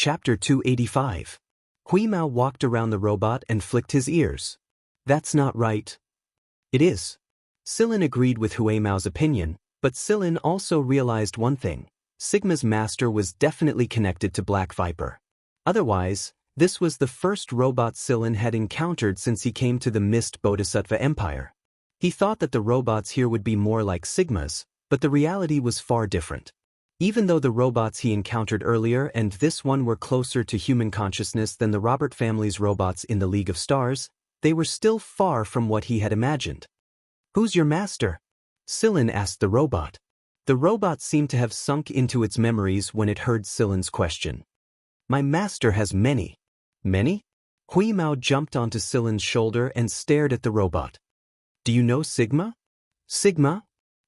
Chapter 285. Huimao walked around the robot and flicked his ears. That's not right. It is. Sillin agreed with Huimao's opinion, but Sillin also realized one thing. Sigma's master was definitely connected to Black Viper. Otherwise, this was the first robot Sillin had encountered since he came to the Mist Bodhisattva Empire. He thought that the robots here would be more like Sigmas, but the reality was far different. Even though the robots he encountered earlier and this one were closer to human consciousness than the Robert family's robots in the League of Stars, they were still far from what he had imagined. "Who's your master?" Sillin asked the robot. The robot seemed to have sunk into its memories when it heard Sillin's question. "My master has many." "Many?" Huimao jumped onto Sillin's shoulder and stared at the robot. "Do you know Sigma?" "Sigma?"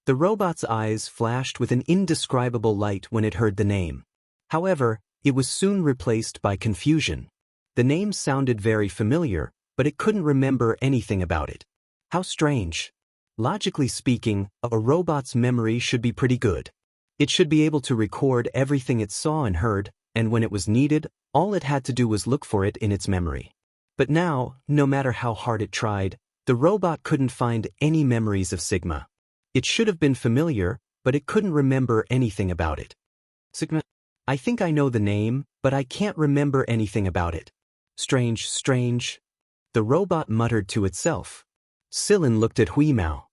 The robot's eyes flashed with an indescribable light when it heard the name. However, it was soon replaced by confusion. The name sounded very familiar, but it couldn't remember anything about it. How strange. Logically speaking, a robot's memory should be pretty good. It should be able to record everything it saw and heard, and when it was needed, all it had to do was look for it in its memory. But now, no matter how hard it tried, the robot couldn't find any memories of Sigma. It should have been familiar, but it couldn't remember anything about it. "Sigma? I think I know the name, but I can't remember anything about it. Strange, strange." The robot muttered to itself. Sillin looked at Huimao.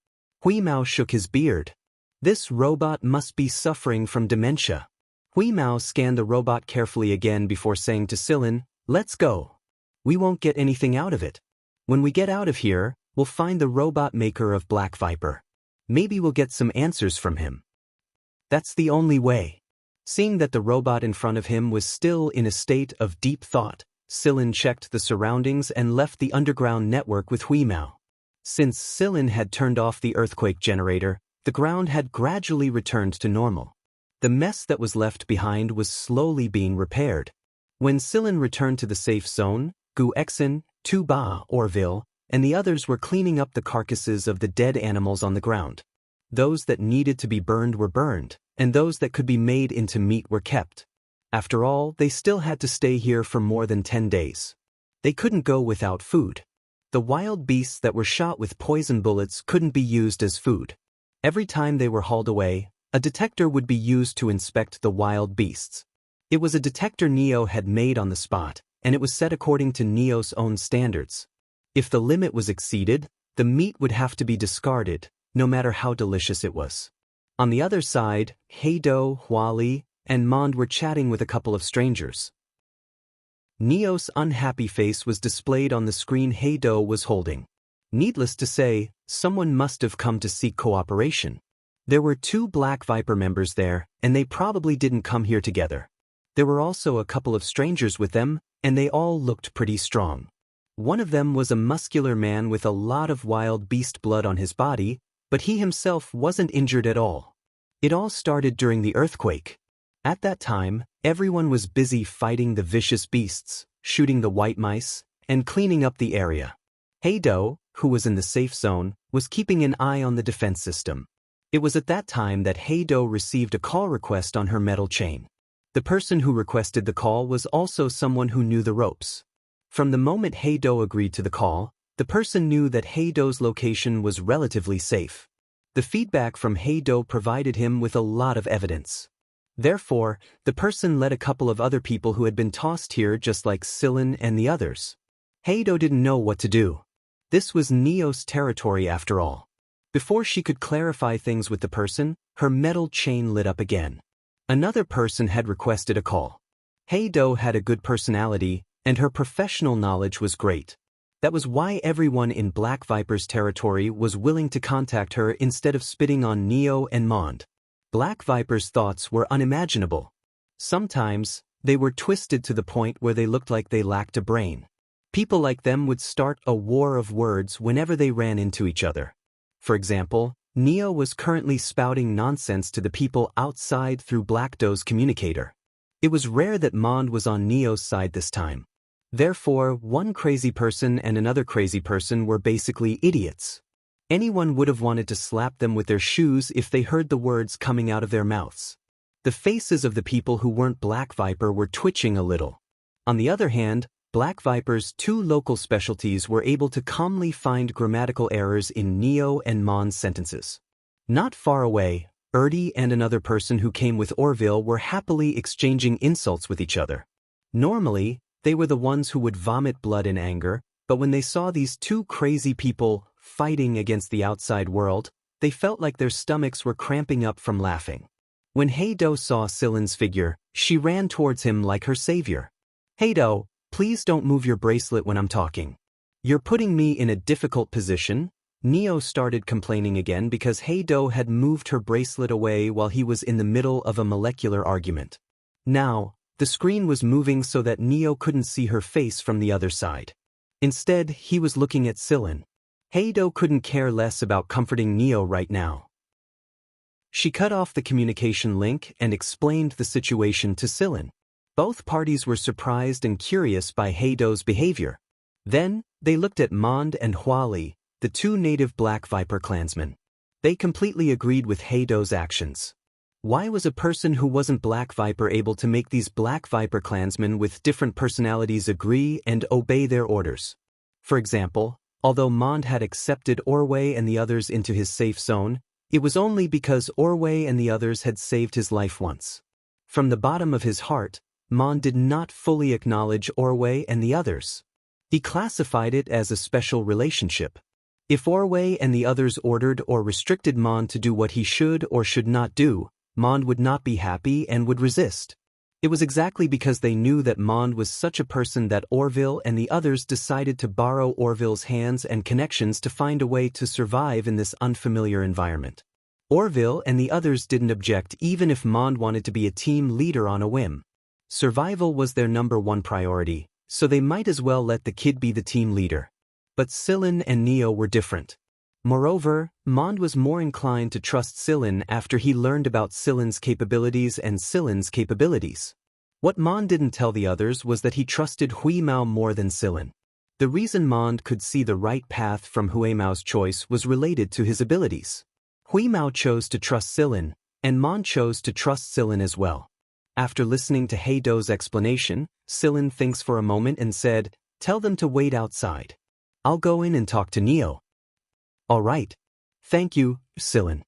Huimao shook his beard. This robot must be suffering from dementia. Huimao scanned the robot carefully again before saying to Sillin, "Let's go. We won't get anything out of it. When we get out of here, we'll find the robot maker of Black Viper. Maybe we'll get some answers from him. That's the only way." Seeing that the robot in front of him was still in a state of deep thought, Sillin checked the surroundings and left the underground network with Huimao. Since Sillin had turned off the earthquake generator, the ground had gradually returned to normal. The mess that was left behind was slowly being repaired. When Sillin returned to the safe zone, Gu Exin, Tu Ba, Orville, and the others were cleaning up the carcasses of the dead animals on the ground. Those that needed to be burned were burned, and those that could be made into meat were kept. After all, they still had to stay here for more than 10 days. They couldn't go without food. The wild beasts that were shot with poison bullets couldn't be used as food. Every time they were hauled away, a detector would be used to inspect the wild beasts. It was a detector Neo had made on the spot, and it was set according to Neo's own standards. If the limit was exceeded, the meat would have to be discarded, no matter how delicious it was. On the other side, Heido, Huali, and Mond were chatting with a couple of strangers. Neo's unhappy face was displayed on the screen Heido was holding. Needless to say, someone must have come to seek cooperation. There were 2 Black Viper members there, and they probably didn't come here together. There were also a couple of strangers with them, and they all looked pretty strong. One of them was a muscular man with a lot of wild beast blood on his body, but he himself wasn't injured at all. It all started during the earthquake. At that time, everyone was busy fighting the vicious beasts, shooting the white mice, and cleaning up the area. Heido, who was in the safe zone, was keeping an eye on the defense system. It was at that time that Heido received a call request on her metal chain. The person who requested the call was also someone who knew the ropes. From the moment Heido agreed to the call, the person knew that Heido's location was relatively safe. The feedback from Heido provided him with a lot of evidence. Therefore, the person led a couple of other people who had been tossed here just like Sillin and the others. Heido didn't know what to do. This was Neo's territory after all. Before she could clarify things with the person, her metal chain lit up again. Another person had requested a call. Heido had a good personality, and her professional knowledge was great. That was why everyone in Black Viper's territory was willing to contact her instead of spitting on Neo and Mond. Black Viper's thoughts were unimaginable. Sometimes, they were twisted to the point where they looked like they lacked a brain. People like them would start a war of words whenever they ran into each other. For example, Neo was currently spouting nonsense to the people outside through Black Dough's communicator. It was rare that Mond was on Neo's side this time. Therefore, one crazy person and another crazy person were basically idiots. Anyone would have wanted to slap them with their shoes if they heard the words coming out of their mouths. The faces of the people who weren't Black Viper were twitching a little. On the other hand, Black Viper's two local specialties were able to calmly find grammatical errors in Neo and Mon's sentences. Not far away, Erdy and another person who came with Orville were happily exchanging insults with each other. Normally, they were the ones who would vomit blood in anger, but when they saw these two crazy people fighting against the outside world, they felt like their stomachs were cramping up from laughing. When Heido saw Silin's figure, she ran towards him like her savior. "Heido, please don't move your bracelet when I'm talking. You're putting me in a difficult position." Neo started complaining again because Heido had moved her bracelet away while he was in the middle of a molecular argument. Now, the screen was moving so that Neo couldn't see her face from the other side. Instead, he was looking at Silin. Heido couldn't care less about comforting Neo right now. She cut off the communication link and explained the situation to Silin. Both parties were surprised and curious by Heido's behavior. Then, they looked at Mond and Huali, the two native Black Viper clansmen. They completely agreed with Heido's actions. Why was a person who wasn't Black Viper able to make these Black Viper clansmen with different personalities agree and obey their orders? For example, although Mond had accepted Orway and the others into his safe zone, it was only because Orway and the others had saved his life once. From the bottom of his heart, Mond did not fully acknowledge Orway and the others. He classified it as a special relationship. If Orway and the others ordered or restricted Mond to do what he should or should not do, Mond would not be happy and would resist. It was exactly because they knew that Mond was such a person that Orville and the others decided to borrow Orville's hands and connections to find a way to survive in this unfamiliar environment. Orville and the others didn't object even if Mond wanted to be a team leader on a whim. Survival was their #1 priority, so they might as well let the kid be the team leader. But Silin and Neo were different. Moreover, Mond was more inclined to trust Silin after he learned about Silin's capabilities and Silin's capabilities. What Mond didn't tell the others was that he trusted Huimao more than Silin. The reason Mond could see the right path from Huimao's choice was related to his abilities. Huimao chose to trust Silin, and Mond chose to trust Silin as well. After listening to Heido's explanation, Silin thinks for a moment and said, "Tell them to wait outside. I'll go in and talk to Neo." "All right. Thank you, Silin."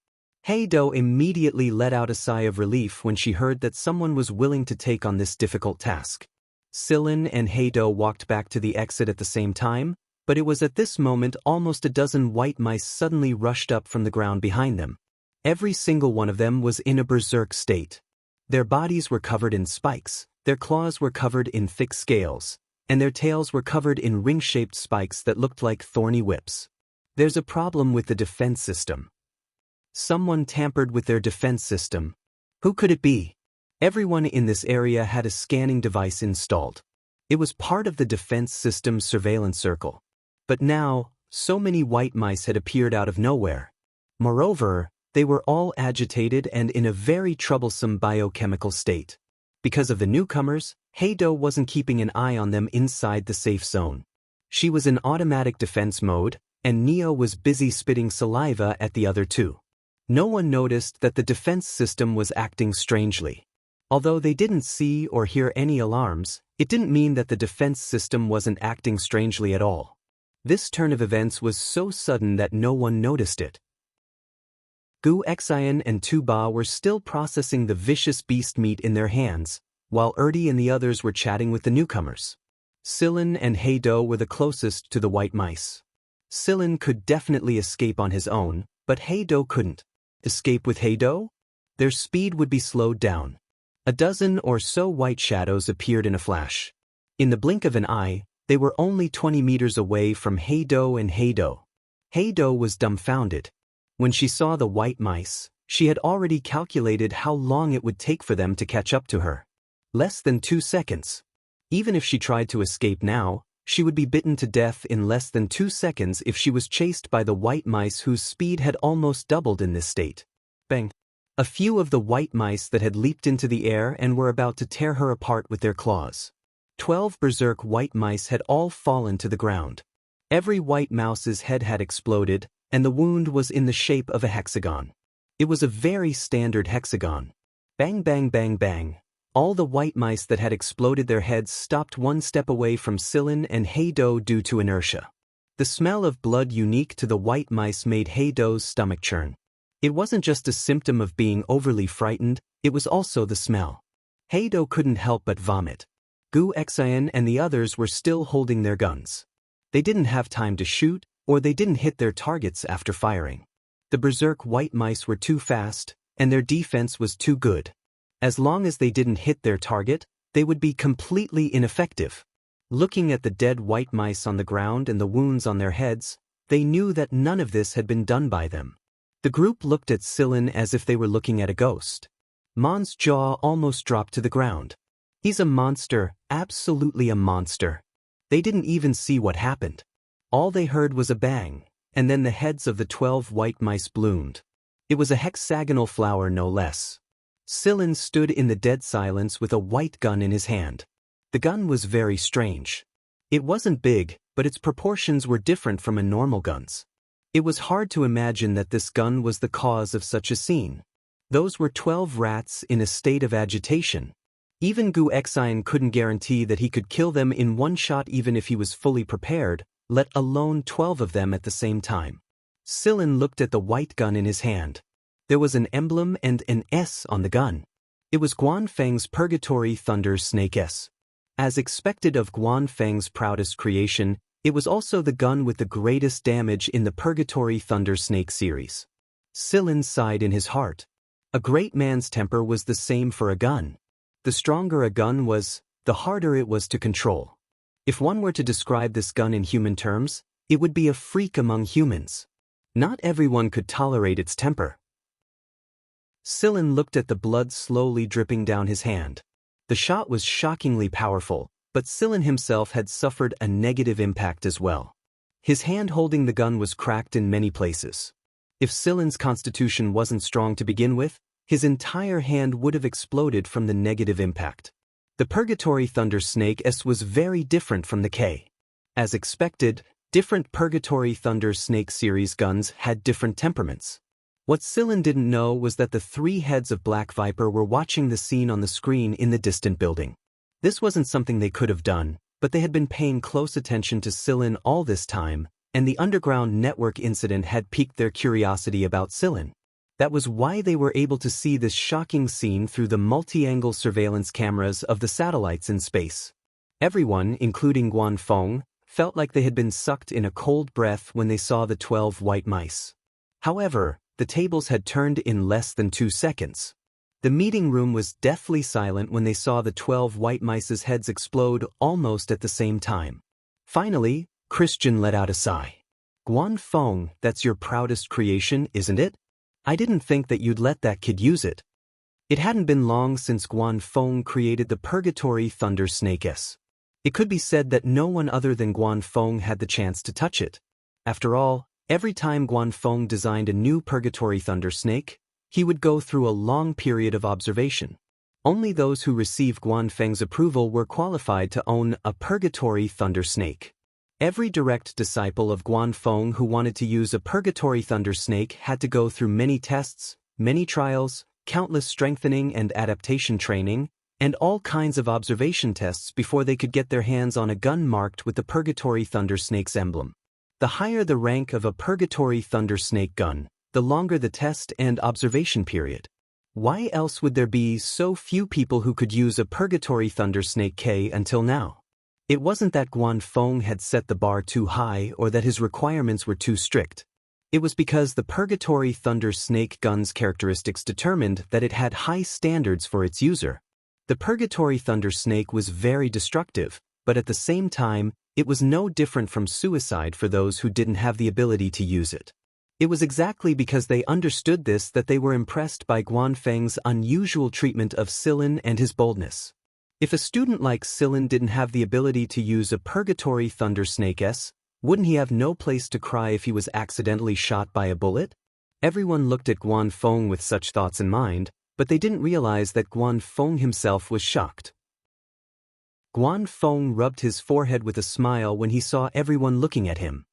Heido immediately let out a sigh of relief when she heard that someone was willing to take on this difficult task. Silin and Heido walked back to the exit at the same time, but it was at this moment almost a dozen white mice suddenly rushed up from the ground behind them. Every single one of them was in a berserk state. Their bodies were covered in spikes, their claws were covered in thick scales, and their tails were covered in ring-shaped spikes that looked like thorny whips. There's a problem with the defense system. Someone tampered with their defense system. Who could it be? Everyone in this area had a scanning device installed. It was part of the defense system's surveillance circle. But now, so many white mice had appeared out of nowhere. Moreover, they were all agitated and in a very troublesome biochemical state. Because of the newcomers, Heido wasn't keeping an eye on them inside the safe zone. She was in automatic defense mode, and Neo was busy spitting saliva at the other two. No one noticed that the defense system was acting strangely. Although they didn't see or hear any alarms, it didn't mean that the defense system wasn't acting strangely at all. This turn of events was so sudden that no one noticed it. Gu Xian and Tu Ba were still processing the vicious beast meat in their hands, while Erdy and the others were chatting with the newcomers. Silin and Heido were the closest to the white mice. Silin could definitely escape on his own, but Heido couldn't. Escape with Heido? Their speed would be slowed down. A dozen or so white shadows appeared in a flash. In the blink of an eye, they were only 20 meters away from Heido and Heido. Heido was dumbfounded. When she saw the white mice, she had already calculated how long it would take for them to catch up to her. Less than 2 seconds. Even if she tried to escape now, she would be bitten to death in less than 2 seconds if she was chased by the white mice whose speed had almost doubled in this state. Bang! A few of the white mice that had leaped into the air and were about to tear her apart with their claws. 12 berserk white mice had all fallen to the ground. Every white mouse's head had exploded, and the wound was in the shape of a hexagon. It was a very standard hexagon. Bang bang bang bang. All the white mice that had exploded their heads stopped one step away from Sillin and Heido due to inertia. The smell of blood unique to the white mice made Heido's stomach churn. It wasn't just a symptom of being overly frightened, it was also the smell. Heido couldn't help but vomit. Gu Xian and the others were still holding their guns. They didn't have time to shoot, or they didn't hit their targets after firing. The berserk white mice were too fast, and their defense was too good. As long as they didn't hit their target, they would be completely ineffective. Looking at the dead white mice on the ground and the wounds on their heads, they knew that none of this had been done by them. The group looked at Sillin as if they were looking at a ghost. Mon's jaw almost dropped to the ground. He's a monster, absolutely a monster. They didn't even see what happened. All they heard was a bang, and then the heads of the 12 white mice bloomed. It was a hexagonal flower no less. Sillin stood in the dead silence with a white gun in his hand. The gun was very strange. It wasn't big, but its proportions were different from a normal gun's. It was hard to imagine that this gun was the cause of such a scene. Those were 12 rats in a state of agitation. Even Gu Xian couldn't guarantee that he could kill them in one shot even if he was fully prepared, let alone 12 of them at the same time. Sillin looked at the white gun in his hand. There was an emblem and an S on the gun. It was Guan Feng's Purgatory Thunder Snake S. As expected of Guan Feng's proudest creation, it was also the gun with the greatest damage in the Purgatory Thunder Snake series. Sillin sighed in his heart. A great man's temper was the same for a gun. The stronger a gun was, the harder it was to control. If one were to describe this gun in human terms, it would be a freak among humans. Not everyone could tolerate its temper. Sillin looked at the blood slowly dripping down his hand. The shot was shockingly powerful, but Sillin himself had suffered a negative impact as well. His hand holding the gun was cracked in many places. If Sillin's constitution wasn't strong to begin with, his entire hand would have exploded from the negative impact. The Purgatory Thunder Snake S was very different from the K. As expected, different Purgatory Thunder Snake series guns had different temperaments. What Sillin didn't know was that the 3 heads of Black Viper were watching the scene on the screen in the distant building. This wasn't something they could have done, but they had been paying close attention to Sillin all this time, and the underground network incident had piqued their curiosity about Sillin. That was why they were able to see this shocking scene through the multi-angle surveillance cameras of the satellites in space. Everyone, including Guan Feng, felt like they had been sucked in a cold breath when they saw the 12 white mice. However, the tables had turned in less than 2 seconds. The meeting room was deathly silent when they saw the 12 white mice's heads explode almost at the same time. Finally, Christian let out a sigh. Guan Feng, that's your proudest creation, isn't it? I didn't think that you'd let that kid use it. It hadn't been long since Guan Feng created the Purgatory Thunder Snake S. It could be said that no one other than Guan Feng had the chance to touch it. After all, every time Guan Feng designed a new Purgatory Thunder Snake, he would go through a long period of observation. Only those who received Guan Feng's approval were qualified to own a Purgatory Thunder Snake. Every direct disciple of Guan Feng who wanted to use a Purgatory Thunder Snake had to go through many tests, many trials, countless strengthening and adaptation training, and all kinds of observation tests before they could get their hands on a gun marked with the Purgatory Thunder Snake's emblem. The higher the rank of a Purgatory Thunder Snake gun, the longer the test and observation period. Why else would there be so few people who could use a Purgatory Thunder Snake K until now? It wasn't that Guan Feng had set the bar too high or that his requirements were too strict. It was because the Purgatory Thunder Snake gun's characteristics determined that it had high standards for its user. The Purgatory Thunder Snake was very destructive, but at the same time, it was no different from suicide for those who didn't have the ability to use it. It was exactly because they understood this that they were impressed by Guan Feng's unusual treatment of Sillin and his boldness. If a student like Sillin didn't have the ability to use a Purgatory Thunder Snake S, wouldn't he have no place to cry if he was accidentally shot by a bullet? Everyone looked at Guan Feng with such thoughts in mind, but they didn't realize that Guan Feng himself was shocked. Guan Feng rubbed his forehead with a smile when he saw everyone looking at him.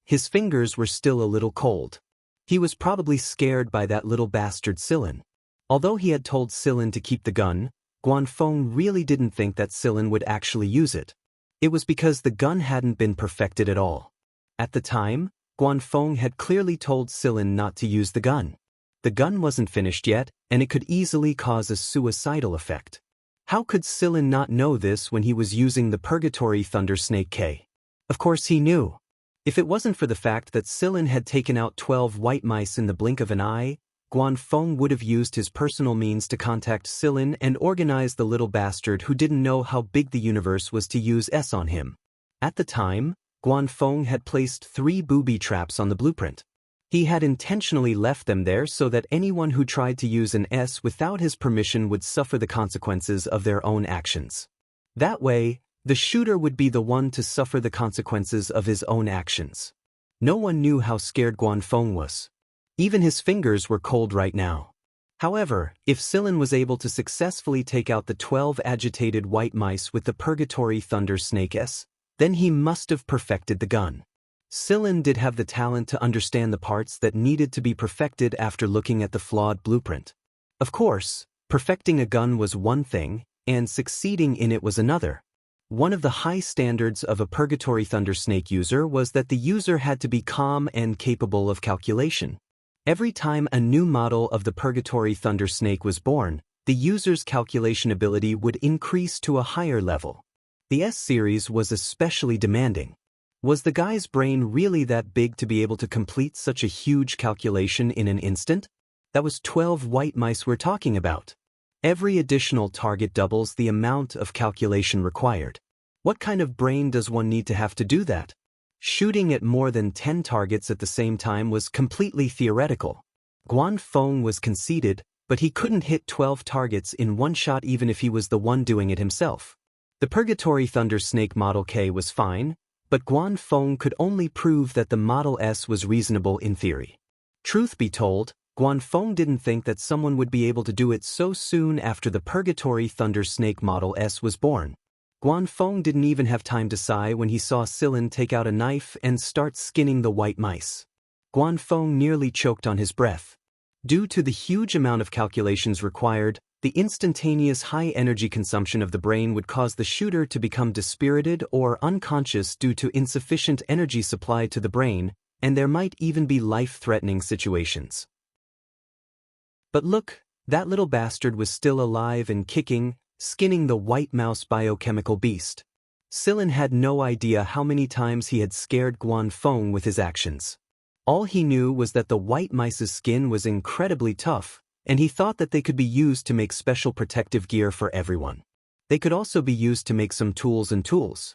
His fingers were still a little cold. He was probably scared by that little bastard Sillin. Although he had told Sillin to keep the gun, Guanfeng really didn't think that Sillin would actually use it. It was because the gun hadn't been perfected at all. At the time, Guanfeng had clearly told Sillin not to use the gun. The gun wasn't finished yet, and it could easily cause a suicidal effect. How could Sillin not know this when he was using the Purgatory Thunder Snake K? Of course he knew. If it wasn't for the fact that Sillin had taken out 12 white mice in the blink of an eye, Guanfeng would have used his personal means to contact Sillin and organize the little bastard who didn't know how big the universe was to use S on him. At the time, Guanfeng had placed 3 booby traps on the blueprint. He had intentionally left them there so that anyone who tried to use an S without his permission would suffer the consequences of their own actions. That way, the shooter would be the one to suffer the consequences of his own actions. No one knew how scared Guanfeng was. Even his fingers were cold right now. However, if Sillin was able to successfully take out the 12 agitated white mice with the Purgatory Thunder Snake S, then he must have perfected the gun. Sillin did have the talent to understand the parts that needed to be perfected after looking at the flawed blueprint. Of course, perfecting a gun was one thing, and succeeding in it was another. One of the high standards of a Purgatory Thunder Snake user was that the user had to be calm and capable of calculation. Every time a new model of the Purgatory Thunder Snake was born, the user's calculation ability would increase to a higher level. The S-series was especially demanding. Was the guy's brain really that big to be able to complete such a huge calculation in an instant? That was 12 white mice we're talking about. Every additional target doubles the amount of calculation required. What kind of brain does one need to have to do that? Shooting at more than 10 targets at the same time was completely theoretical. Guanfeng was conceited, but he couldn't hit 12 targets in one shot even if he was the one doing it himself. The Purgatory Thunder Snake Model K was fine, but Guanfeng could only prove that the Model S was reasonable in theory. Truth be told, Guanfeng didn't think that someone would be able to do it so soon after the Purgatory Thunder Snake Model S was born. Guanfeng didn't even have time to sigh when he saw Sillin take out a knife and start skinning the white mice. Guanfeng nearly choked on his breath. Due to the huge amount of calculations required, the instantaneous high energy consumption of the brain would cause the shooter to become dispirited or unconscious due to insufficient energy supply to the brain, and there might even be life-threatening situations. But look, that little bastard was still alive and kicking, skinning the white mouse biochemical beast. Sillin had no idea how many times he had scared Guanfeng with his actions. All he knew was that the white mice's skin was incredibly tough, and he thought that they could be used to make special protective gear for everyone. They could also be used to make some tools and tools.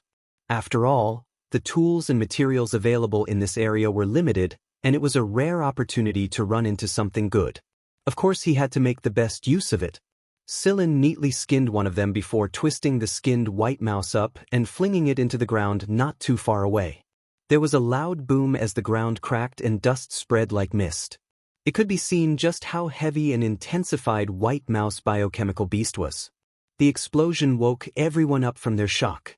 After all, the tools and materials available in this area were limited, and it was a rare opportunity to run into something good. Of course he had to make the best use of it. Sillin neatly skinned one of them before twisting the skinned white mouse up and flinging it into the ground not too far away. There was a loud boom as the ground cracked and dust spread like mist. It could be seen just how heavy and intensified white mouse biochemical beast was. The explosion woke everyone up from their shock.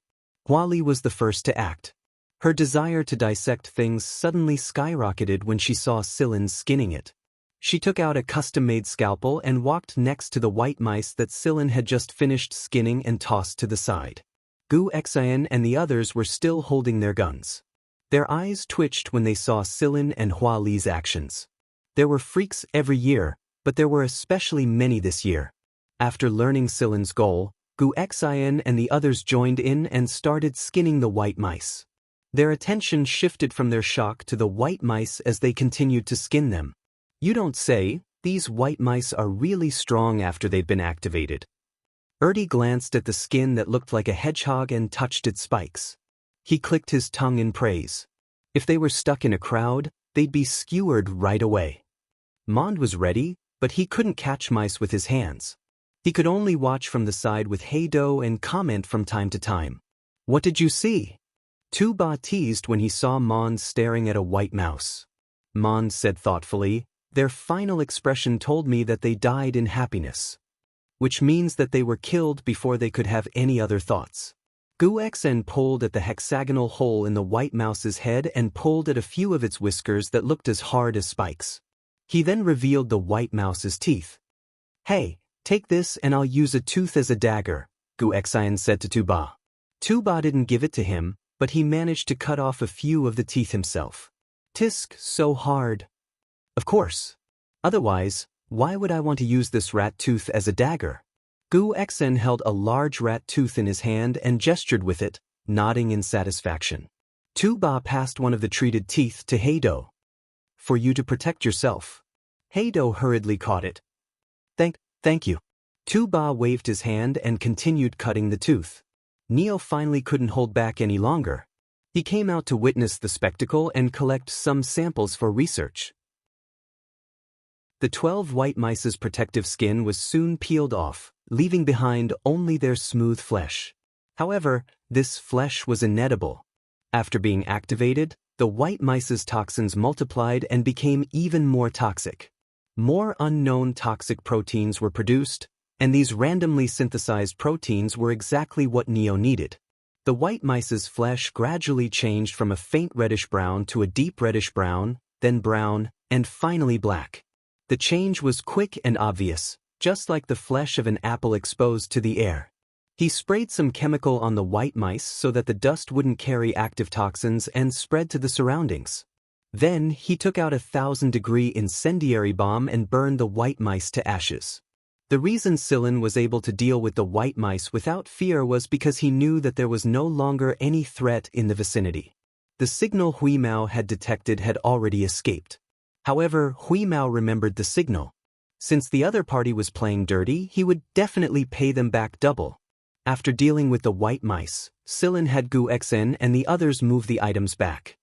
Huali was the first to act. Her desire to dissect things suddenly skyrocketed when she saw Sillin skinning it. She took out a custom-made scalpel and walked next to the white mice that Sillin had just finished skinning and tossed to the side. Gu Xian and the others were still holding their guns. Their eyes twitched when they saw Sillin and Huali's actions. There were freaks every year, but there were especially many this year. After learning Sillin's goal, Gu Xian and the others joined in and started skinning the white mice. Their attention shifted from their shock to the white mice as they continued to skin them. You don't say, these white mice are really strong after they've been activated. Erdi glanced at the skin that looked like a hedgehog and touched its spikes. He clicked his tongue in praise. If they were stuck in a crowd, they'd be skewered right away. Mond was ready, but he couldn't catch mice with his hands. He could only watch from the side with Heido and comment from time to time. What did you see? Tu Ba teased when he saw Mond staring at a white mouse. Mond said thoughtfully, their final expression told me that they died in happiness. Which means that they were killed before they could have any other thoughts. Gu Xen pulled at the hexagonal hole in the white mouse's head and pulled at a few of its whiskers that looked as hard as spikes. He then revealed the white mouse's teeth. Hey, take this and I'll use a tooth as a dagger, Gu Xian said to Tuba. Tuba didn't give it to him, but he managed to cut off a few of the teeth himself. Tisk, so hard. Of course. Otherwise, why would I want to use this rat tooth as a dagger? Gu Xian held a large rat tooth in his hand and gestured with it, nodding in satisfaction. Tuba passed one of the treated teeth to Heido. For you to protect yourself. Heido hurriedly caught it. Thank you. Tuba waved his hand and continued cutting the tooth. Neo finally couldn't hold back any longer. He came out to witness the spectacle and collect some samples for research. The 12 white mice's protective skin was soon peeled off, leaving behind only their smooth flesh. However, this flesh was inedible. After being activated, the white mice's toxins multiplied and became even more toxic. More unknown toxic proteins were produced, and these randomly synthesized proteins were exactly what Neo needed. The white mice's flesh gradually changed from a faint reddish-brown to a deep reddish-brown, then brown, and finally black. The change was quick and obvious, just like the flesh of an apple exposed to the air. He sprayed some chemical on the white mice so that the dust wouldn't carry active toxins and spread to the surroundings. Then he took out a 1,000-degree incendiary bomb and burned the white mice to ashes. The reason Silin was able to deal with the white mice without fear was because he knew that there was no longer any threat in the vicinity. The signal Hui Mao had detected had already escaped. However, Hui Mao remembered the signal. Since the other party was playing dirty, he would definitely pay them back double. After dealing with the white mice, Silin had Gu Xian and the others move the items back.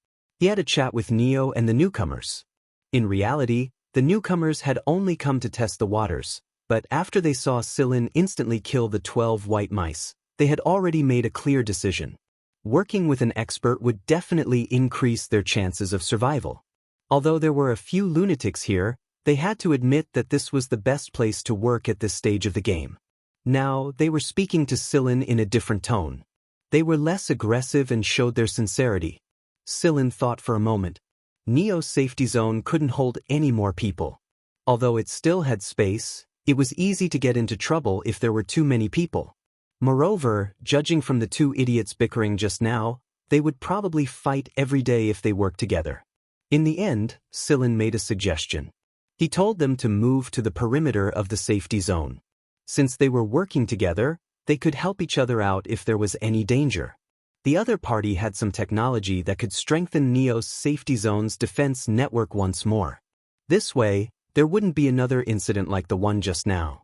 He had a chat with Neo and the newcomers. In reality, the newcomers had only come to test the waters, but after they saw Silin instantly kill the 12 white mice, they had already made a clear decision. Working with an expert would definitely increase their chances of survival. Although there were a few lunatics here, they had to admit that this was the best place to work at this stage of the game. Now, they were speaking to Silin in a different tone. They were less aggressive and showed their sincerity. Silin thought for a moment. Neo's safety zone couldn't hold any more people. Although it still had space, it was easy to get into trouble if there were too many people. Moreover, judging from the two idiots bickering just now, they would probably fight every day if they worked together. In the end, Silin made a suggestion. He told them to move to the perimeter of the safety zone. Since they were working together, they could help each other out if there was any danger. The other party had some technology that could strengthen Neo's safety zone's defense network once more. This way, there wouldn't be another incident like the one just now.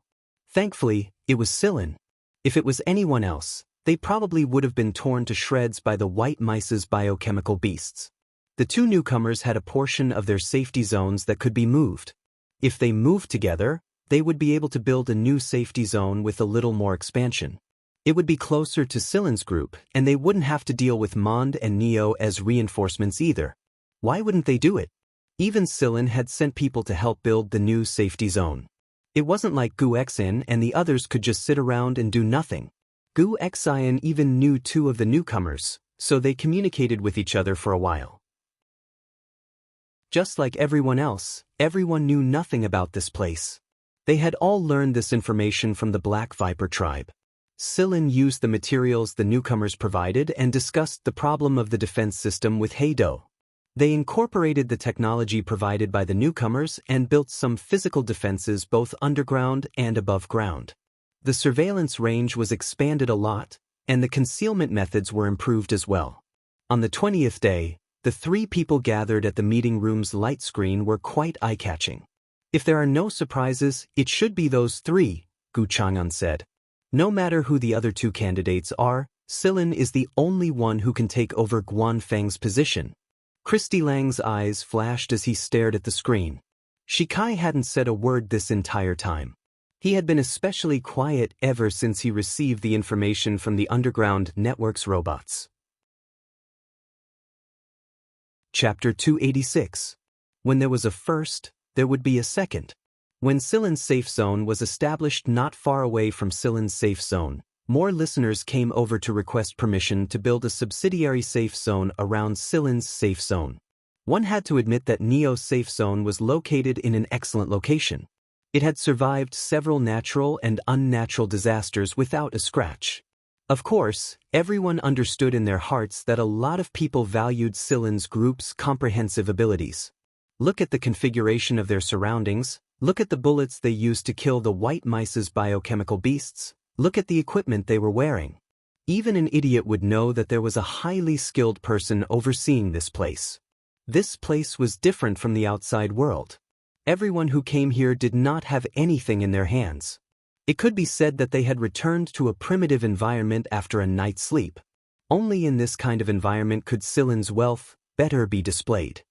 Thankfully, it was Silin. If it was anyone else, they probably would have been torn to shreds by the white mice's biochemical beasts. The two newcomers had a portion of their safety zones that could be moved. If they moved together, they would be able to build a new safety zone with a little more expansion. It would be closer to Silin's group, and they wouldn't have to deal with Mond and Neo as reinforcements either. Why wouldn't they do it? Even Silin had sent people to help build the new safety zone. It wasn't like Gu Xian and the others could just sit around and do nothing. Gu Xian even knew two of the newcomers, so they communicated with each other for a while. Just like everyone else, everyone knew nothing about this place. They had all learned this information from the Black Viper tribe. Silin used the materials the newcomers provided and discussed the problem of the defense system with Heido. They incorporated the technology provided by the newcomers and built some physical defenses both underground and above ground. The surveillance range was expanded a lot, and the concealment methods were improved as well. On the 20th day, the three people gathered at the meeting room's light screen were quite eye-catching. If there are no surprises, it should be those three, Gu Chang'an said. No matter who the other two candidates are, Silin is the only one who can take over Guan Feng's position. Christy Lang's eyes flashed as he stared at the screen. Shikai hadn't said a word this entire time. He had been especially quiet ever since he received the information from the underground network's robots. Chapter 286. When there was a first, there would be a second. When Silin's safe zone was established not far away from Silin's safe zone, more listeners came over to request permission to build a subsidiary safe zone around Silin's safe zone. One had to admit that Neo's safe zone was located in an excellent location. It had survived several natural and unnatural disasters without a scratch. Of course, everyone understood in their hearts that a lot of people valued Silin's group's comprehensive abilities. Look at the configuration of their surroundings, look at the bullets they used to kill the white mice's biochemical beasts, look at the equipment they were wearing. Even an idiot would know that there was a highly skilled person overseeing this place. This place was different from the outside world. Everyone who came here did not have anything in their hands. It could be said that they had returned to a primitive environment after a night's sleep. Only in this kind of environment could Silin's wealth better be displayed.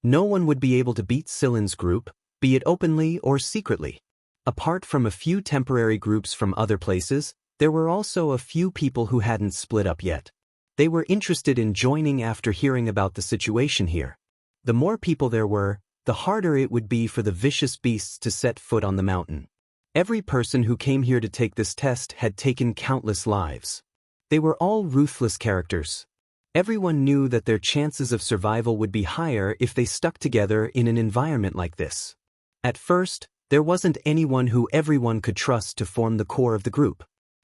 No one would be able to beat Silin's group, be it openly or secretly. Apart from a few temporary groups from other places, there were also a few people who hadn't split up yet. They were interested in joining after hearing about the situation here. The more people there were, the harder it would be for the vicious beasts to set foot on the mountain. Every person who came here to take this test had taken countless lives. They were all ruthless characters. Everyone knew that their chances of survival would be higher if they stuck together in an environment like this. At first, there wasn't anyone who everyone could trust to form the core of the group.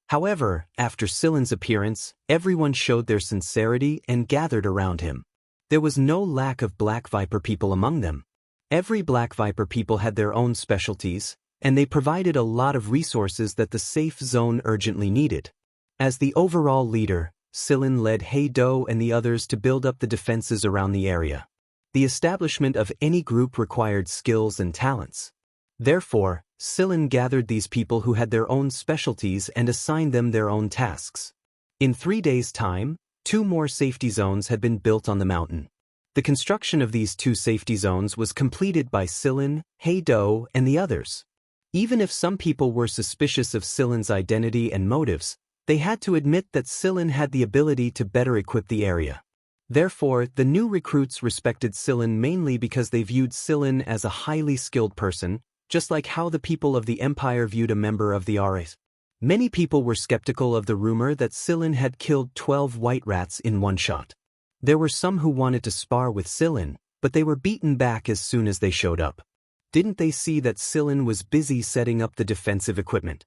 However, after Silin's appearance, everyone showed their sincerity and gathered around him. There was no lack of Black Viper people among them. Every Black Viper people had their own specialties, and they provided a lot of resources that the safe zone urgently needed. As the overall leader, Silin led Heido and the others to build up the defenses around the area. The establishment of any group required skills and talents. Therefore, Silin gathered these people who had their own specialties and assigned them their own tasks. In 3 days' time, 2 more safety zones had been built on the mountain. The construction of these 2 safety zones was completed by Silin, Heido, and the others. Even if some people were suspicious of Silin's identity and motives, they had to admit that Silin had the ability to better equip the area. Therefore, the new recruits respected Silin mainly because they viewed Silin as a highly skilled person, just like how the people of the Empire viewed a member of the RS. Many people were skeptical of the rumor that Silin had killed 12 white rats in one shot. There were some who wanted to spar with Silin, but they were beaten back as soon as they showed up. Didn't they see that Silin was busy setting up the defensive equipment?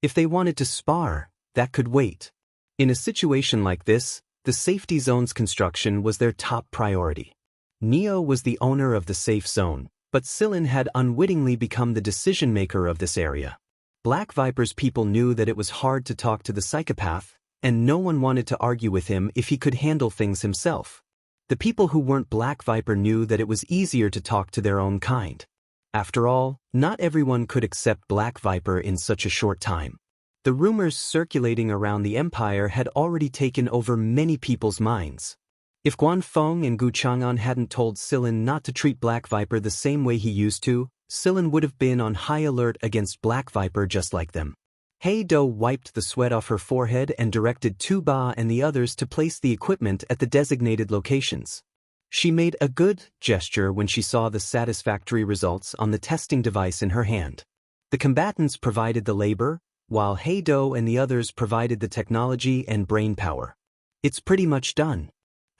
If they wanted to spar, that could wait. In a situation like this, the safety zone's construction was their top priority. Neo was the owner of the safe zone, but Silin had unwittingly become the decision-maker of this area. Black Viper's people knew that it was hard to talk to the psychopath, and no one wanted to argue with him if he could handle things himself. The people who weren't Black Viper knew that it was easier to talk to their own kind. After all, not everyone could accept Black Viper in such a short time. The rumors circulating around the Empire had already taken over many people's minds. If Guanfeng and Gu Chang'an hadn't told Silin not to treat Black Viper the same way he used to, Silin would have been on high alert against Black Viper just like them. Heido wiped the sweat off her forehead and directed Tuba and the others to place the equipment at the designated locations. She made a good gesture when she saw the satisfactory results on the testing device in her hand. The combatants provided the labor, while Heido and the others provided the technology and brain power. It's pretty much done.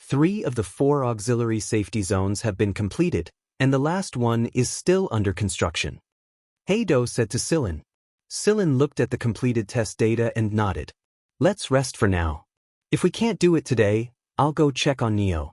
3 of the 4 auxiliary safety zones have been completed, and the last one is still under construction. Heido said to Silin. Silin looked at the completed test data and nodded. Let's rest for now. If we can't do it today, I'll go check on Neo.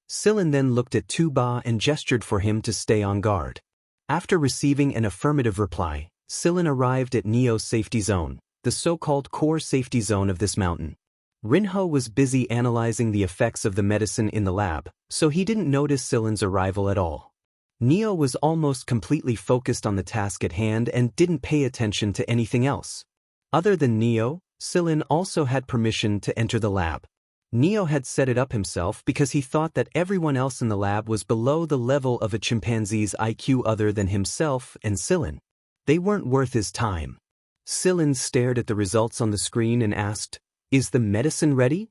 Silin then looked at Tuba and gestured for him to stay on guard. After receiving an affirmative reply, Silin arrived at Neo's safety zone, the so-called core safety zone of this mountain. Rinho was busy analyzing the effects of the medicine in the lab, so he didn't notice Silin's arrival at all. Neo was almost completely focused on the task at hand and didn't pay attention to anything else. Other than Neo, Silin also had permission to enter the lab. Neo had set it up himself because he thought that everyone else in the lab was below the level of a chimpanzee's IQ other than himself and Silin. They weren't worth his time. Silin stared at the results on the screen and asked, "Is the medicine ready?"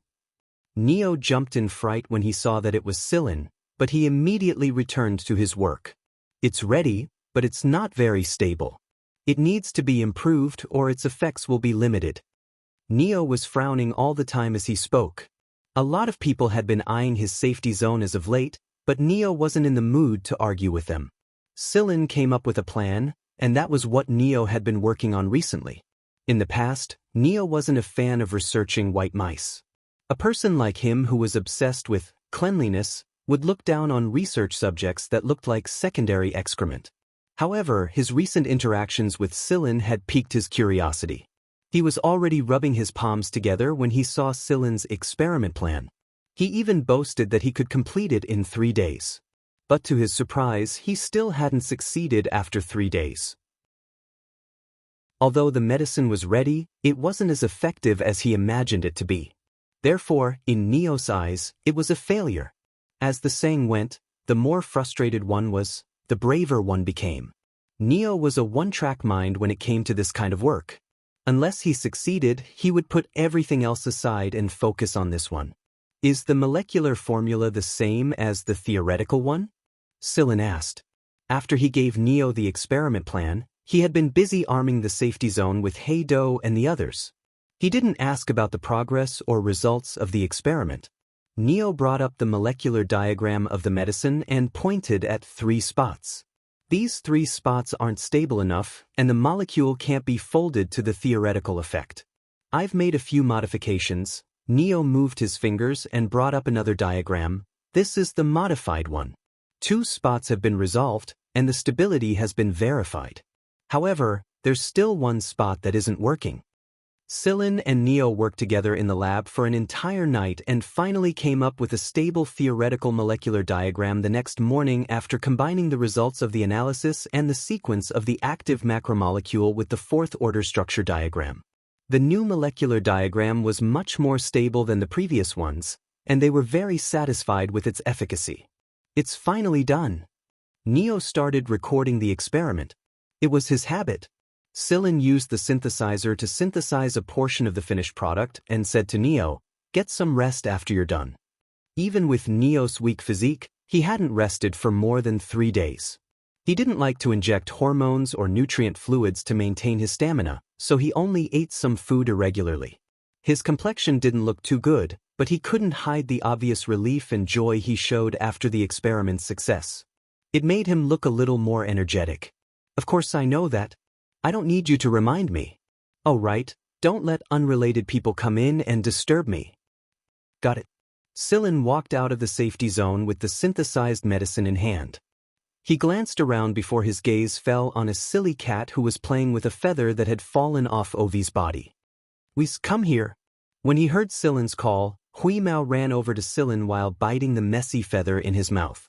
Neo jumped in fright when he saw that it was Silin, but he immediately returned to his work. "It's ready, but it's not very stable. It needs to be improved or its effects will be limited." Neo was frowning all the time as he spoke. A lot of people had been eyeing his safety zone as of late, but Neo wasn't in the mood to argue with them. Silin came up with a plan, and that was what Neo had been working on recently. In the past, Neo wasn't a fan of researching white mice. A person like him who was obsessed with cleanliness would look down on research subjects that looked like secondary excrement. However, his recent interactions with Silin had piqued his curiosity. He was already rubbing his palms together when he saw Silin's experiment plan. He even boasted that he could complete it in 3 days. But to his surprise, he still hadn't succeeded after 3 days. Although the medicine was ready, it wasn't as effective as he imagined it to be. Therefore, in Neo's eyes, it was a failure. As the saying went, the more frustrated one was, the braver one became. Neo was a one-track mind when it came to this kind of work. Unless he succeeded, he would put everything else aside and focus on this one. Is the molecular formula the same as the theoretical one? Silin asked. After he gave Neo the experiment plan, he had been busy arming the safety zone with Heido and the others. He didn't ask about the progress or results of the experiment. Neo brought up the molecular diagram of the medicine and pointed at 3 spots. These 3 spots aren't stable enough, and the molecule can't be folded to the theoretical effect. I've made a few modifications. Neo moved his fingers and brought up another diagram. This is the modified one. 2 spots have been resolved, and the stability has been verified. However, there's still 1 spot that isn't working. Silin and Neo worked together in the lab for an entire night and finally came up with a stable theoretical molecular diagram the next morning after combining the results of the analysis and the sequence of the active macromolecule with the 4th-order structure diagram. The new molecular diagram was much more stable than the previous ones, and they were very satisfied with its efficacy. It's finally done. Neo started recording the experiment. It was his habit. Silin used the synthesizer to synthesize a portion of the finished product and said to Neo, "Get some rest after you're done." Even with Neo's weak physique, he hadn't rested for more than 3 days. He didn't like to inject hormones or nutrient fluids to maintain his stamina, so he only ate some food irregularly. His complexion didn't look too good, but he couldn't hide the obvious relief and joy he showed after the experiment's success. It made him look a little more energetic. "Of course I know that. I don't need you to remind me." "Oh right, don't let unrelated people come in and disturb me." "Got it." Silin walked out of the safety zone with the synthesized medicine in hand. He glanced around before his gaze fell on a silly cat who was playing with a feather that had fallen off Ovi's body. "Whis, come here." When he heard Silin's call, Huimao ran over to Silin while biting the messy feather in his mouth.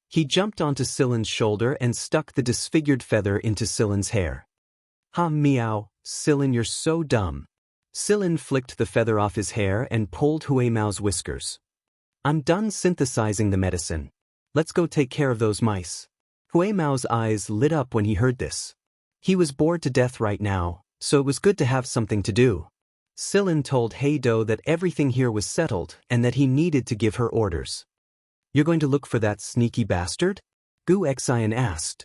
He jumped onto Silin's shoulder and stuck the disfigured feather into Silin's hair. "Ha meow, Silin, you're so dumb." Silin flicked the feather off his hair and pulled Huimao's whiskers. "I'm done synthesizing the medicine. Let's go take care of those mice." Huimao's eyes lit up when he heard this. He was bored to death right now, so it was good to have something to do. Silin told Heido that everything here was settled and that he needed to give her orders. "You're going to look for that sneaky bastard?" Gu Xian asked.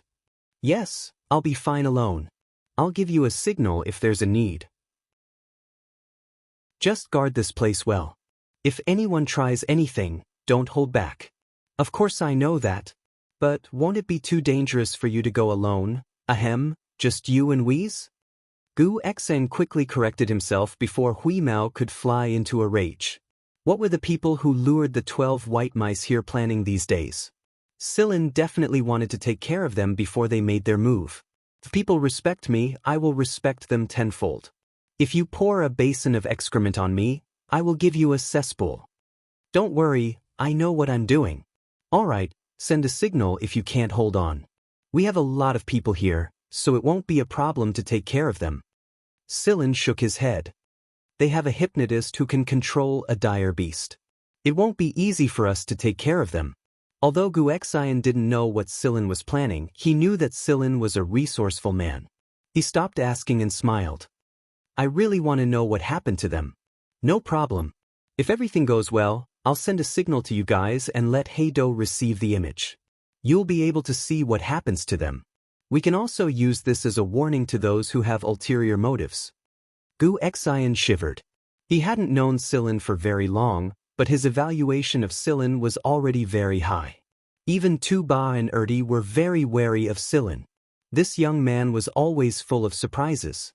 "Yes, I'll be fine alone. I'll give you a signal if there's a need. Just guard this place well. If anyone tries anything, don't hold back." "Of course I know that. But won't it be too dangerous for you to go alone? Ahem, just you and Whis?" Gu Xian quickly corrected himself before Huimao could fly into a rage. What were the people who lured the 12 white mice here planning these days? Silin definitely wanted to take care of them before they made their move. "If people respect me, I will respect them tenfold. If you pour a basin of excrement on me, I will give you a cesspool. Don't worry, I know what I'm doing." "All right, send a signal if you can't hold on. We have a lot of people here, so it won't be a problem to take care of them." Silin shook his head. "They have a hypnotist who can control a dire beast. It won't be easy for us to take care of them." Although Gu Xian didn't know what Silin was planning, he knew that Silin was a resourceful man. He stopped asking and smiled. "I really want to know what happened to them." "No problem. If everything goes well, I'll send a signal to you guys and let Heido receive the image. You'll be able to see what happens to them. We can also use this as a warning to those who have ulterior motives." Gu Xian shivered. He hadn't known Silin for very long, but his evaluation of Silin was already very high. Even Tuba and Ertie were very wary of Silin. This young man was always full of surprises.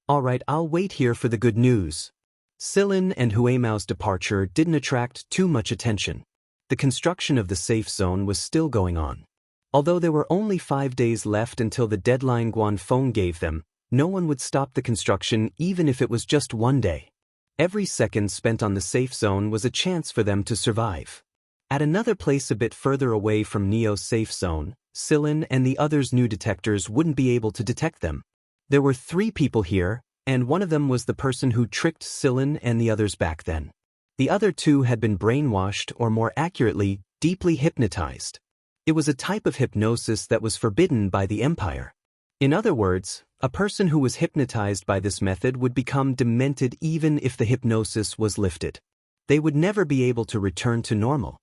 "All right, I'll wait here for the good news." Silin and Huemao's departure didn't attract too much attention. The construction of the safe zone was still going on. Although there were only 5 days left until the deadline Guanfeng gave them, no one would stop the construction even if it was just 1 day. Every second spent on the safe zone was a chance for them to survive. At another place a bit further away from Neo's safe zone, Silin and the others' new detectors wouldn't be able to detect them. There were 3 people here, and one of them was the person who tricked Silin and the others back then. The other 2 had been brainwashed, or more accurately, deeply hypnotized. It was a type of hypnosis that was forbidden by the Empire. In other words, a person who was hypnotized by this method would become demented even if the hypnosis was lifted. They would never be able to return to normal.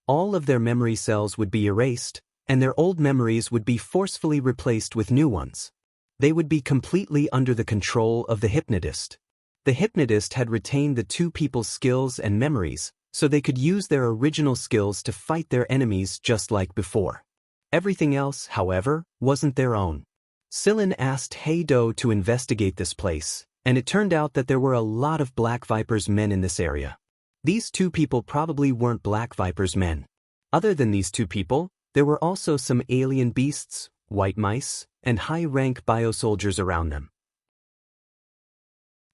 All of their memory cells would be erased, and their old memories would be forcefully replaced with new ones. They would be completely under the control of the hypnotist. The hypnotist had retained the 2 people's skills and memories, so they could use their original skills to fight their enemies just like before. Everything else, however, wasn't their own. Silin asked Heido to investigate this place, and it turned out that there were a lot of Black Viper's men in this area. These 2 people probably weren't Black Viper's men. Other than these 2 people, there were also some alien beasts, white mice, and high-rank biosoldiers around them.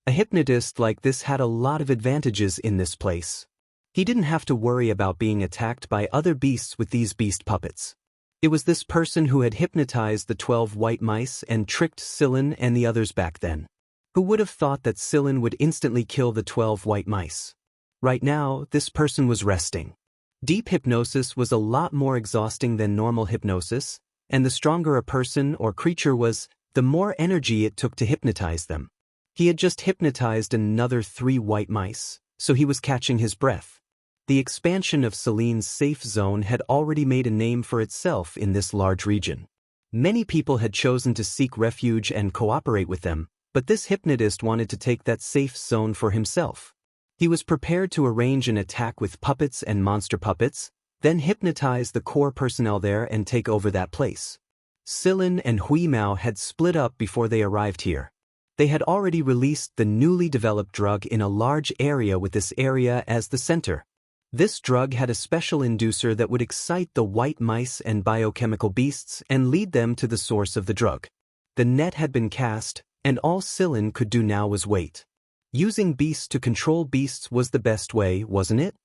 A hypnotist like this had a lot of advantages in this place. He didn't have to worry about being attacked by other beasts with these beast puppets. It was this person who had hypnotized the 12 white mice and tricked Silin and the others back then. Who would have thought that Silin would instantly kill the 12 white mice? Right now, this person was resting. Deep hypnosis was a lot more exhausting than normal hypnosis, and the stronger a person or creature was, the more energy it took to hypnotize them. He had just hypnotized another 3 white mice, so he was catching his breath. The expansion of Celine's safe zone had already made a name for itself in this large region. Many people had chosen to seek refuge and cooperate with them, but this hypnotist wanted to take that safe zone for himself. He was prepared to arrange an attack with puppets and monster puppets, then hypnotize the core personnel there and take over that place. Silin and Huimao had split up before they arrived here. They had already released the newly developed drug in a large area with this area as the center. This drug had a special inducer that would excite the white mice and biochemical beasts and lead them to the source of the drug. The net had been cast, and all Silin could do now was wait. Using beasts to control beasts was the best way, wasn't it?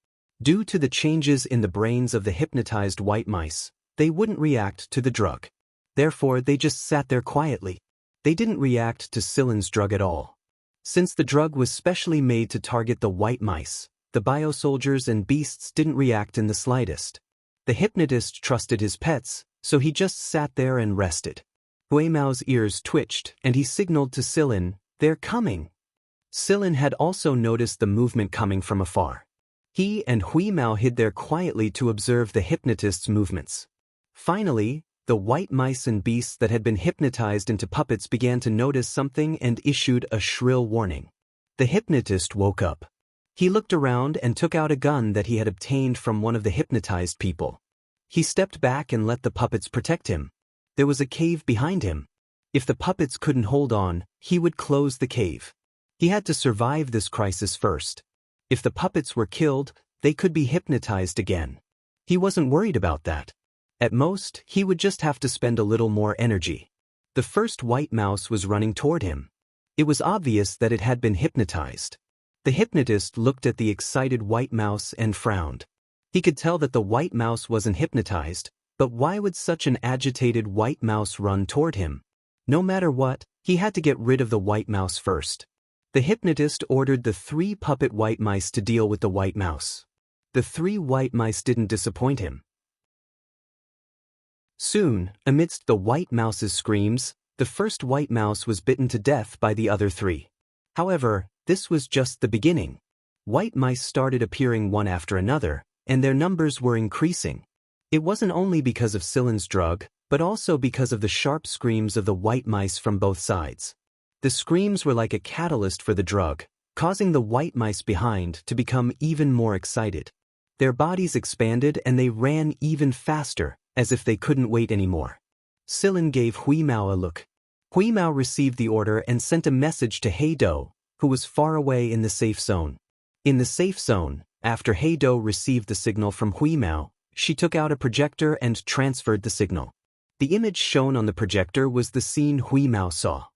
Due to the changes in the brains of the hypnotized white mice, they wouldn't react to the drug. Therefore, they just sat there quietly. They didn't react to Silin's drug at all. Since the drug was specially made to target the white mice, the biosoldiers and beasts didn't react in the slightest. The hypnotist trusted his pets, so he just sat there and rested. Huimao's ears twitched, and he signaled to Silin, "They're coming." Silin had also noticed the movement coming from afar. He and Huimao hid there quietly to observe the hypnotist's movements. Finally, the white mice and beasts that had been hypnotized into puppets began to notice something and issued a shrill warning. The hypnotist woke up. He looked around and took out a gun that he had obtained from one of the hypnotized people. He stepped back and let the puppets protect him. There was a cave behind him. If the puppets couldn't hold on, he would close the cave. He had to survive this crisis first. If the puppets were killed, they could be hypnotized again. He wasn't worried about that. At most, he would just have to spend a little more energy. The first white mouse was running toward him. It was obvious that it had been hypnotized. The hypnotist looked at the excited white mouse and frowned. He could tell that the white mouse wasn't hypnotized, but why would such an agitated white mouse run toward him? No matter what, he had to get rid of the white mouse first. The hypnotist ordered the 3 puppet white mice to deal with the white mouse. The 3 white mice didn't disappoint him. Soon, amidst the white mouse's screams, the first white mouse was bitten to death by the other 3. However, this was just the beginning. White mice started appearing one after another, and their numbers were increasing. It wasn't only because of Silin's drug, but also because of the sharp screams of the white mice from both sides. The screams were like a catalyst for the drug, causing the white mice behind to become even more excited. Their bodies expanded and they ran even faster, as if they couldn't wait anymore. Silin gave Hui Mao a look. Hui Mao received the order and sent a message to He Do, who was far away in the safe zone. In the safe zone, after He Do received the signal from Hui Mao, she took out a projector and transferred the signal. The image shown on the projector was the scene Hui Mao saw.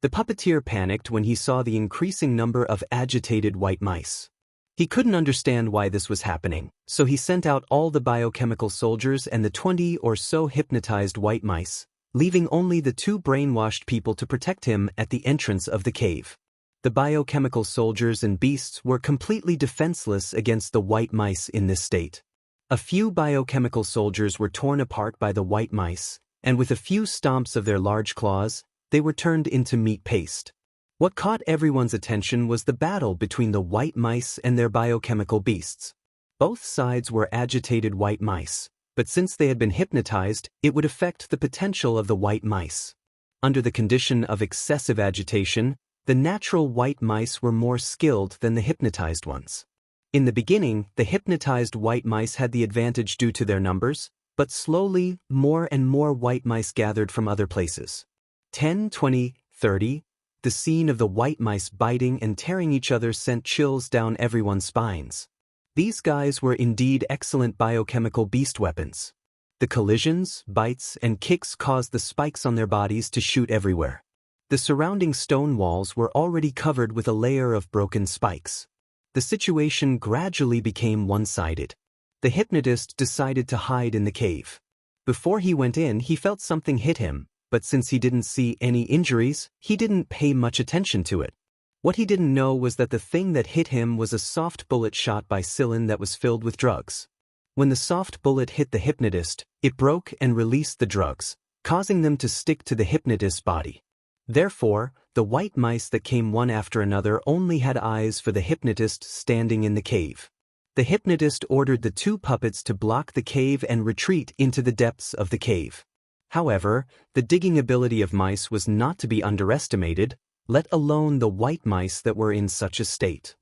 The puppeteer panicked when he saw the increasing number of agitated white mice. He couldn't understand why this was happening, so he sent out all the biochemical soldiers and the 20 or so hypnotized white mice, leaving only the 2 brainwashed people to protect him at the entrance of the cave. The biochemical soldiers and beasts were completely defenseless against the white mice in this state. A few biochemical soldiers were torn apart by the white mice, and with a few stomps of their large claws, they were turned into meat paste. What caught everyone's attention was the battle between the white mice and their biochemical beasts. Both sides were agitated white mice, but since they had been hypnotized, it would affect the potential of the white mice. Under the condition of excessive agitation, the natural white mice were more skilled than the hypnotized ones. In the beginning, the hypnotized white mice had the advantage due to their numbers, but slowly, more and more white mice gathered from other places. 10, 20, 30. The scene of the white mice biting and tearing each other sent chills down everyone's spines. These guys were indeed excellent biochemical beast weapons. The collisions, bites, and kicks caused the spikes on their bodies to shoot everywhere. The surrounding stone walls were already covered with a layer of broken spikes. The situation gradually became one-sided. The hypnotist decided to hide in the cave. Before he went in, he felt something hit him, but since he didn't see any injuries, he didn't pay much attention to it. What he didn't know was that the thing that hit him was a soft bullet shot by Silin that was filled with drugs. When the soft bullet hit the hypnotist, it broke and released the drugs, causing them to stick to the hypnotist's body. Therefore, the white mice that came one after another only had eyes for the hypnotist standing in the cave. The hypnotist ordered the 2 puppets to block the cave and retreat into the depths of the cave. However, the digging ability of mice was not to be underestimated, let alone the white mice that were in such a state.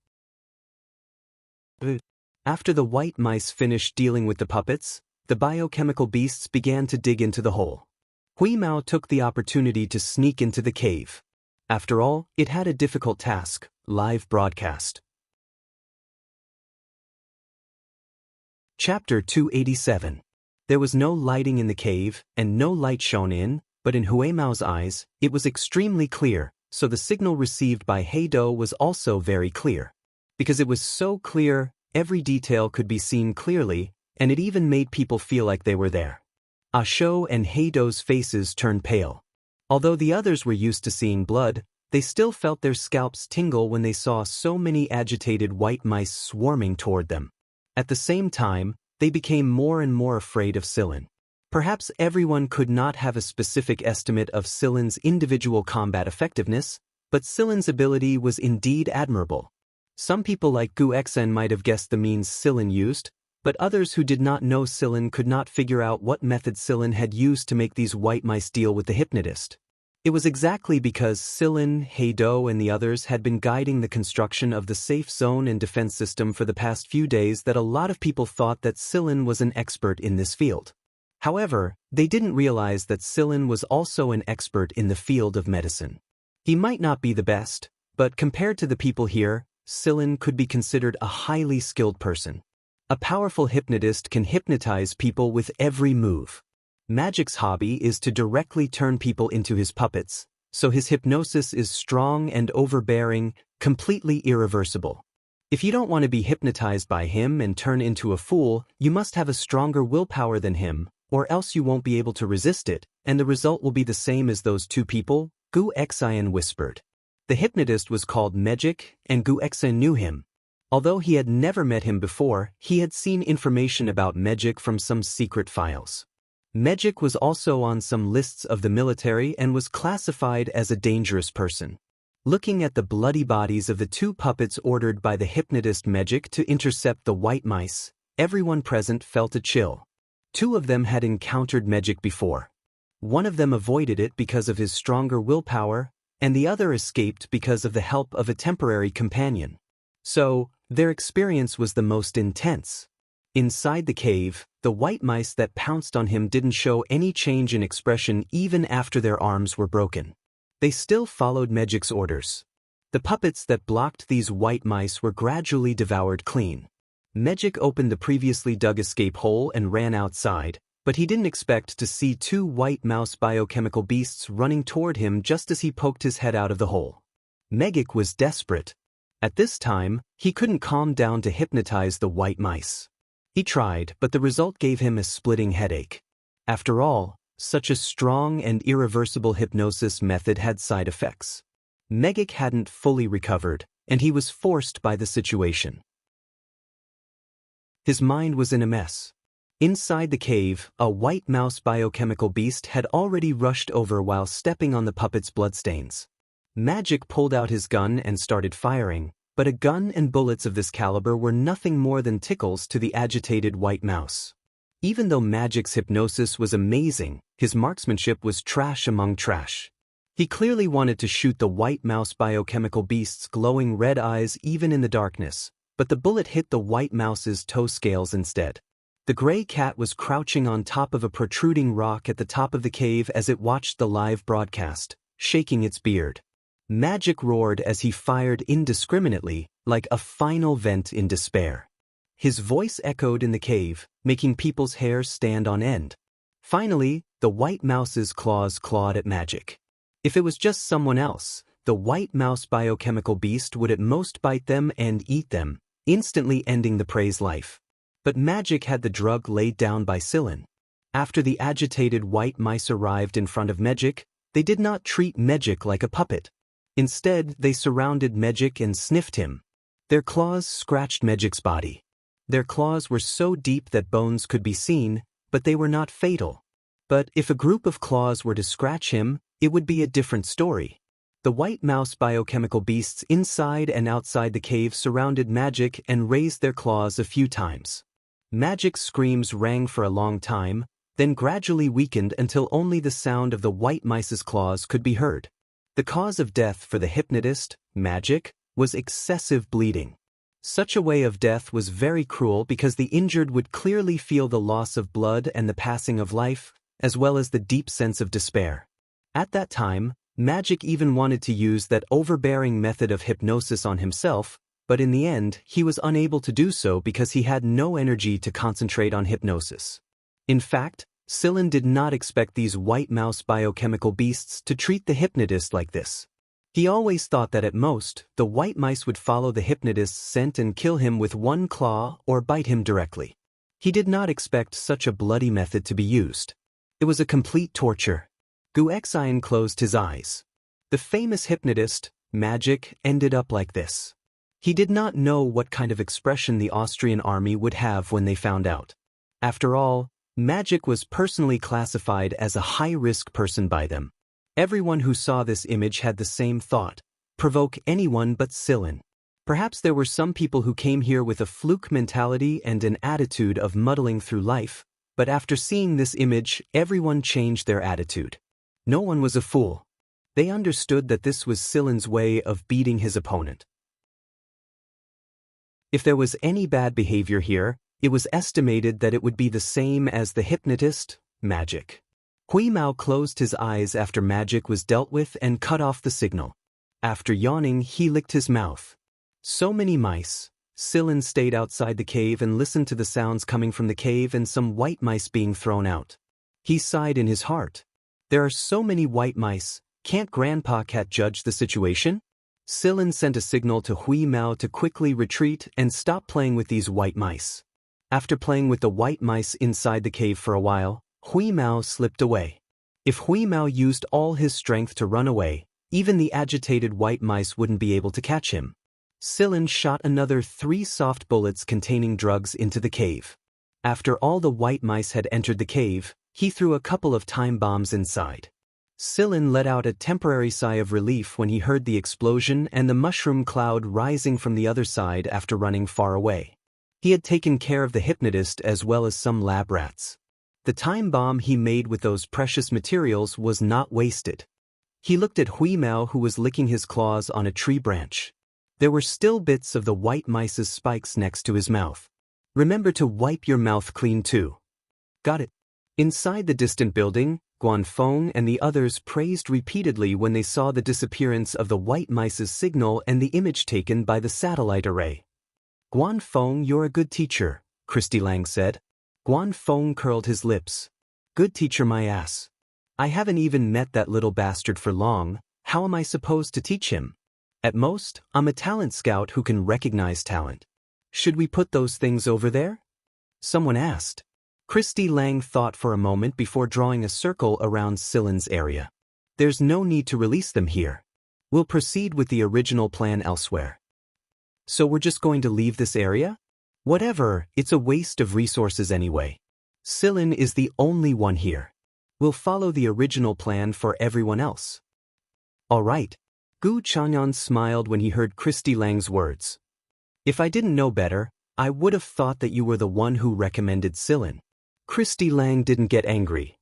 After the white mice finished dealing with the puppets, the biochemical beasts began to dig into the hole. Hui Mao took the opportunity to sneak into the cave. After all, it had a difficult task: live broadcast. Chapter 287. There was no lighting in the cave, and no light shone in, but in Hui Mao's eyes, it was extremely clear, so the signal received by He Do was also very clear. Because it was so clear, every detail could be seen clearly, and it even made people feel like they were there. Ah Shou and He Do's faces turned pale. Although the others were used to seeing blood, they still felt their scalps tingle when they saw so many agitated white mice swarming toward them. At the same time, they became more and more afraid of Silin. Perhaps everyone could not have a specific estimate of Silin's individual combat effectiveness, but Silin's ability was indeed admirable. Some people like Gu Xen might have guessed the means Silin used, but others who did not know Silin could not figure out what method Silin had used to make these white mice deal with the hypnotist. It was exactly because Silin, He Do, and the others had been guiding the construction of the safe zone and defense system for the past few days that a lot of people thought that Silin was an expert in this field. However, they didn't realize that Silin was also an expert in the field of medicine. He might not be the best, but compared to the people here, Silin could be considered a highly skilled person. A powerful hypnotist can hypnotize people with every move. Magic's hobby is to directly turn people into his puppets, so his hypnosis is strong and overbearing, completely irreversible. If you don't want to be hypnotized by him and turn into a fool, you must have a stronger willpower than him, or else you won't be able to resist it, and the result will be the same as those 2 people, Gu Xian whispered. The hypnotist was called Magic, and Gu Xian knew him. Although he had never met him before, he had seen information about Magic from some secret files. Magic was also on some lists of the military and was classified as a dangerous person. Looking at the bloody bodies of the 2 puppets ordered by the hypnotist Magic to intercept the white mice, everyone present felt a chill. 2 of them had encountered Magic before. One of them avoided it because of his stronger willpower, and the other escaped because of the help of a temporary companion. So, their experience was the most intense. Inside the cave, the white mice that pounced on him didn't show any change in expression even after their arms were broken. They still followed Magic's orders. The puppets that blocked these white mice were gradually devoured clean. Magic opened the previously dug escape hole and ran outside, but he didn't expect to see two white mouse biochemical beasts running toward him just as he poked his head out of the hole. Magic was desperate. At this time, he couldn't calm down to hypnotize the white mice. He tried, but the result gave him a splitting headache. After all, such a strong and irreversible hypnosis method had side effects. Magic hadn't fully recovered, and he was forced by the situation. His mind was in a mess. Inside the cave, a white mouse biochemical beast had already rushed over while stepping on the puppet's bloodstains. Magic pulled out his gun and started firing, but a gun and bullets of this caliber were nothing more than tickles to the agitated white mouse. Even though Magic's hypnosis was amazing, his marksmanship was trash among trash. He clearly wanted to shoot the white mouse biochemical beast's glowing red eyes even in the darkness, but the bullet hit the white mouse's toe scales instead. The gray cat was crouching on top of a protruding rock at the top of the cave as it watched the live broadcast, shaking its beard. Magic roared as he fired indiscriminately, like a final vent in despair. His voice echoed in the cave, making people's hair stand on end. Finally, the white mouse's claws clawed at Magic. If it was just someone else, the white mouse biochemical beast would at most bite them and eat them, instantly ending the prey's life. But Magic had the drug laid down by Silin. After the agitated white mice arrived in front of Magic, they did not treat Magic like a puppet. Instead, they surrounded Magic and sniffed him. Their claws scratched Magic's body. Their claws were so deep that bones could be seen, but they were not fatal. But if a group of claws were to scratch him, it would be a different story. The white mouse biochemical beasts inside and outside the cave surrounded Magic and raised their claws a few times. Magic's screams rang for a long time, then gradually weakened until only the sound of the white mice's claws could be heard. The cause of death for the hypnotist, Magic, was excessive bleeding. Such a way of death was very cruel because the injured would clearly feel the loss of blood and the passing of life, as well as the deep sense of despair. At that time, Magic even wanted to use that overbearing method of hypnosis on himself, but in the end, he was unable to do so because he had no energy to concentrate on hypnosis. In fact, Silin did not expect these white mouse biochemical beasts to treat the hypnotist like this. He always thought that at most, the white mice would follow the hypnotist's scent and kill him with one claw or bite him directly. He did not expect such a bloody method to be used. It was a complete torture. Guixian closed his eyes. The famous hypnotist, Magic, ended up like this. He did not know what kind of expression the Austrian army would have when they found out. After all, Magic was personally classified as a high-risk person by them. Everyone who saw this image had the same thought: provoke anyone but Silin. Perhaps there were some people who came here with a fluke mentality and an attitude of muddling through life, but after seeing this image, everyone changed their attitude. No one was a fool. They understood that this was Silin's way of beating his opponent. If there was any bad behavior here, it was estimated that it would be the same as the hypnotist, Magic. Huimao closed his eyes after Magic was dealt with and cut off the signal. After yawning, he licked his mouth. So many mice. Silin stayed outside the cave and listened to the sounds coming from the cave and some white mice being thrown out. He sighed in his heart. There are so many white mice, can't Grandpa Cat judge the situation? Silin sent a signal to Huimao to quickly retreat and stop playing with these white mice. After playing with the white mice inside the cave for a while, Huimao slipped away. If Huimao used all his strength to run away, even the agitated white mice wouldn't be able to catch him. Silin shot another 3 soft bullets containing drugs into the cave. After all the white mice had entered the cave, he threw a couple of time bombs inside. Silin let out a temporary sigh of relief when he heard the explosion and the mushroom cloud rising from the other side after running far away. He had taken care of the hypnotist as well as some lab rats. The time bomb he made with those precious materials was not wasted. He looked at Huimao, who was licking his claws on a tree branch. There were still bits of the white mice's spikes next to his mouth. Remember to wipe your mouth clean too. Got it. Inside the distant building, Guanfeng and the others praised repeatedly when they saw the disappearance of the white mice's signal and the image taken by the satellite array. Guanfeng, you're a good teacher, Christy Lang said. Guanfeng curled his lips. Good teacher my ass. I haven't even met that little bastard for long, how am I supposed to teach him? At most, I'm a talent scout who can recognize talent. Should we put those things over there? Someone asked. Christy Lang thought for a moment before drawing a circle around Silin's area. There's no need to release them here. We'll proceed with the original plan elsewhere. So we're just going to leave this area? Whatever, it's a waste of resources anyway. Silin is the only one here. We'll follow the original plan for everyone else. All right. Gu Chanyan smiled when he heard Christy Lang's words. If I didn't know better, I would have thought that you were the one who recommended Silin. Christy Lang didn't get angry.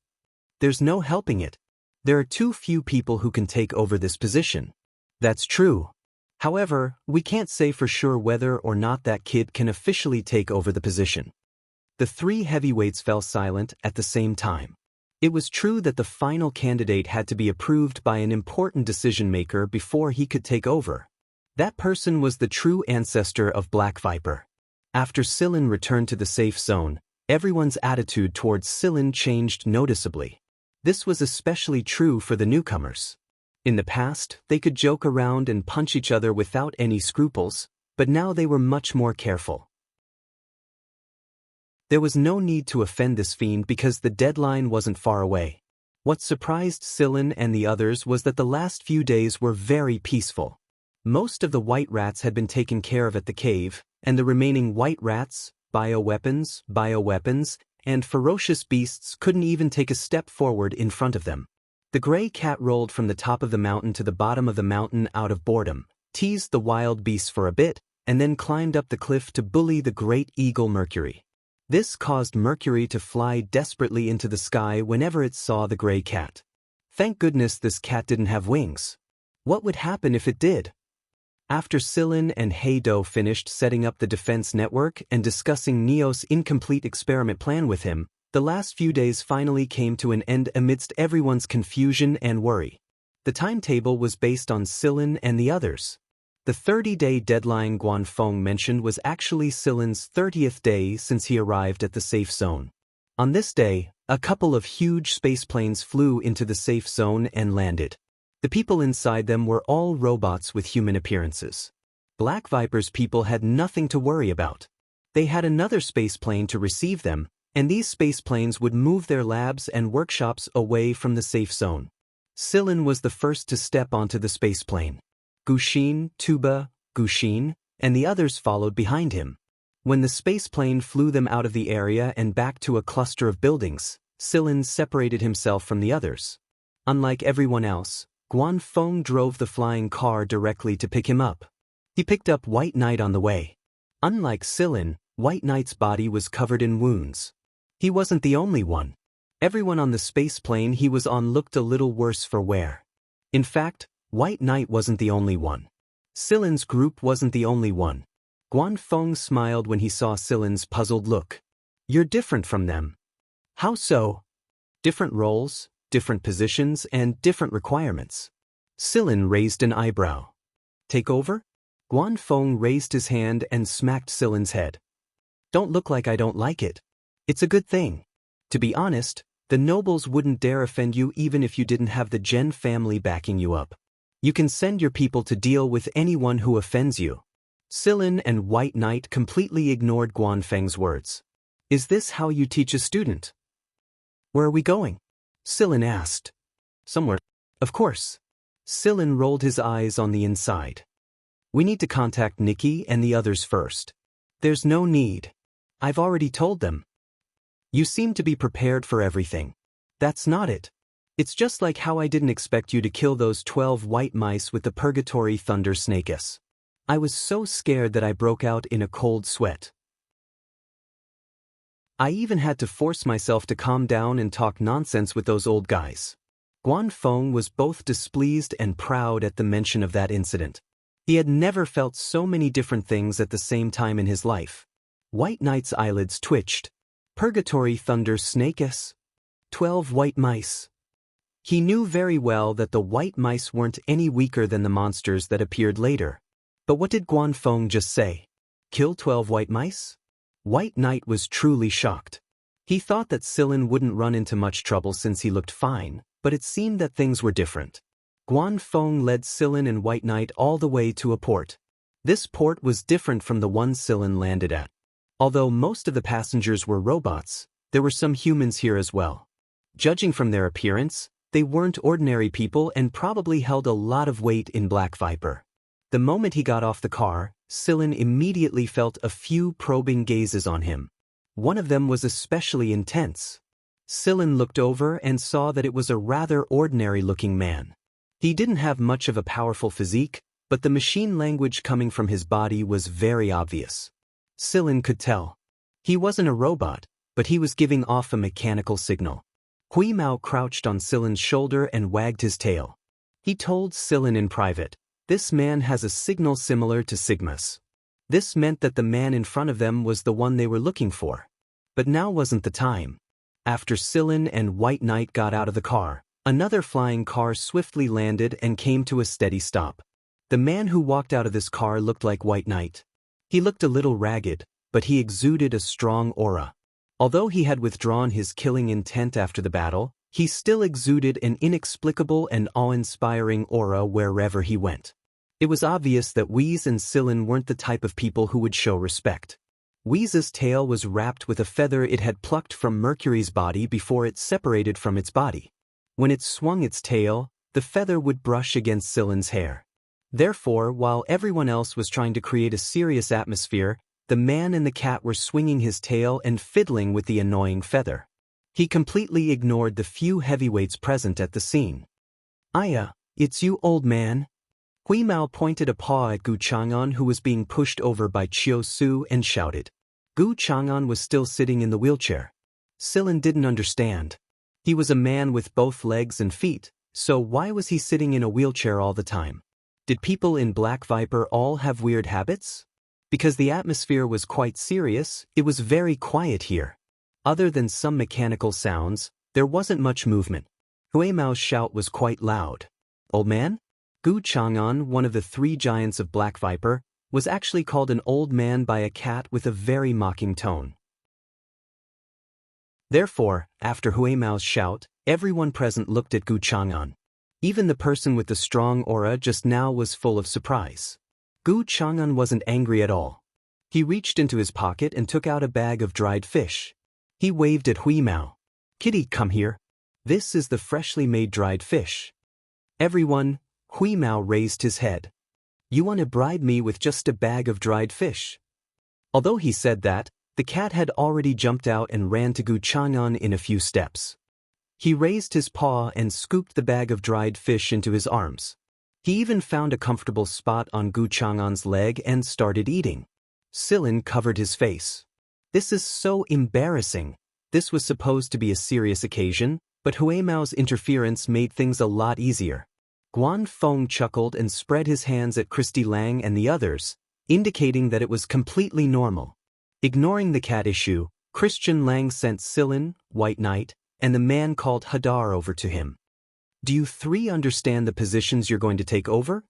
There's no helping it. There are too few people who can take over this position. That's true. However, we can't say for sure whether or not that kid can officially take over the position. The three heavyweights fell silent at the same time. It was true that the final candidate had to be approved by an important decision-maker before he could take over. That person was the true ancestor of Black Viper. After Silin returned to the safe zone, everyone's attitude towards Silin changed noticeably. This was especially true for the newcomers. In the past, they could joke around and punch each other without any scruples, but now they were much more careful. There was no need to offend this fiend because the deadline wasn't far away. What surprised Silin and the others was that the last few days were very peaceful. Most of the white rats had been taken care of at the cave, and the remaining white rats, bioweapons, and ferocious beasts couldn't even take a step forward in front of them. The gray cat rolled from the top of the mountain to the bottom of the mountain out of boredom, teased the wild beasts for a bit, and then climbed up the cliff to bully the great eagle Mercury. This caused Mercury to fly desperately into the sky whenever it saw the gray cat. Thank goodness this cat didn't have wings. What would happen if it did? After Silin and Heido finished setting up the defense network and discussing Neo's incomplete experiment plan with him, the last few days finally came to an end amidst everyone's confusion and worry. The timetable was based on Silin and the others. The 30-day deadline Guanfeng mentioned was actually Silin's 30th day since he arrived at the safe zone. On this day, a couple of huge spaceplanes flew into the safe zone and landed. The people inside them were all robots with human appearances. Black Viper's people had nothing to worry about. They had another spaceplane to receive them, and these spaceplanes would move their labs and workshops away from the safe zone. Silin was the first to step onto the spaceplane. Guxin, Tuba, Guxin, and the others followed behind him. When the spaceplane flew them out of the area and back to a cluster of buildings, Silin separated himself from the others. Unlike everyone else, Guanfeng drove the flying car directly to pick him up. He picked up White Knight on the way. Unlike Silin, White Knight's body was covered in wounds. He wasn't the only one. Everyone on the spaceplane he was on looked a little worse for wear. In fact, White Knight wasn't the only one. Silin's group wasn't the only one. Guanfeng smiled when he saw Silin's puzzled look. You're different from them. How so? Different roles, different positions, and different requirements. Silin raised an eyebrow. Take over? Guanfeng raised his hand and smacked Silin's head. Don't look like I don't like it. It's a good thing. To be honest, the nobles wouldn't dare offend you even if you didn't have the Gen family backing you up. You can send your people to deal with anyone who offends you. Silin and White Knight completely ignored Guanfeng's words. Is this how you teach a student? Where are we going? Silin asked. Somewhere. Of course. Silin rolled his eyes on the inside. We need to contact Nikki and the others first. There's no need. I've already told them. You seem to be prepared for everything. That's not it. It's just like how I didn't expect you to kill those 12 white mice with the Purgatory Thunder Snakeus. I was so scared that I broke out in a cold sweat. I even had to force myself to calm down and talk nonsense with those old guys. Guanfeng was both displeased and proud at the mention of that incident. He had never felt so many different things at the same time in his life. White Knight's eyelids twitched. Purgatory thunder snakes. 12 white mice. He knew very well that the white mice weren't any weaker than the monsters that appeared later. But what did Guanfeng just say? Kill 12 white mice? White Knight was truly shocked. He thought that Sillin wouldn't run into much trouble since he looked fine, but it seemed that things were different. Guanfeng led Sillin and White Knight all the way to a port. This port was different from the one Sillin landed at. Although most of the passengers were robots, there were some humans here as well. Judging from their appearance, they weren't ordinary people and probably held a lot of weight in Black Viper. The moment he got off the car, Sillin immediately felt a few probing gazes on him. One of them was especially intense. Sillin looked over and saw that it was a rather ordinary-looking man. He didn't have much of a powerful physique, but the machine language coming from his body was very obvious. Sillin could tell. He wasn't a robot, but he was giving off a mechanical signal. Hui Mao crouched on Sillin's shoulder and wagged his tail. He told Sillin in private, "This man has a signal similar to Sigma's." This meant that the man in front of them was the one they were looking for. But now wasn't the time. After Sillin and White Knight got out of the car, another flying car swiftly landed and came to a steady stop. The man who walked out of this car looked like White Knight. He looked a little ragged, but he exuded a strong aura. Although he had withdrawn his killing intent after the battle, he still exuded an inexplicable and awe-inspiring aura wherever he went. It was obvious that Wheeze and Sillin weren't the type of people who would show respect. Wheeze's tail was wrapped with a feather it had plucked from Mercury's body before it separated from its body. When it swung its tail, the feather would brush against Sillin's hair. Therefore, while everyone else was trying to create a serious atmosphere, the man and the cat were swinging his tail and fiddling with the annoying feather. He completely ignored the few heavyweights present at the scene. "Aya, it's you, old man." Hui Mao pointed a paw at Gu Chang'an, who was being pushed over by Chiu Su, and shouted. Gu Chang'an was still sitting in the wheelchair. Sillin didn't understand. He was a man with both legs and feet, so why was he sitting in a wheelchair all the time? Did people in Black Viper all have weird habits? Because the atmosphere was quite serious, it was very quiet here. Other than some mechanical sounds, there wasn't much movement. Hui Mao's shout was quite loud. "Old man?" Gu Chang'an, one of the 3 giants of Black Viper, was actually called an old man by a cat with a very mocking tone. Therefore, after Hui Mao's shout, everyone present looked at Gu Chang'an. Even the person with the strong aura just now was full of surprise. Gu Chang'an wasn't angry at all. He reached into his pocket and took out a bag of dried fish. He waved at Hui Mao. "Kitty, come here. This is the freshly made dried fish." Everyone, Hui Mao raised his head. "You want to bribe me with just a bag of dried fish?" Although he said that, the cat had already jumped out and ran to Gu Chang'an in a few steps. He raised his paw and scooped the bag of dried fish into his arms. He even found a comfortable spot on Gu Chang'an's leg and started eating. Sillin covered his face. "This is so embarrassing." This was supposed to be a serious occasion, but Hui Mao's interference made things a lot easier. Guanfeng chuckled and spread his hands at Christy Lang and the others, indicating that it was completely normal. Ignoring the cat issue, Christian Lang sent Sillin, White Knight, and the man called Hadar over to him. "Do you 3 understand the positions you're going to take over?"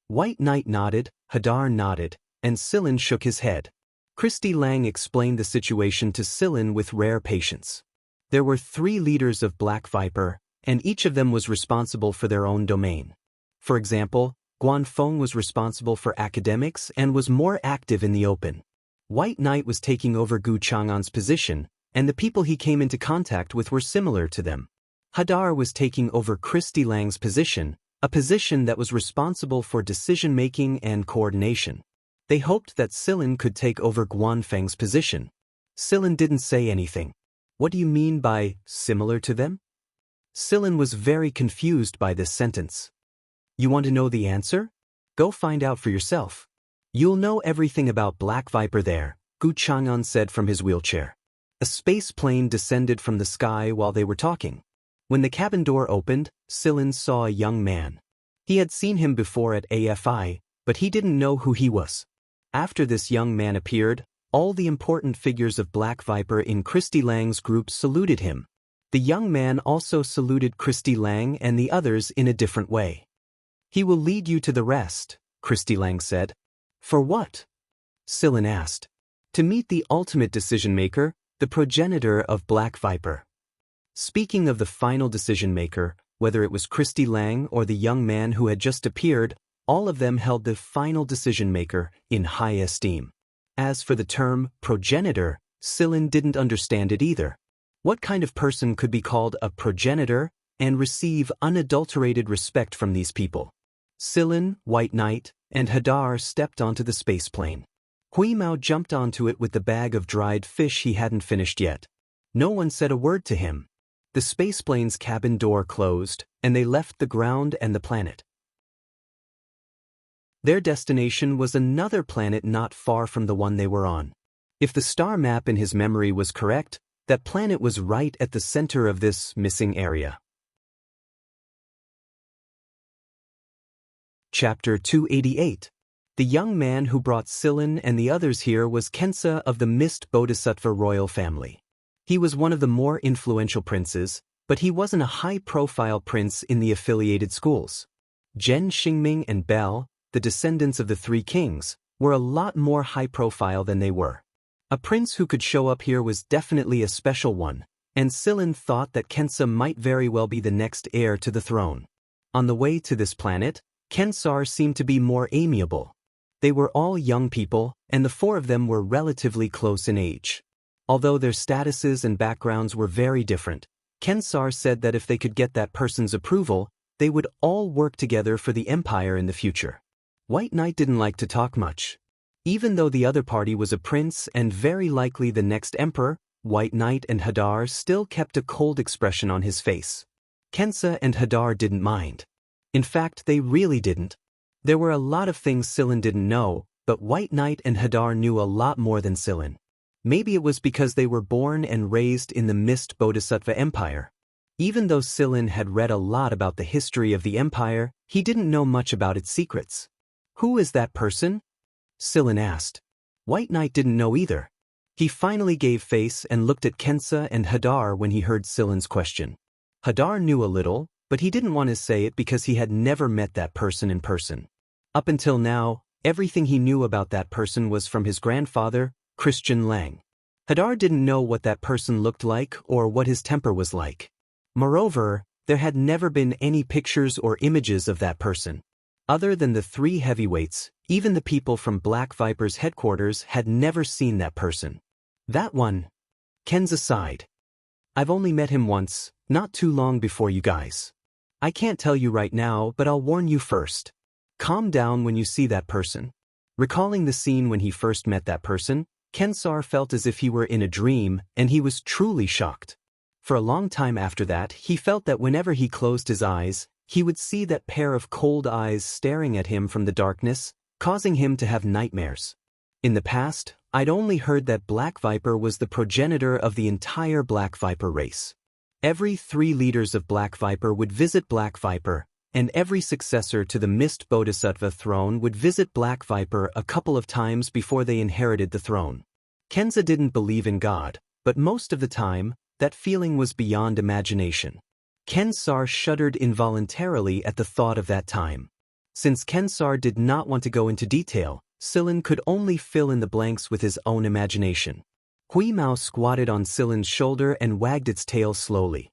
White Knight nodded, Hadar nodded, and Sillin shook his head. Christy Lang explained the situation to Sillin with rare patience. There were 3 leaders of Black Viper, and each of them was responsible for their own domain. For example, Guanfeng was responsible for academics and was more active in the open. White Knight was taking over Gu Chang'an's position, and the people he came into contact with were similar to them. Hadar was taking over Christy Lang's position, a position that was responsible for decision-making and coordination. They hoped that Sillin could take over Guanfeng's position. Sillin didn't say anything. "What do you mean by similar to them?" Sillin was very confused by this sentence. "You want to know the answer? Go find out for yourself. You'll know everything about Black Viper there," Gu Chang'an said from his wheelchair. A space plane descended from the sky while they were talking. When the cabin door opened, Sillin saw a young man. He had seen him before at AFI, but he didn't know who he was. After this young man appeared, All the important figures of Black Viper in Christy Lang's group saluted him. The young man also saluted Christy Lang and the others in a different way. "He will lead you to the rest," Christy Lang said. "For what?" Sillin asked. "To meet the ultimate decision-maker, the progenitor of Black Viper." Speaking of the final decision-maker, whether it was Christy Lang or the young man who had just appeared, all of them held the final decision-maker in high esteem. As for the term progenitor, Sillin didn't understand it either. What kind of person could be called a progenitor and receive unadulterated respect from these people? Sillin, White Knight, and Hadar stepped onto the spaceplane. Hui Mao jumped onto it with the bag of dried fish he hadn't finished yet. No one said a word to him. The spaceplane's cabin door closed, and they left the ground and the planet. Their destination was another planet not far from the one they were on. If the star map in his memory was correct, that planet was right at the center of this missing area. Chapter 288. The young man who brought Sillin and the others here was Kensa of the Mist Bodhisattva royal family. He was one of the more influential princes, but he wasn't a high-profile prince in the affiliated schools. Zhen Xingming and Bel, the descendants of the three kings, were a lot more high-profile than they were. A prince who could show up here was definitely a special one, and Sillin thought that Kensa might very well be the next heir to the throne. On the way to this planet, Kensar seemed to be more amiable. They were all young people, and the four of them were relatively close in age. Although their statuses and backgrounds were very different, Kensar said that if they could get that person's approval, they would all work together for the Empire in the future. White Knight didn't like to talk much. Even though the other party was a prince and very likely the next emperor, White Knight and Hadar still kept a cold expression on his face. Kensa and Hadar didn't mind. In fact, they really didn't. There were a lot of things Sillin didn't know, but White Knight and Hadar knew a lot more than Sillin. Maybe it was because they were born and raised in the Mist Bodhisattva Empire. Even though Sillin had read a lot about the history of the Empire, he didn't know much about its secrets. "Who is that person?" Sillin asked. White Knight didn't know either. He finally gave face and looked at Kensa and Hadar when he heard Sillin's question. Hadar knew a little, but he didn't want to say it because he had never met that person in person. Up until now, everything he knew about that person was from his grandfather, Christian Lang. Hadar didn't know what that person looked like or what his temper was like. Moreover, there had never been any pictures or images of that person. Other than the three heavyweights, even the people from Black Viper's headquarters had never seen that person. "That one." Kenza sighed. "I've only met him once, not too long before you guys. I can't tell you right now, but I'll warn you first. Calm down when you see that person." Recalling the scene when he first met that person, Kensar felt as if he were in a dream, and he was truly shocked. For a long time after that, he felt that whenever he closed his eyes, he would see that pair of cold eyes staring at him from the darkness, causing him to have nightmares. In the past, I'd only heard that Black Viper was the progenitor of the entire Black Viper race. Every 3 leaders of Black Viper would visit Black Viper, and every successor to the Mist Bodhisattva throne would visit Black Viper a couple of times before they inherited the throne. Kenza didn't believe in God, but most of the time, that feeling was beyond imagination. Kensar shuddered involuntarily at the thought of that time. Since Kensar did not want to go into detail, Sillin could only fill in the blanks with his own imagination. Hui Mao squatted on Sillin's shoulder and wagged its tail slowly.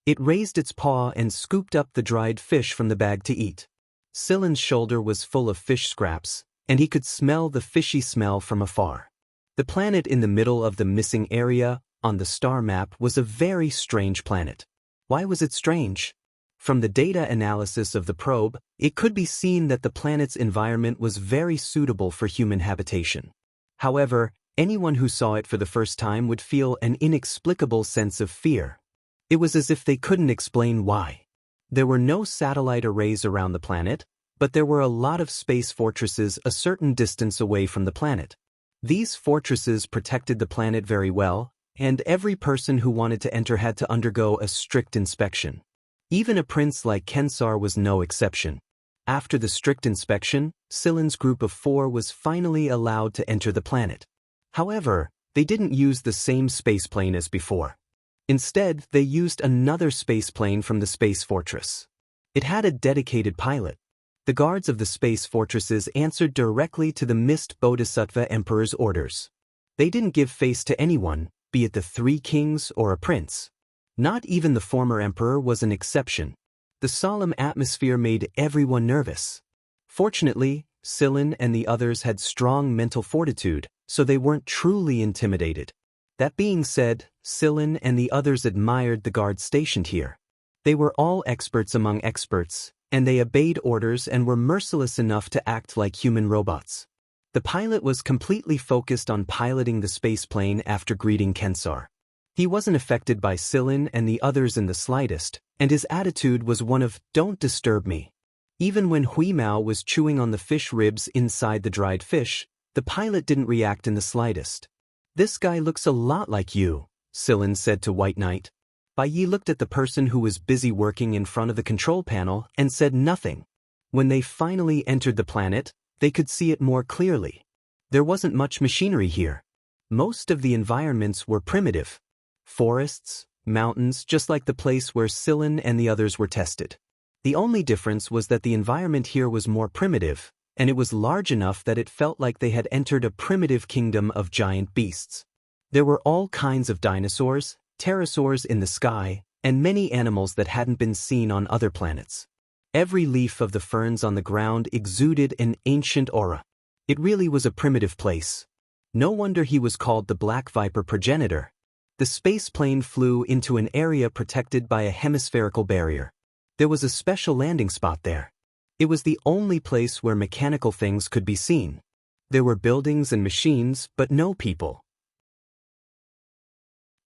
It raised its paw and scooped up the dried fish from the bag to eat. Sillin's shoulder was full of fish scraps, and he could smell the fishy smell from afar. The planet in the middle of the missing area on the star map was a very strange planet. Why was it strange? From the data analysis of the probe, it could be seen that the planet's environment was very suitable for human habitation. However, anyone who saw it for the first time would feel an inexplicable sense of fear. It was as if they couldn't explain why. There were no satellite arrays around the planet, but there were a lot of space fortresses a certain distance away from the planet. These fortresses protected the planet very well, and every person who wanted to enter had to undergo a strict inspection. Even a prince like Kensar was no exception. After the strict inspection, Silin's group of 4 was finally allowed to enter the planet. However, they didn't use the same spaceplane as before. Instead, they used another spaceplane from the space fortress. It had a dedicated pilot. The guards of the space fortresses answered directly to the Mist Bodhisattva Emperor's orders. They didn't give face to anyone, be it the 3 kings or a prince. Not even the former emperor was an exception. The solemn atmosphere made everyone nervous. Fortunately, Silin and the others had strong mental fortitude, so they weren't truly intimidated. That being said, Silin and the others admired the guards stationed here. They were all experts among experts, and they obeyed orders and were merciless enough to act like human robots. The pilot was completely focused on piloting the spaceplane after greeting Kensar. He wasn't affected by Silin and the others in the slightest, and his attitude was one of, "Don't disturb me." Even when Huimao was chewing on the fish ribs inside the dried fish, the pilot didn't react in the slightest. "This guy looks a lot like you," Silin said to White Knight. Bai Yi looked at the person who was busy working in front of the control panel and said nothing. When they finally entered the planet, they could see it more clearly. There wasn't much machinery here. Most of the environments were primitive. Forests, mountains, just like the place where Silin and the others were tested. The only difference was that the environment here was more primitive, and it was large enough that it felt like they had entered a primitive kingdom of giant beasts. There were all kinds of dinosaurs, pterosaurs in the sky, and many animals that hadn't been seen on other planets. Every leaf of the ferns on the ground exuded an ancient aura. It really was a primitive place. No wonder he was called the Black Viper progenitor. The space plane flew into an area protected by a hemispherical barrier. There was a special landing spot there. It was the only place where mechanical things could be seen. There were buildings and machines, but no people.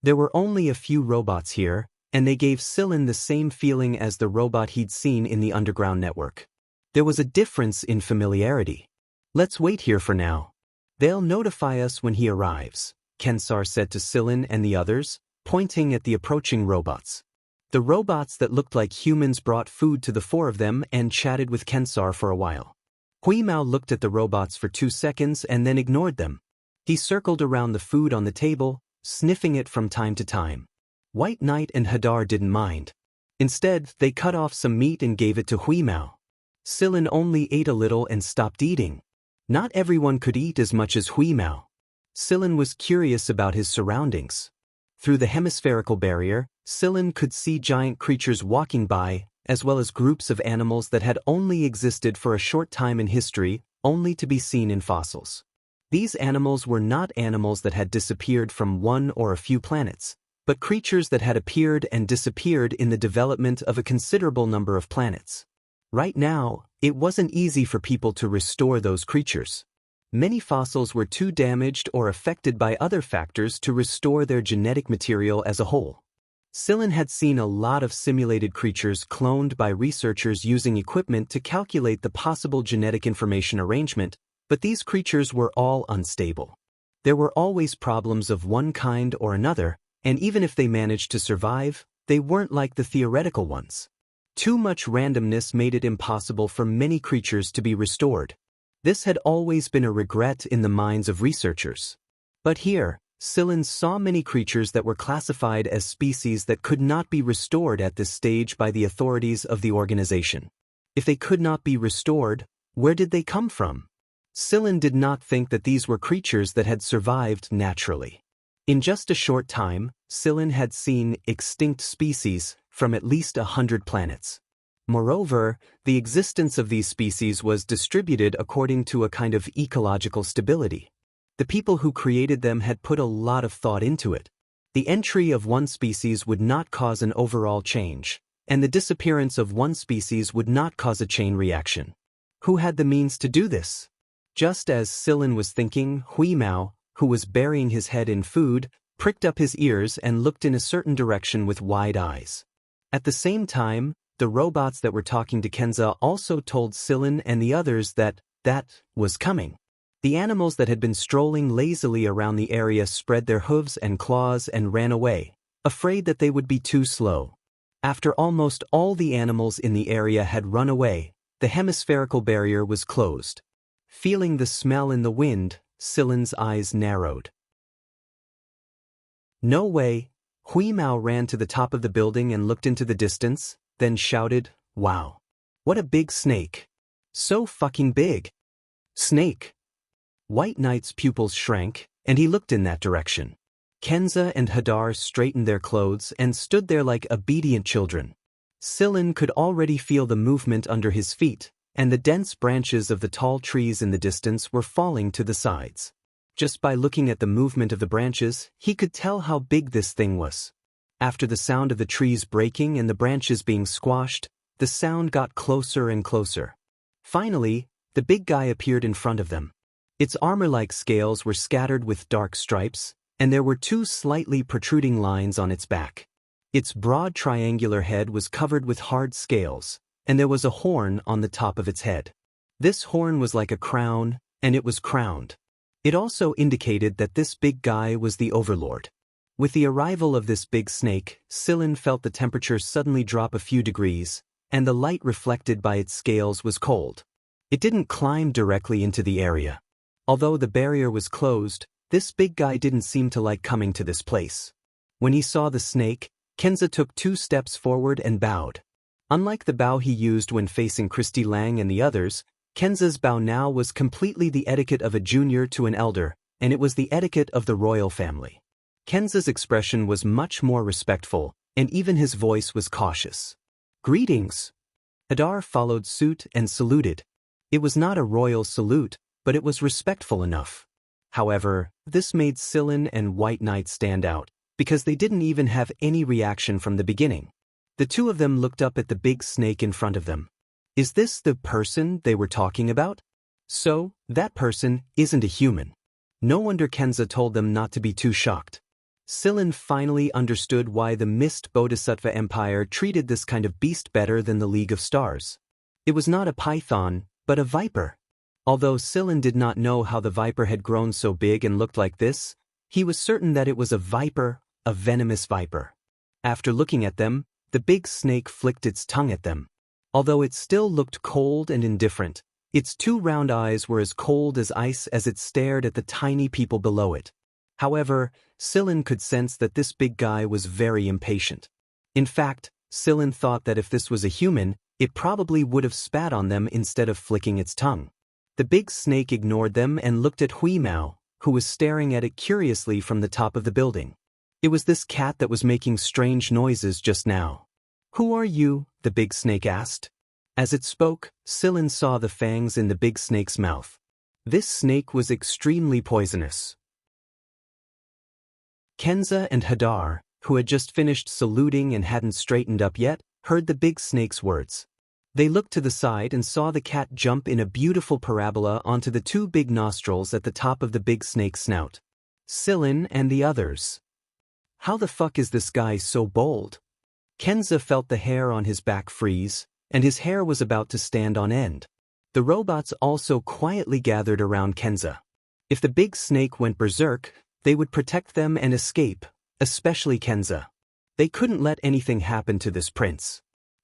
There were only a few robots here, and they gave Silin the same feeling as the robot he'd seen in the underground network. There was a difference in familiarity. "Let's wait here for now. They'll notify us when he arrives," Kensar said to Silin and the others, pointing at the approaching robots. The robots that looked like humans brought food to the 4 of them and chatted with Kensar for a while. Huimao looked at the robots for 2 seconds and then ignored them. He circled around the food on the table, sniffing it from time to time. White Knight and Hadar didn't mind. Instead, they cut off some meat and gave it to Huimao. Silin only ate a little and stopped eating. Not everyone could eat as much as Huimao. Silin was curious about his surroundings. Through the hemispherical barrier, Silin could see giant creatures walking by, as well as groups of animals that had only existed for a short time in history, only to be seen in fossils. These animals were not animals that had disappeared from one or a few planets, but creatures that had appeared and disappeared in the development of a considerable number of planets. Right now, it wasn't easy for people to restore those creatures. Many fossils were too damaged or affected by other factors to restore their genetic material as a whole. Silin had seen a lot of simulated creatures cloned by researchers using equipment to calculate the possible genetic information arrangement, but these creatures were all unstable. There were always problems of one kind or another, and even if they managed to survive, they weren't like the theoretical ones. Too much randomness made it impossible for many creatures to be restored. This had always been a regret in the minds of researchers. But here, Silin saw many creatures that were classified as species that could not be restored at this stage by the authorities of the organization. If they could not be restored, where did they come from? Silin did not think that these were creatures that had survived naturally. In just a short time, Silin had seen extinct species from at least 100 planets. Moreover, the existence of these species was distributed according to a kind of ecological stability. The people who created them had put a lot of thought into it. The entry of one species would not cause an overall change, and the disappearance of one species would not cause a chain reaction. Who had the means to do this? Just as Silin was thinking, Huimao, who was burying his head in food, pricked up his ears and looked in a certain direction with wide eyes. At the same time, the robots that were talking to Kenza also told Silin and the others that was coming. The animals that had been strolling lazily around the area spread their hooves and claws and ran away, afraid that they would be too slow. After almost all the animals in the area had run away, the hemispherical barrier was closed. Feeling the smell in the wind, Silin's eyes narrowed. No way! Hui Mao ran to the top of the building and looked into the distance, then shouted, "Wow! What a big snake! So fucking big! Snake!" White Knight's pupils shrank, and he looked in that direction. Kenza and Hadar straightened their clothes and stood there like obedient children. Silin could already feel the movement under his feet, and the dense branches of the tall trees in the distance were falling to the sides. Just by looking at the movement of the branches, he could tell how big this thing was. After the sound of the trees breaking and the branches being squashed, the sound got closer and closer. Finally, the big guy appeared in front of them. Its armor-like scales were scattered with dark stripes, and there were two slightly protruding lines on its back. Its broad triangular head was covered with hard scales, and there was a horn on the top of its head. This horn was like a crown, and it was crowned. It also indicated that this big guy was the overlord. With the arrival of this big snake, Silin felt the temperature suddenly drop a few degrees, and the light reflected by its scales was cold. It didn't climb directly into the area. Although the barrier was closed, this big guy didn't seem to like coming to this place. When he saw the snake, Kenza took 2 steps forward and bowed. Unlike the bow he used when facing Christy Lang and the others, Kenza's bow now was completely the etiquette of a junior to an elder, and it was the etiquette of the royal family. Kenza's expression was much more respectful, and even his voice was cautious. "Greetings." Hadar followed suit and saluted. It was not a royal salute, but it was respectful enough. However, this made Silin and White Knight stand out, because they didn't even have any reaction from the beginning. The two of them looked up at the big snake in front of them. Is this the person they were talking about? So, that person isn't a human. No wonder Kenza told them not to be too shocked. Silin finally understood why the Mist Bodhisattva Empire treated this kind of beast better than the League of Stars. It was not a python, but a viper. Although Silin did not know how the viper had grown so big and looked like this, he was certain that it was a viper, a venomous viper. After looking at them, the big snake flicked its tongue at them. Although it still looked cold and indifferent, its 2 round eyes were as cold as ice as it stared at the tiny people below it. However, Silin could sense that this big guy was very impatient. In fact, Silin thought that if this was a human, it probably would have spat on them instead of flicking its tongue. The big snake ignored them and looked at Hui Mao, who was staring at it curiously from the top of the building. It was this cat that was making strange noises just now. "Who are you?" the big snake asked. As it spoke, Silin saw the fangs in the big snake's mouth. This snake was extremely poisonous. Kenza and Hadar, who had just finished saluting and hadn't straightened up yet, heard the big snake's words. They looked to the side and saw the cat jump in a beautiful parabola onto the 2 big nostrils at the top of the big snake's snout. Silin and the others. How the fuck is this guy so bold? Kenza felt the hair on his back freeze, and his hair was about to stand on end. The robots also quietly gathered around Kenza. If the big snake went berserk, they would protect them and escape, especially Kenza. They couldn't let anything happen to this prince.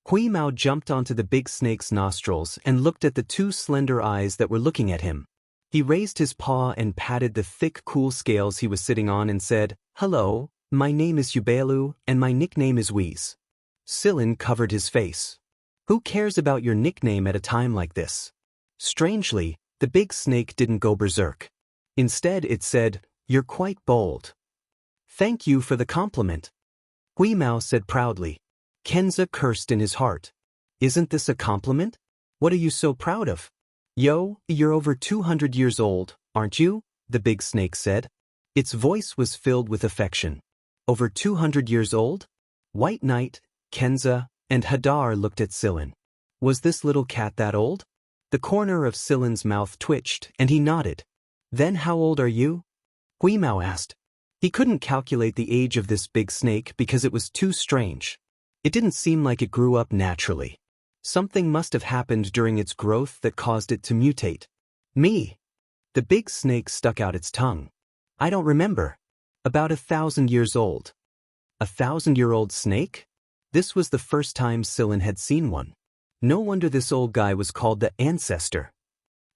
Hui Mao jumped onto the big snake's nostrils and looked at the 2 slender eyes that were looking at him. He raised his paw and patted the thick, cool scales he was sitting on and said, "Hello, my name is Yubalu, and my nickname is Wheeze." Silin covered his face. Who cares about your nickname at a time like this? Strangely, the big snake didn't go berserk. Instead, it said, "You're quite bold." "Thank you for the compliment," Hui Mao said proudly. Kenza cursed in his heart. "Isn't this a compliment? What are you so proud of?" "Yo, you're over 200 years old, aren't you?" the big snake said. Its voice was filled with affection. Over 200 years old? White Knight, Kenza, and Hadar looked at Silin. Was this little cat that old? The corner of Silin's mouth twitched, and he nodded. "Then how old are you?" Hui Mao asked. He couldn't calculate the age of this big snake because it was too strange. It didn't seem like it grew up naturally. Something must have happened during its growth that caused it to mutate. "Me." The big snake stuck out its tongue. "I don't remember. About 1,000 years old." 1,000-year-old snake? This was the first time Silin had seen one. No wonder this old guy was called the ancestor.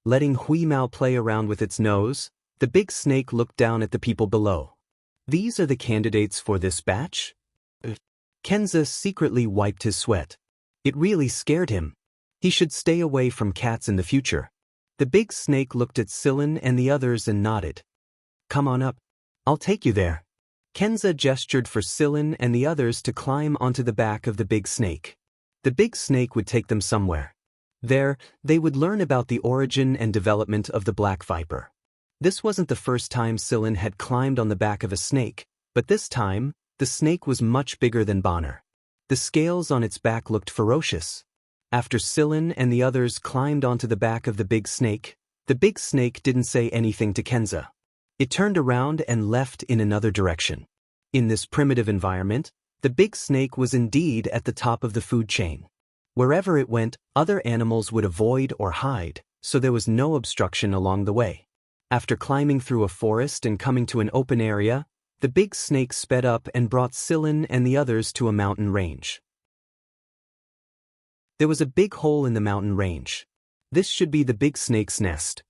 Letting Hui Mao play around with its nose, the big snake looked down at the people below. These are the candidates for this batch? Kenza secretly wiped his sweat. It really scared him. He should stay away from cats in the future. The big snake looked at Sillin and the others and nodded. Come on up. I'll take you there. Kenza gestured for Sillin and the others to climb onto the back of the big snake. The big snake would take them somewhere. There, they would learn about the origin and development of the black viper. This wasn't the first time Sillin had climbed on the back of a snake, but this time, the snake was much bigger than Bonner. The scales on its back looked ferocious. After Sillin and the others climbed onto the back of the big snake didn't say anything to Kenza. It turned around and left in another direction. In this primitive environment, the big snake was indeed at the top of the food chain. Wherever it went, other animals would avoid or hide, so there was no obstruction along the way. After climbing through a forest and coming to an open area, the big snake sped up and brought Sillin and the others to a mountain range. There was a big hole in the mountain range. This should be the big snake's nest.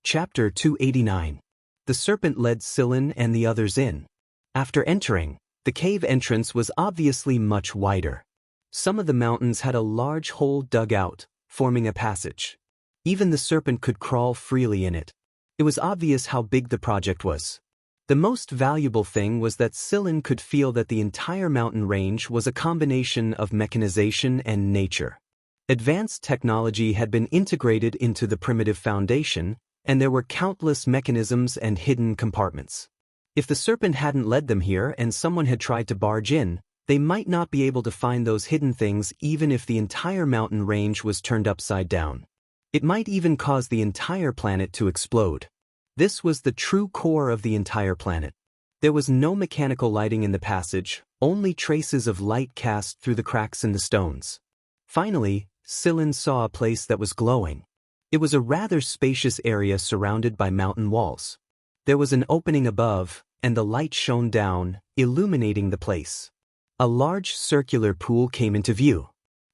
Chapter 289. The serpent led Sillin and the others in. After entering, the cave entrance was obviously much wider. Some of the mountains had a large hole dug out, forming a passage. Even the serpent could crawl freely in it. It was obvious how big the project was. The most valuable thing was that Sillin could feel that the entire mountain range was a combination of mechanization and nature. Advanced technology had been integrated into the primitive foundation, and there were countless mechanisms and hidden compartments. If the serpent hadn't led them here and someone had tried to barge in, they might not be able to find those hidden things even if the entire mountain range was turned upside down. It might even cause the entire planet to explode. This was the true core of the entire planet. There was no mechanical lighting in the passage, only traces of light cast through the cracks in the stones. Finally, Sillin saw a place that was glowing. It was a rather spacious area surrounded by mountain walls. There was an opening above, and the light shone down, illuminating the place. A large circular pool came into view.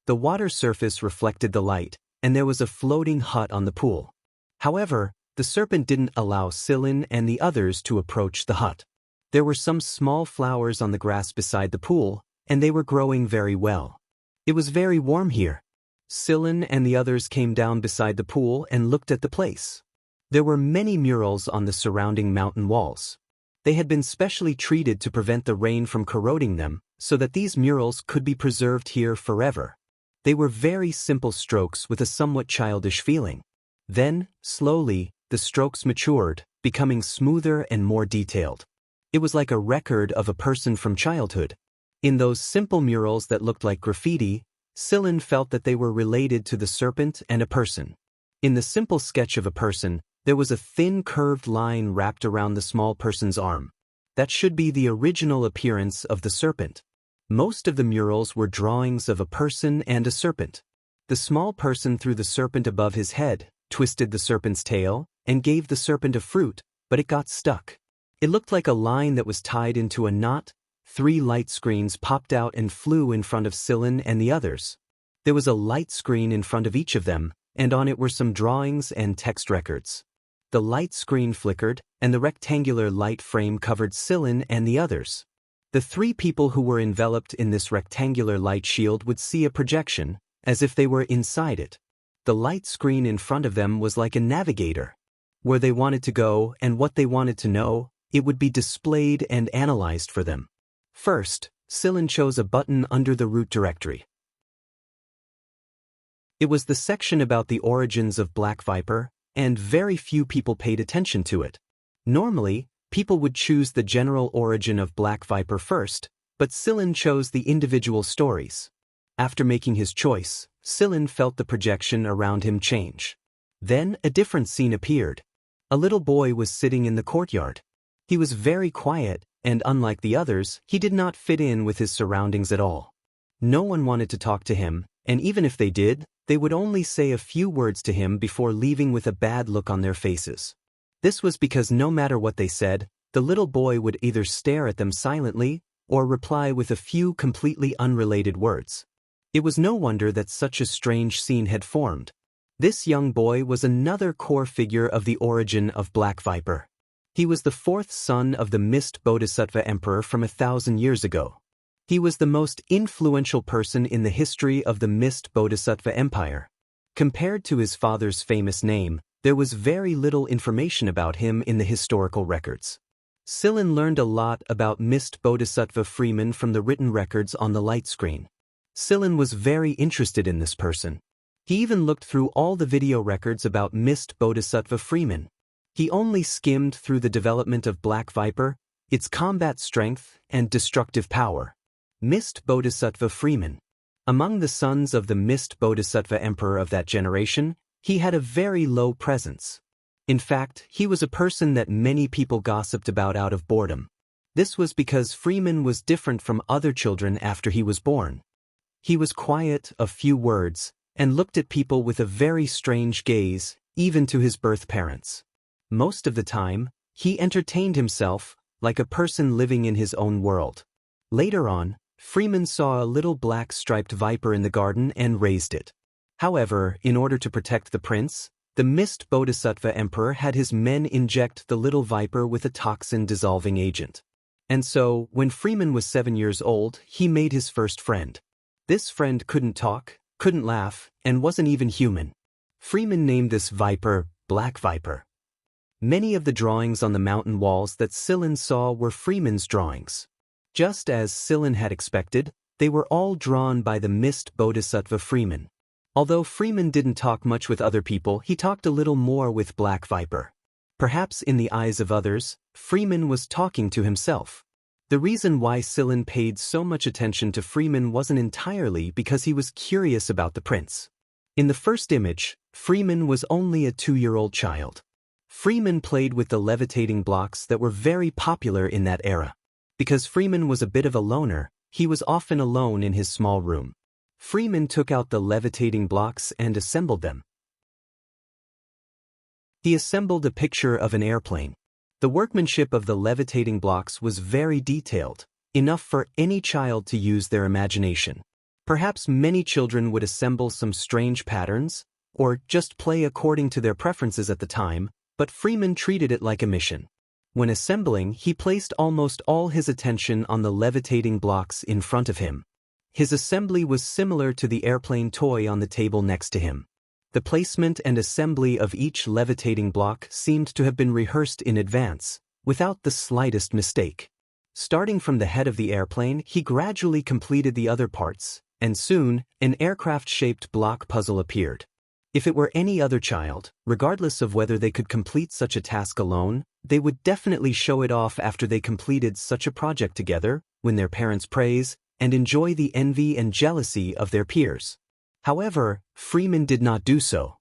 The water surface reflected the light, and there was a floating hut on the pool. However, the serpent didn't allow Sillin and the others to approach the hut. There were some small flowers on the grass beside the pool, and they were growing very well. It was very warm here. Sillin and the others came down beside the pool and looked at the place. There were many murals on the surrounding mountain walls. They had been specially treated to prevent the rain from corroding them, so that these murals could be preserved here forever. They were very simple strokes with a somewhat childish feeling. Then, slowly, the strokes matured, becoming smoother and more detailed. It was like a record of a person from childhood. In those simple murals that looked like graffiti, Sillin felt that they were related to the serpent and a person. In the simple sketch of a person, there was a thin curved line wrapped around the small person's arm. That should be the original appearance of the serpent. Most of the murals were drawings of a person and a serpent. The small person threw the serpent above his head, twisted the serpent's tail, and gave the serpent a fruit, but it got stuck. It looked like a line that was tied into a knot. 3 light screens popped out and flew in front of Sillin and the others. There was a light screen in front of each of them, and on it were some drawings and text records. The light screen flickered, and the rectangular light frame covered Sillin and the others. The 3 people who were enveloped in this rectangular light shield would see a projection, as if they were inside it. The light screen in front of them was like a navigator. Where they wanted to go and what they wanted to know, it would be displayed and analyzed for them. First, Sillin chose a button under the root directory. It was the section about the origins of Black Viper, and very few people paid attention to it. Normally, people would choose the general origin of Black Viper first, but Sillin chose the individual stories. After making his choice, Sillin felt the projection around him change. Then a different scene appeared. A little boy was sitting in the courtyard. He was very quiet, and unlike the others, he did not fit in with his surroundings at all. No one wanted to talk to him, and even if they did, they would only say a few words to him before leaving with a bad look on their faces. This was because no matter what they said, the little boy would either stare at them silently, or reply with a few completely unrelated words. It was no wonder that such a strange scene had formed. This young boy was another core figure of the origin of Black Viper. He was the fourth son of the Mist Bodhisattva Emperor from 1,000 years ago. He was the most influential person in the history of the Mist Bodhisattva Empire. Compared to his father's famous name, there was very little information about him in the historical records. Sillin learned a lot about Mist Bodhisattva Freeman from the written records on the light screen. Sillin was very interested in this person. He even looked through all the video records about Mist Bodhisattva Freeman. He only skimmed through the development of Black Viper, its combat strength, and destructive power. Mist Bodhisattva Freeman. Among the sons of the Mist Bodhisattva Emperor of that generation, he had a very low presence. In fact, he was a person that many people gossiped about out of boredom. This was because Freeman was different from other children after he was born. He was quiet, of few words, and looked at people with a very strange gaze, even to his birth parents. Most of the time, he entertained himself, like a person living in his own world. Later on, Freeman saw a little black striped viper in the garden and raised it. However, in order to protect the prince, the Mist Bodhisattva Emperor had his men inject the little viper with a toxin-dissolving agent. And so, when Freeman was 7 years old, he made his first friend. This friend couldn't talk, couldn't laugh, and wasn't even human. Freeman named this viper Black Viper. Many of the drawings on the mountain walls that Sillin saw were Freeman's drawings. Just as Sillin had expected, they were all drawn by the Mist Bodhisattva Freeman. Although Freeman didn't talk much with other people, he talked a little more with Black Viper. Perhaps in the eyes of others, Freeman was talking to himself. The reason why Sillin paid so much attention to Freeman wasn't entirely because he was curious about the prince. In the first image, Freeman was only a 2-year-old child. Freeman played with the levitating blocks that were very popular in that era. Because Freeman was a bit of a loner, he was often alone in his small room. Freeman took out the levitating blocks and assembled them. He assembled a picture of an airplane. The workmanship of the levitating blocks was very detailed, enough for any child to use their imagination. Perhaps many children would assemble some strange patterns, or just play according to their preferences at the time, but Freeman treated it like a mission. When assembling, he placed almost all his attention on the levitating blocks in front of him. His assembly was similar to the airplane toy on the table next to him. The placement and assembly of each levitating block seemed to have been rehearsed in advance, without the slightest mistake. Starting from the head of the airplane, he gradually completed the other parts, and soon, an aircraft-shaped block puzzle appeared. If it were any other child, regardless of whether they could complete such a task alone, they would definitely show it off after they completed such a project together, win their parents' praise, and enjoy the envy and jealousy of their peers. However, Freeman did not do so.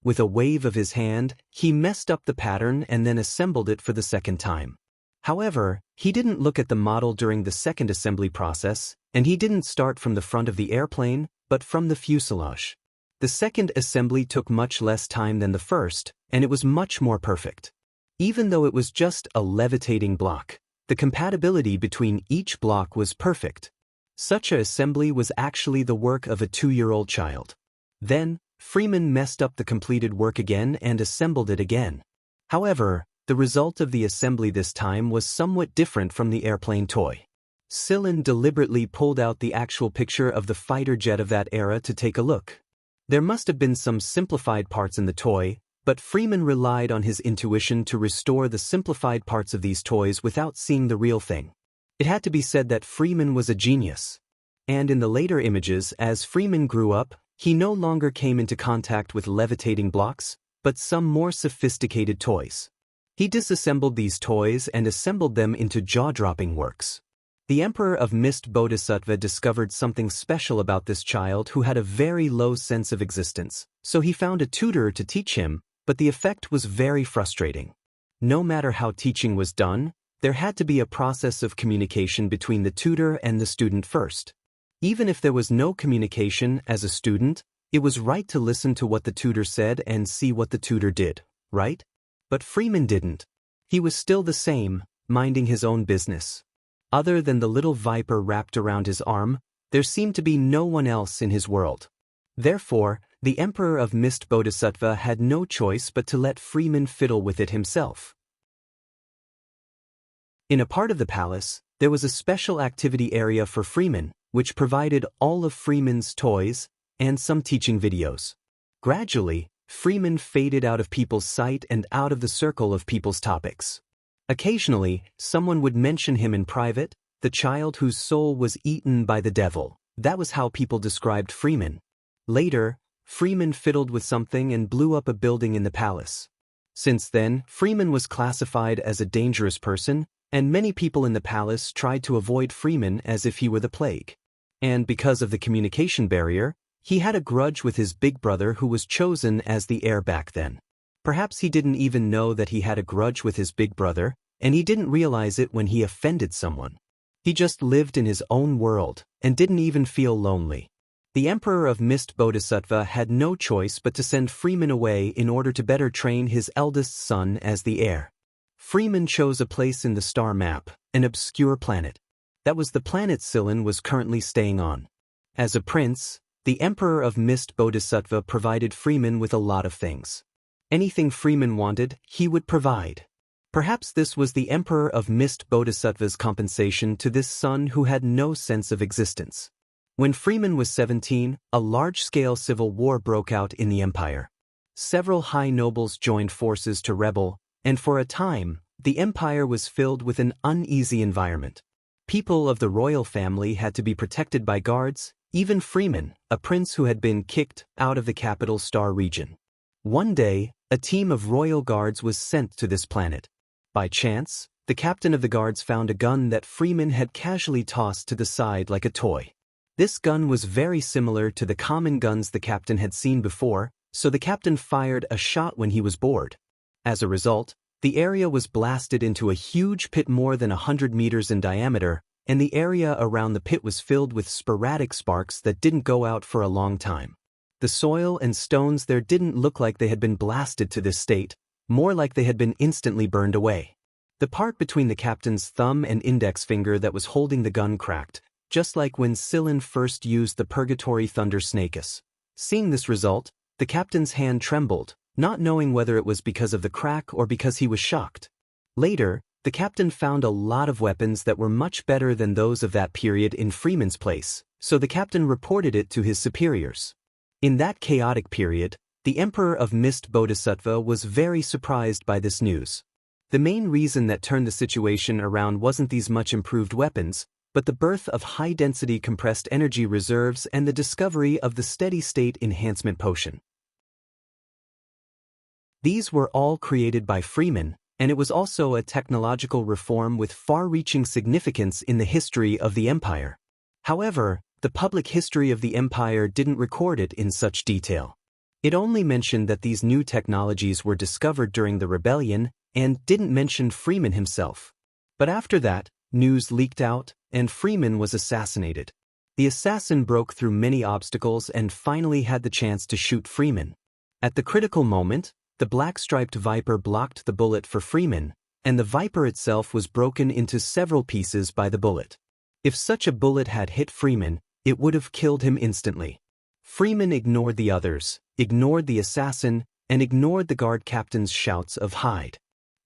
With a wave of his hand, he messed up the pattern and then assembled it for the second time. However, he didn't look at the model during the second assembly process, and he didn't start from the front of the airplane, but from the fuselage. The second assembly took much less time than the first, and it was much more perfect. Even though it was just a levitating block, the compatibility between each block was perfect. Such an assembly was actually the work of a 2-year-old child. Then, Freeman messed up the completed work again and assembled it again. However, the result of the assembly this time was somewhat different from the airplane toy. Sillin deliberately pulled out the actual picture of the fighter jet of that era to take a look. There must have been some simplified parts in the toy, but Freeman relied on his intuition to restore the simplified parts of these toys without seeing the real thing. It had to be said that Freeman was a genius. And in the later images, as Freeman grew up, he no longer came into contact with levitating blocks, but some more sophisticated toys. He disassembled these toys and assembled them into jaw-dropping works. The Emperor of Mist Bodhisattva discovered something special about this child who had a very low sense of existence, so he found a tutor to teach him, but the effect was very frustrating. No matter how teaching was done, there had to be a process of communication between the tutor and the student first. Even if there was no communication as a student, it was right to listen to what the tutor said and see what the tutor did, right? But Freeman didn't. He was still the same, minding his own business. Other than the little viper wrapped around his arm, there seemed to be no one else in his world. Therefore, the Emperor of Mist Bodhisattva had no choice but to let Freeman fiddle with it himself. In a part of the palace, there was a special activity area for Freeman, which provided all of Freeman's toys and some teaching videos. Gradually, Freeman faded out of people's sight and out of the circle of people's topics. Occasionally, someone would mention him in private, the child whose soul was eaten by the devil. That was how people described Freeman. Later, Freeman fiddled with something and blew up a building in the palace. Since then, Freeman was classified as a dangerous person, and many people in the palace tried to avoid Freeman as if he were the plague. And because of the communication barrier, he had a grudge with his big brother who was chosen as the heir back then. Perhaps he didn't even know that he had a grudge with his big brother, and he didn't realize it when he offended someone. He just lived in his own world, and didn't even feel lonely. The Emperor of Mist Bodhisattva had no choice but to send Freeman away in order to better train his eldest son as the heir. Freeman chose a place in the star map, an obscure planet. That was the planet Silin was currently staying on. As a prince, the Emperor of Mist Bodhisattva provided Freeman with a lot of things. Anything Freeman wanted, he would provide. Perhaps this was the Emperor of Mist Bodhisattva's compensation to this son who had no sense of existence. When Freeman was 17, a large-scale civil war broke out in the empire. Several high nobles joined forces to rebel, and for a time, the empire was filled with an uneasy environment. People of the royal family had to be protected by guards, even Freeman, a prince who had been kicked out of the capital Star region. One day, a team of royal guards was sent to this planet. By chance, the captain of the guards found a gun that Freeman had casually tossed to the side like a toy. This gun was very similar to the common guns the captain had seen before, so the captain fired a shot when he was bored. As a result, the area was blasted into a huge pit more than 100 meters in diameter, and the area around the pit was filled with sporadic sparks that didn't go out for a long time. The soil and stones there didn't look like they had been blasted to this state, more like they had been instantly burned away. The part between the captain's thumb and index finger that was holding the gun cracked, just like when Silin first used the Purgatory Thunder Snakus. Seeing this result, the captain's hand trembled, not knowing whether it was because of the crack or because he was shocked. Later, the captain found a lot of weapons that were much better than those of that period in Freeman's place, so the captain reported it to his superiors. In that chaotic period, the Emperor of Mist Bodhisattva was very surprised by this news. The main reason that turned the situation around wasn't these much improved weapons, but the birth of high-density compressed energy reserves and the discovery of the steady-state enhancement potion. These were all created by Freeman, and it was also a technological reform with far-reaching significance in the history of the empire. However, the public history of the empire didn't record it in such detail. It only mentioned that these new technologies were discovered during the rebellion and didn't mention Freeman himself. But after that, news leaked out, and Freeman was assassinated. The assassin broke through many obstacles and finally had the chance to shoot Freeman. At the critical moment, the black-striped viper blocked the bullet for Freeman, and the viper itself was broken into several pieces by the bullet. If such a bullet had hit Freeman, it would have killed him instantly. Freeman ignored the others, ignored the assassin, and ignored the guard captain's shouts of "hide."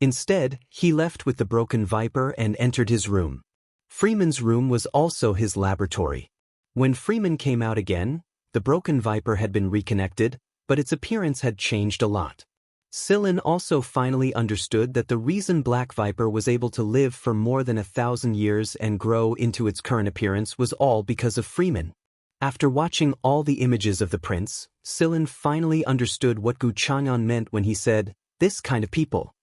Instead, he left with the broken viper and entered his room. Freeman's room was also his laboratory. When Freeman came out again, the broken viper had been reconnected, but its appearance had changed a lot. Silin also finally understood that the reason Black Viper was able to live for more than 1,000 years and grow into its current appearance was all because of Freeman. After watching all the images of the prince, Silin finally understood what Gu Chang'an meant when he said, "this kind of people."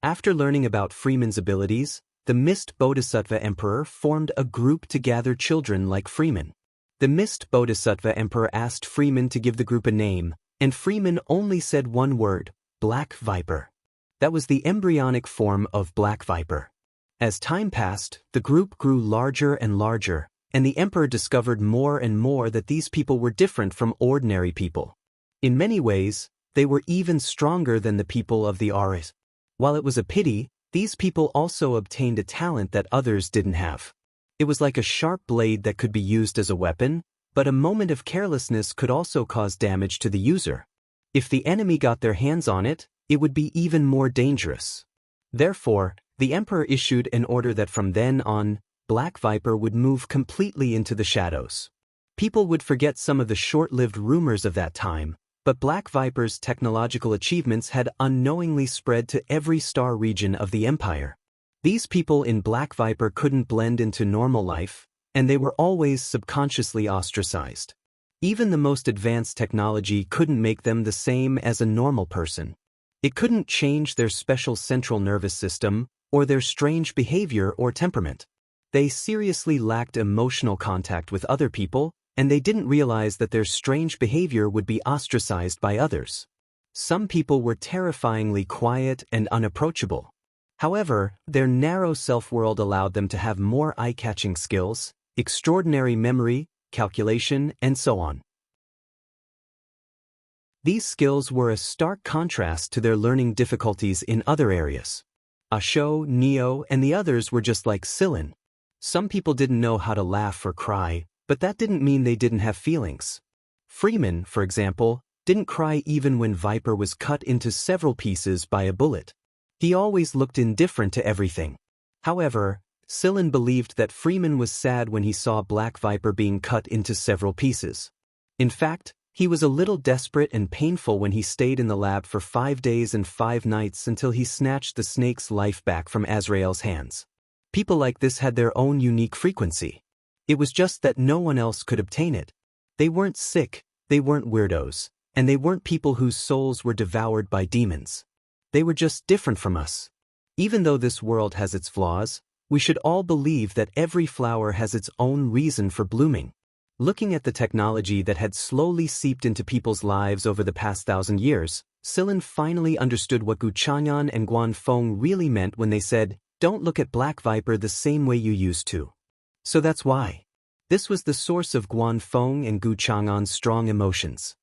After learning about Freeman's abilities, the Mist Bodhisattva Emperor formed a group to gather children like Freeman. The Mist Bodhisattva Emperor asked Freeman to give the group a name, and Freeman only said one word: Black Viper. That was the embryonic form of Black Viper. As time passed, the group grew larger and larger, and the Emperor discovered more and more that these people were different from ordinary people. In many ways, they were even stronger than the people of the Aris. While it was a pity, these people also obtained a talent that others didn't have. It was like a sharp blade that could be used as a weapon, but a moment of carelessness could also cause damage to the user. If the enemy got their hands on it, it would be even more dangerous. Therefore, the emperor issued an order that from then on, Black Viper would move completely into the shadows. People would forget some of the short-lived rumors of that time, but Black Viper's technological achievements had unknowingly spread to every star region of the empire. These people in Black Viper couldn't blend into normal life, and they were always subconsciously ostracized. Even the most advanced technology couldn't make them the same as a normal person. It couldn't change their special central nervous system, or their strange behavior or temperament. They seriously lacked emotional contact with other people, and they didn't realize that their strange behavior would be ostracized by others. Some people were terrifyingly quiet and unapproachable. However, their narrow self-world allowed them to have more eye-catching skills, extraordinary memory, calculation, and so on. These skills were a stark contrast to their learning difficulties in other areas. Asho, Neo, and the others were just like Silin. Some people didn't know how to laugh or cry, but that didn't mean they didn't have feelings. Freeman, for example, didn't cry even when Viper was cut into several pieces by a bullet. He always looked indifferent to everything. However, Silin believed that Freeman was sad when he saw Black Viper being cut into several pieces. In fact, he was a little desperate and painful when he stayed in the lab for 5 days and 5 nights until he snatched the snake's life back from Azrael's hands. People like this had their own unique frequency. It was just that no one else could obtain it. They weren't sick, they weren't weirdos, and they weren't people whose souls were devoured by demons. They were just different from us. Even though this world has its flaws, we should all believe that every flower has its own reason for blooming. Looking at the technology that had slowly seeped into people's lives over the past 1,000 years, Silin finally understood what Gu Chang'an and Guanfeng really meant when they said, "Don't look at Black Viper the same way you used to." So that's why. This was the source of Guanfeng and Gu Chang'an's strong emotions.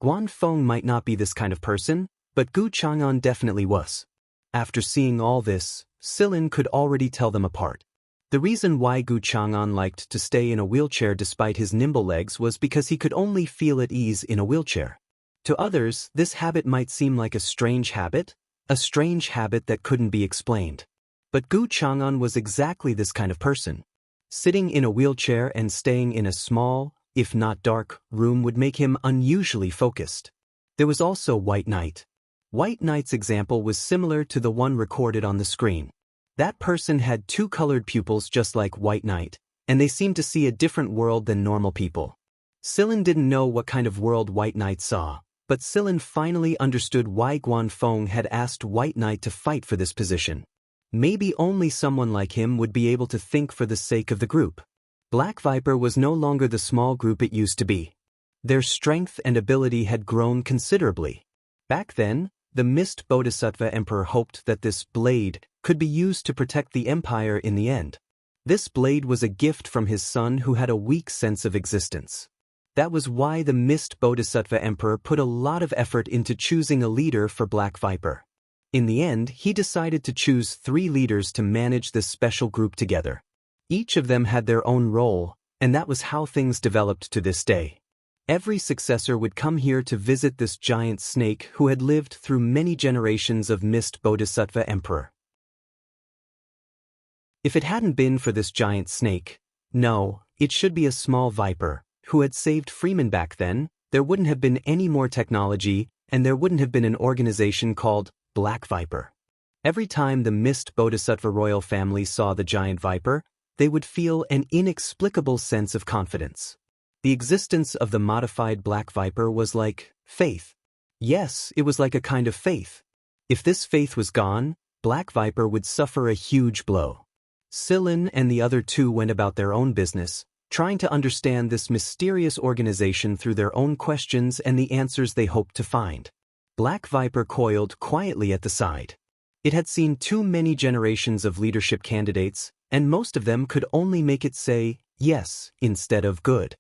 Guanfeng might not be this kind of person, but Gu Chang'an definitely was. After seeing all this, Silin could already tell them apart. The reason why Gu Chang'an liked to stay in a wheelchair despite his nimble legs was because he could only feel at ease in a wheelchair. To others, this habit might seem like a strange habit that couldn't be explained. But Gu Chang'an was exactly this kind of person. Sitting in a wheelchair and staying in a small, if not dark, room would make him unusually focused. There was also White Knight. White Knight's example was similar to the one recorded on the screen. That person had 2 colored pupils just like White Knight, and they seemed to see a different world than normal people. Silin didn't know what kind of world White Knight saw, but Silin finally understood why Guanfeng had asked White Knight to fight for this position. Maybe only someone like him would be able to think for the sake of the group. Black Viper was no longer the small group it used to be. Their strength and ability had grown considerably. Back then, the Mist Bodhisattva Emperor hoped that this blade could be used to protect the empire in the end. This blade was a gift from his son who had a weak sense of existence. That was why the Mist Bodhisattva Emperor put a lot of effort into choosing a leader for Black Viper. In the end, he decided to choose 3 leaders to manage this special group together. Each of them had their own role, and that was how things developed to this day. Every successor would come here to visit this giant snake who had lived through many generations of Mist Bodhisattva Emperor. If it hadn't been for this giant snake, no, it should be a small viper, who had saved Freeman back then, there wouldn't have been any more technology, and there wouldn't have been an organization called Black Viper. Every time the Mist Bodhisattva royal family saw the giant viper, they would feel an inexplicable sense of confidence. The existence of the modified Black Viper was like faith. Yes, it was like a kind of faith. If this faith was gone, Black Viper would suffer a huge blow. Silin and the other 2 went about their own business, trying to understand this mysterious organization through their own questions and the answers they hoped to find. Black Viper coiled quietly at the side. It had seen too many generations of leadership candidates, and most of them could only make it say yes instead of good.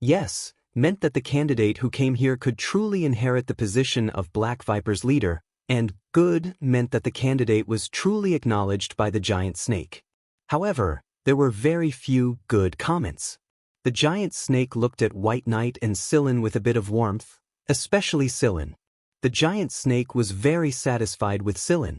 Yes meant that the candidate who came here could truly inherit the position of Black Viper's leader, and good meant that the candidate was truly acknowledged by the giant snake. However, there were very few good comments. The giant snake looked at White Knight and Scylla with a bit of warmth, especially Scylla. The giant snake was very satisfied with Scylla.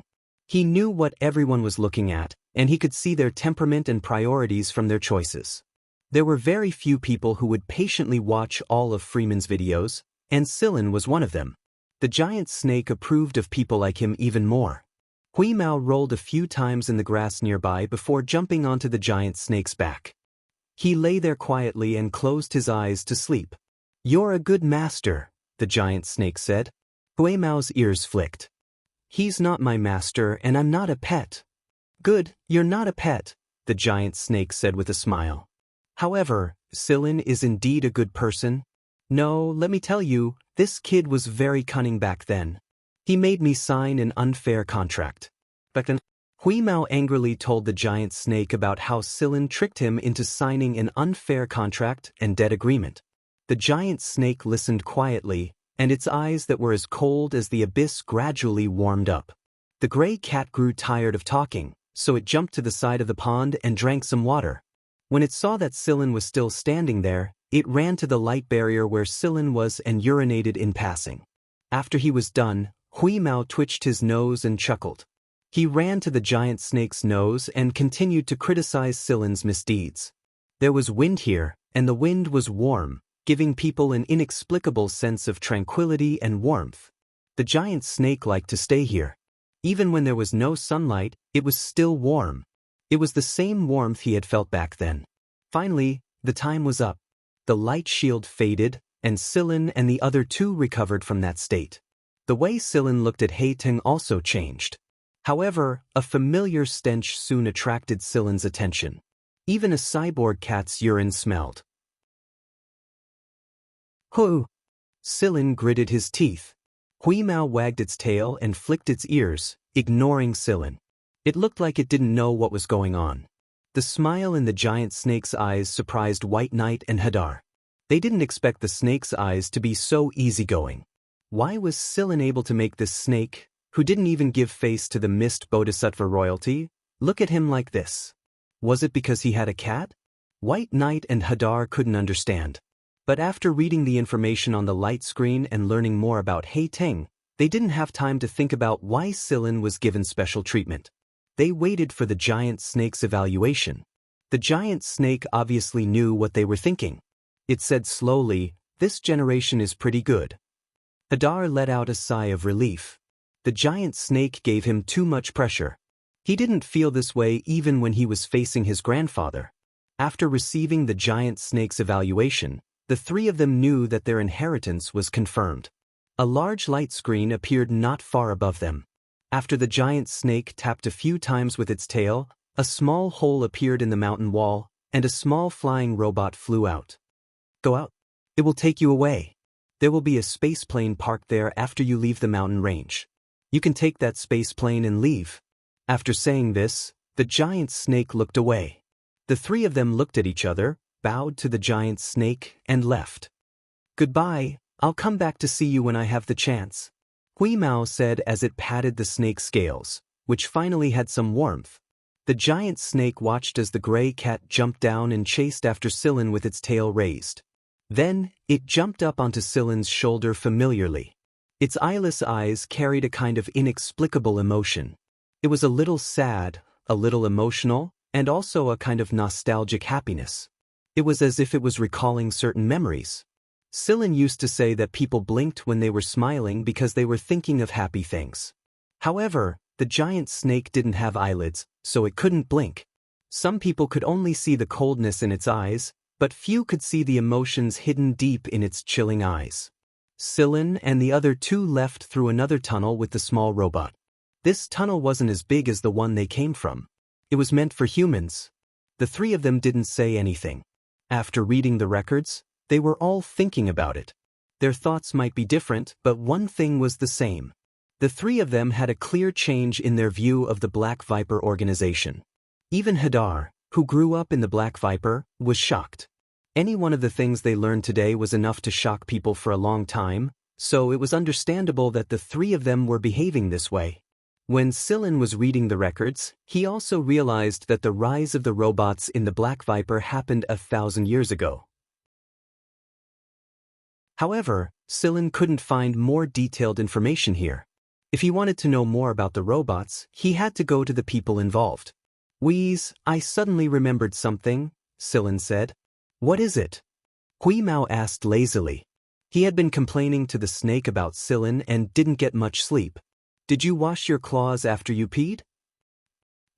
He knew what everyone was looking at, and he could see their temperament and priorities from their choices. There were very few people who would patiently watch all of Freeman's videos, and Scylla was one of them. The giant snake approved of people like him even more. Hui Mao rolled a few times in the grass nearby before jumping onto the giant snake's back. He lay there quietly and closed his eyes to sleep. "You're a good master," the giant snake said. Hui Mao's ears flicked. "He's not my master and I'm not a pet." "Good, you're not a pet," the giant snake said with a smile. "However, Scylla is indeed a good person. No, let me tell you, this kid was very cunning back then. He made me sign an unfair contract." But then, Hui Mao angrily told the giant snake about how Scylla tricked him into signing an unfair contract and debt agreement. The giant snake listened quietly, and its eyes that were as cold as the abyss gradually warmed up. The gray cat grew tired of talking, so it jumped to the side of the pond and drank some water. When it saw that Scylla was still standing there, it ran to the light barrier where Scylla was and urinated in passing. After he was done, Hui Mao twitched his nose and chuckled. He ran to the giant snake's nose and continued to criticize Scylla's misdeeds. There was wind here, and the wind was warm, giving people an inexplicable sense of tranquility and warmth. The giant snake liked to stay here. Even when there was no sunlight, it was still warm. It was the same warmth he had felt back then. Finally, the time was up. The light shield faded, and Scylla and the other two recovered from that state. The way Scylla looked at Hating also changed. However, a familiar stench soon attracted Scylla's attention. Even a cyborg cat's urine smelled. "Hoo!" Scylla gritted his teeth. Hui Mao wagged its tail and flicked its ears, ignoring Scylla. It looked like it didn't know what was going on. The smile in the giant snake's eyes surprised White Knight and Hadar. They didn't expect the snake's eyes to be so easygoing. Why was Scylla able to make this snake, who didn't even give face to the mist bodhisattva royalty, look at him like this? Was it because he had a cat? White Knight and Hadar couldn't understand. But after reading the information on the light screen and learning more about Hating, they didn't have time to think about why Scylla was given special treatment. They waited for the giant snake's evaluation. The giant snake obviously knew what they were thinking. It said slowly, "This generation is pretty good." Hadar let out a sigh of relief. The giant snake gave him too much pressure. He didn't feel this way even when he was facing his grandfather. After receiving the giant snake's evaluation, the three of them knew that their inheritance was confirmed. A large light screen appeared not far above them. After the giant snake tapped a few times with its tail, a small hole appeared in the mountain wall, and a small flying robot flew out. "Go out. It will take you away. There will be a space plane parked there after you leave the mountain range. You can take that space plane and leave." After saying this, the giant snake looked away. The three of them looked at each other, bowed to the giant snake, and left. "Goodbye, I'll come back to see you when I have the chance," Hui Mao said as it patted the snake's scales, which finally had some warmth. The giant snake watched as the gray cat jumped down and chased after Scylla with its tail raised. Then, it jumped up onto Scylla's shoulder familiarly. Its eyeless eyes carried a kind of inexplicable emotion. It was a little sad, a little emotional, and also a kind of nostalgic happiness. It was as if it was recalling certain memories. Scylla used to say that people blinked when they were smiling because they were thinking of happy things. However, the giant snake didn't have eyelids, so it couldn't blink. Some people could only see the coldness in its eyes, but few could see the emotions hidden deep in its chilling eyes. Scylla and the other two left through another tunnel with the small robot. This tunnel wasn't as big as the one they came from. It was meant for humans. The three of them didn't say anything. After reading the records, they were all thinking about it. Their thoughts might be different, but one thing was the same. The three of them had a clear change in their view of the Black Viper organization. Even Hadar, who grew up in the Black Viper, was shocked. Any one of the things they learned today was enough to shock people for a long time, so it was understandable that the three of them were behaving this way. When Sillin was reading the records, he also realized that the rise of the robots in the Black Viper happened 1,000 years ago. However, Sillin couldn't find more detailed information here. If he wanted to know more about the robots, he had to go to the people involved. "Wheeze, I suddenly remembered something," Sillin said. "What is it?" Hui Mao asked lazily. He had been complaining to the snake about Sillin and didn't get much sleep. "Did you wash your claws after you peed?"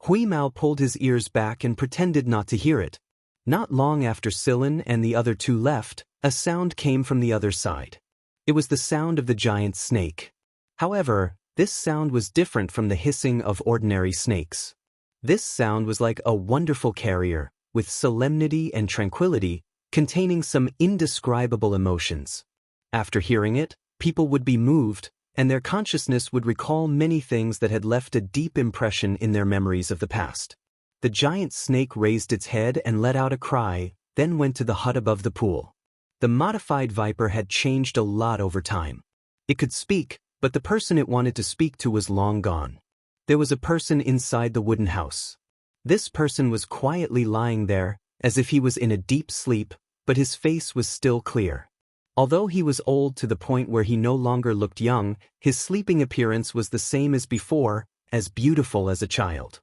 Hui Mao pulled his ears back and pretended not to hear it. Not long after Sillin and the other two left, a sound came from the other side. It was the sound of the giant snake. However, this sound was different from the hissing of ordinary snakes. This sound was like a wonderful carrier, with solemnity and tranquility, containing some indescribable emotions. After hearing it, people would be moved, and their consciousness would recall many things that had left a deep impression in their memories of the past. The giant snake raised its head and let out a cry, then went to the hut above the pool. The modified viper had changed a lot over time. It could speak, but the person it wanted to speak to was long gone. There was a person inside the wooden house. This person was quietly lying there, as if he was in a deep sleep, but his face was still clear. Although he was old to the point where he no longer looked young, his sleeping appearance was the same as before, as beautiful as a child.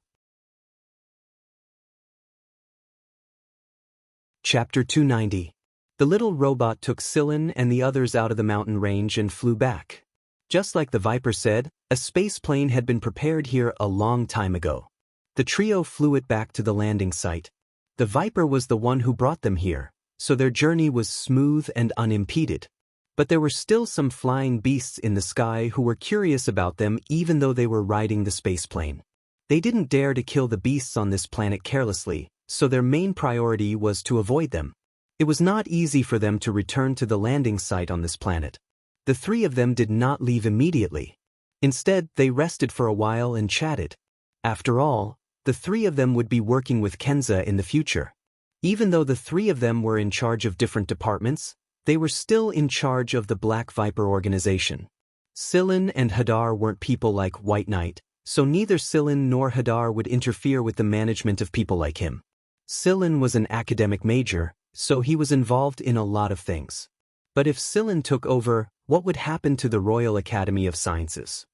Chapter 290. The little robot took Sillin and the others out of the mountain range and flew back. Just like the Viper said, a space plane had been prepared here a long time ago. The trio flew it back to the landing site. The Viper was the one who brought them here, so their journey was smooth and unimpeded. But there were still some flying beasts in the sky who were curious about them even though they were riding the space plane. They didn't dare to kill the beasts on this planet carelessly, so their main priority was to avoid them. It was not easy for them to return to the landing site on this planet. The three of them did not leave immediately. Instead, they rested for a while and chatted. After all, the three of them would be working with Kenza in the future. Even though the three of them were in charge of different departments, they were still in charge of the Black Viper organization. Sillin and Hadar weren't people like White Knight, so neither Sillin nor Hadar would interfere with the management of people like him. Sillin was an academic major, so he was involved in a lot of things. But if Sillin took over, what would happen to the Royal Academy of Sciences?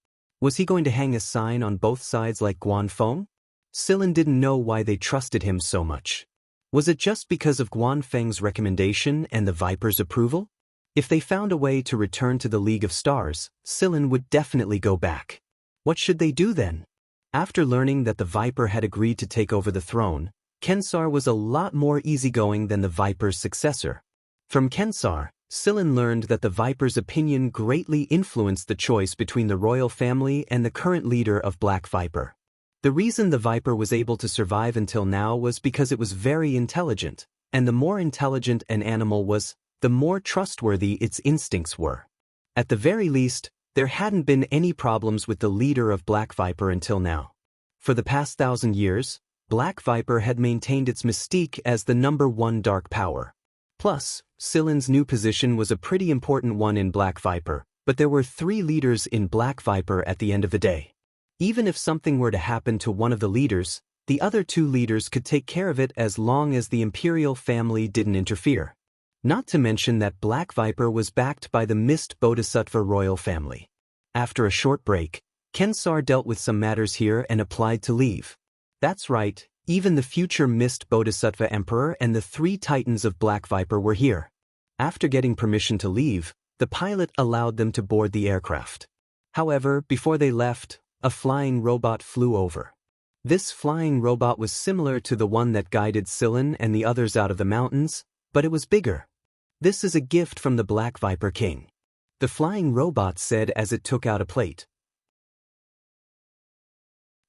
Was he going to hang a sign on both sides like Guanfeng? Sillin didn't know why they trusted him so much. Was it just because of Guanfeng's recommendation and the Viper's approval? If they found a way to return to the League of Stars, Sillin would definitely go back. What should they do then? After learning that the Viper had agreed to take over the throne, Kensar was a lot more easygoing than the Viper's successor. From Kensar, Sillin learned that the Viper's opinion greatly influenced the choice between the royal family and the current leader of Black Viper. The reason the Viper was able to survive until now was because it was very intelligent, and the more intelligent an animal was, the more trustworthy its instincts were. At the very least, there hadn't been any problems with the leader of Black Viper until now. For the past 1,000 years, Black Viper had maintained its mystique as the #1 dark power. Plus, Sillin's new position was a pretty important one in Black Viper, but there were 3 leaders in Black Viper at the end of the day. Even if something were to happen to one of the leaders, the other 2 leaders could take care of it as long as the imperial family didn't interfere. Not to mention that Black Viper was backed by the Mist Bodhisattva royal family. After a short break, Kensar dealt with some matters here and applied to leave. That's right. Even the future Mist Bodhisattva Emperor and the 3 Titans of Black Viper were here. After getting permission to leave, the pilot allowed them to board the aircraft. However, before they left, a flying robot flew over. This flying robot was similar to the one that guided Sillin and the others out of the mountains, but it was bigger. "This is a gift from the Black Viper King," the flying robot said as it took out a plate.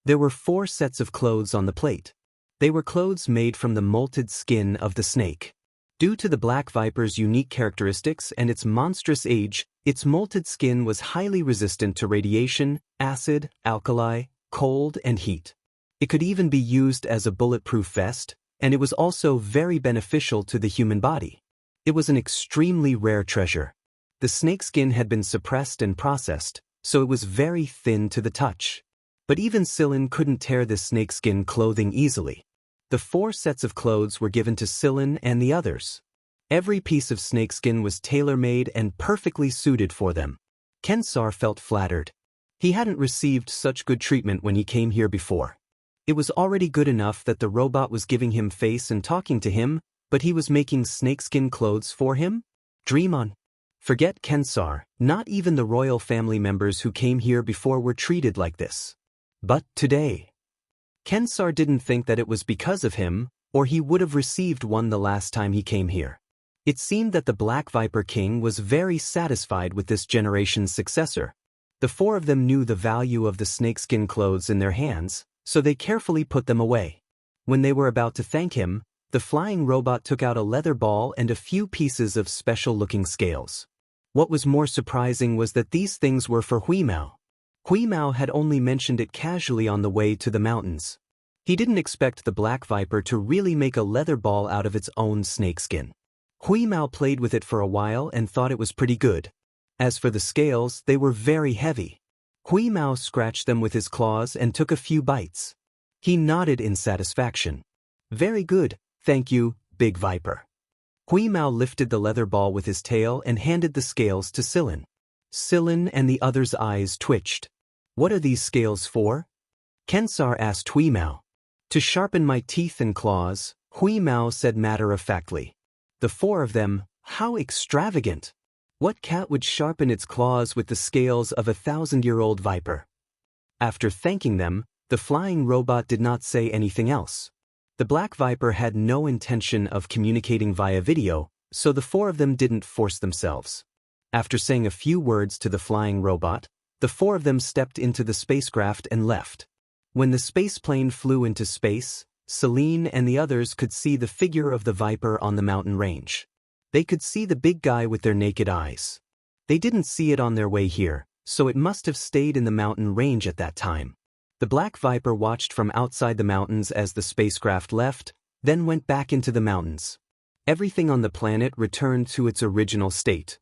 There were 4 sets of clothes on the plate. They were clothes made from the molted skin of the snake. Due to the Black Viper's unique characteristics and its monstrous age, its molted skin was highly resistant to radiation, acid, alkali, cold, and heat. It could even be used as a bulletproof vest, and it was also very beneficial to the human body. It was an extremely rare treasure. The snakeskin had been suppressed and processed, so it was very thin to the touch. But even Sillin couldn't tear this snakeskin clothing easily. The 4 sets of clothes were given to Sillin and the others. Every piece of snakeskin was tailor-made and perfectly suited for them. Kensar felt flattered. He hadn't received such good treatment when he came here before. It was already good enough that the robot was giving him face and talking to him, but he was making snakeskin clothes for him? Dream on. Forget Kensar, not even the royal family members who came here before were treated like this. But today, Kensar didn't think that it was because of him, or he would have received one the last time he came here. It seemed that the Black Viper King was very satisfied with this generation's successor. The 4 of them knew the value of the snakeskin clothes in their hands, so they carefully put them away. When they were about to thank him, the flying robot took out a leather ball and a few pieces of special-looking scales. What was more surprising was that these things were for Huimao. Huimao had only mentioned it casually on the way to the mountains. He didn't expect the Black Viper to really make a leather ball out of its own snakeskin. Huimao played with it for a while and thought it was pretty good. As for the scales, they were very heavy. Huimao scratched them with his claws and took a few bites. He nodded in satisfaction. Very good, thank you, Big Viper. Huimao lifted the leather ball with his tail and handed the scales to Sillin. Sillin and the others' eyes twitched. What are these scales for? Kensar asked Huimao. To sharpen my teeth and claws, Huimao said matter-of-factly. The 4 of them, how extravagant! What cat would sharpen its claws with the scales of a 1,000-year-old viper? After thanking them, the flying robot did not say anything else. The Black Viper had no intention of communicating via video, so the 4 of them didn't force themselves. After saying a few words to the flying robot, the 4 of them stepped into the spacecraft and left. When the spaceplane flew into space, Celine and the others could see the figure of the Viper on the mountain range. They could see the big guy with their naked eyes. They didn't see it on their way here, so it must have stayed in the mountain range at that time. The Black Viper watched from outside the mountains as the spacecraft left, then went back into the mountains. Everything on the planet returned to its original state.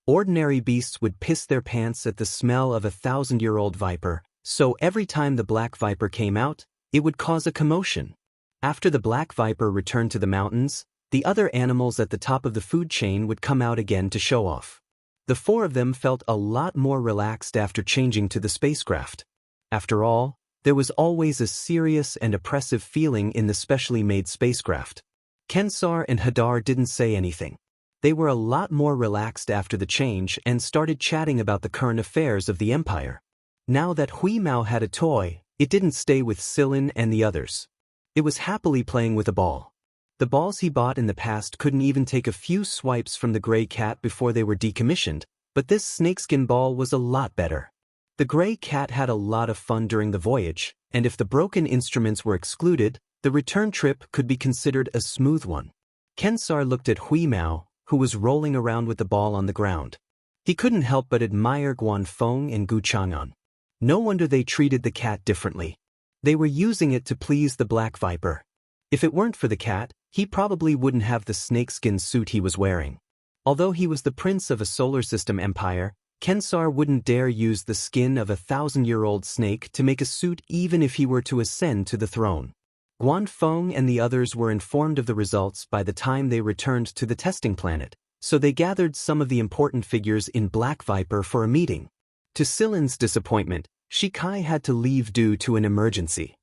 Ordinary beasts would piss their pants at the smell of a 1,000-year-old viper, so every time the Black Viper came out, it would cause a commotion. After the Black Viper returned to the mountains, the other animals at the top of the food chain would come out again to show off. The 4 of them felt a lot more relaxed after changing to the spacecraft. After all, there was always a serious and oppressive feeling in the specially made spacecraft. Kensar and Hadar didn't say anything. They were a lot more relaxed after the change and started chatting about the current affairs of the Empire. Now that Huimao had a toy, it didn't stay with Sillin and the others. It was happily playing with a ball. The balls he bought in the past couldn't even take a few swipes from the gray cat before they were decommissioned, but this snakeskin ball was a lot better. The gray cat had a lot of fun during the voyage, and if the broken instruments were excluded, the return trip could be considered a smooth one. Kensar looked at Huimao, who was rolling around with the ball on the ground. He couldn't help but admire Guanfeng and Gu Chang'an. No wonder they treated the cat differently. They were using it to please the Black Viper. If it weren't for the cat, he probably wouldn't have the snakeskin suit he was wearing. Although he was the prince of a solar system empire, Kensar wouldn't dare use the skin of a 1,000-year-old snake to make a suit even if he were to ascend to the throne. Guanfeng and the others were informed of the results by the time they returned to the testing planet, so they gathered some of the important figures in Black Viper for a meeting. To Sillin's disappointment, Shikai had to leave due to an emergency.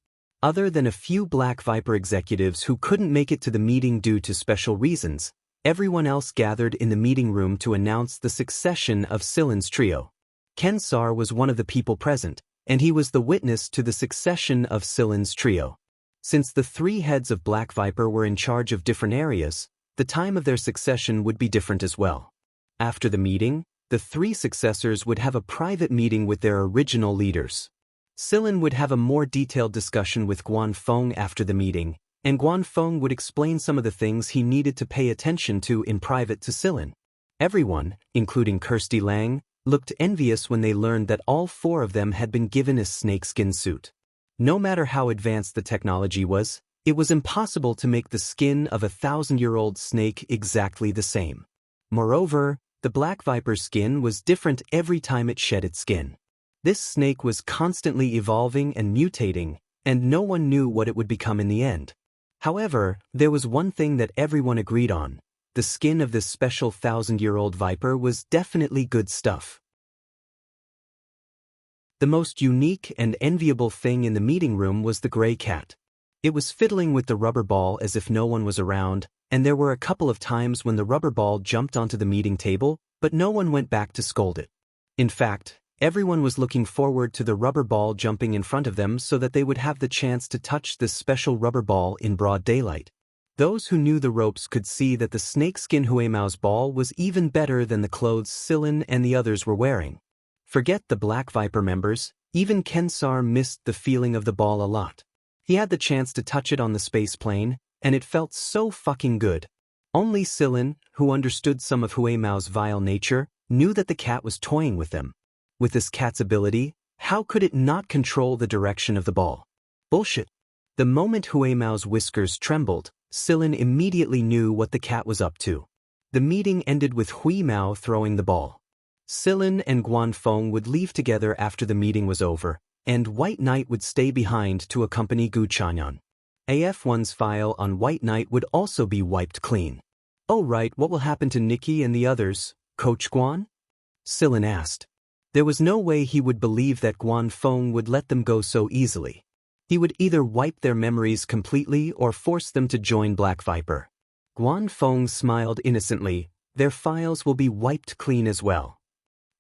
Other than a few Black Viper executives who couldn't make it to the meeting due to special reasons, everyone else gathered in the meeting room to announce the succession of Sillin's trio. Kensar was one of the people present, and he was the witness to the succession of Sillin's trio. Since the 3 heads of Black Viper were in charge of different areas, the time of their succession would be different as well. After the meeting, the 3 successors would have a private meeting with their original leaders. Sillin would have a more detailed discussion with Guanfeng after the meeting, and Guanfeng would explain some of the things he needed to pay attention to in private to Sillin. Everyone, including Kirsty Lang, looked envious when they learned that all 4 of them had been given a snakeskin suit. No matter how advanced the technology was, it was impossible to make the skin of a 1,000-year-old snake exactly the same. Moreover, the Black Viper's skin was different every time it shed its skin. This snake was constantly evolving and mutating, and no one knew what it would become in the end. However, there was one thing that everyone agreed on. The skin of this special 1,000-year-old viper was definitely good stuff. The most unique and enviable thing in the meeting room was the gray cat. It was fiddling with the rubber ball as if no one was around, and there were a couple of times when the rubber ball jumped onto the meeting table, but no one went back to scold it. In fact, everyone was looking forward to the rubber ball jumping in front of them so that they would have the chance to touch this special rubber ball in broad daylight. Those who knew the ropes could see that the snakeskin Huemao's ball was even better than the clothes Silin and the others were wearing. Forget the Black Viper members, even Kensar missed the feeling of the ball a lot. He had the chance to touch it on the space plane, and it felt so fucking good. Only Silin, who understood some of Huemao's vile nature, knew that the cat was toying with them. With this cat's ability, how could it not control the direction of the ball? Bullshit. The moment Huemao's whiskers trembled, Silin immediately knew what the cat was up to. The meeting ended with Huemao throwing the ball. Silin and Guanfeng would leave together after the meeting was over, and White Knight would stay behind to accompany Gu Chanyan. AF1's file on White Knight would also be wiped clean. "Oh right, what will happen to Nikki and the others, Coach Guan?" Silin asked. There was no way he would believe that Guanfeng would let them go so easily. He would either wipe their memories completely or force them to join Black Viper. Guanfeng smiled innocently. Their files will be wiped clean as well.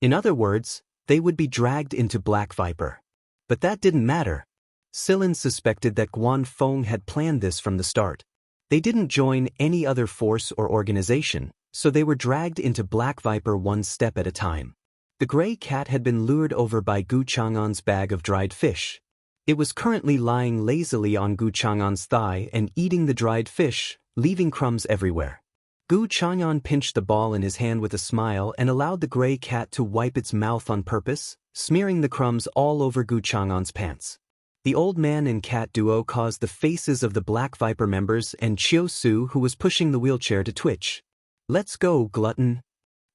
In other words, they would be dragged into Black Viper. But that didn't matter. Silin suspected that Guanfeng had planned this from the start. They didn't join any other force or organization, so they were dragged into Black Viper one step at a time. The gray cat had been lured over by Gu Chang'an's bag of dried fish. It was currently lying lazily on Gu Chang'an's thigh and eating the dried fish, leaving crumbs everywhere. Gu Chang'an pinched the ball in his hand with a smile and allowed the gray cat to wipe its mouth on purpose, smearing the crumbs all over Gu Chang'an's pants. The old man and cat duo caused the faces of the Black Viper members and Chiu Su, who was pushing the wheelchair, to twitch. "Let's go, glutton."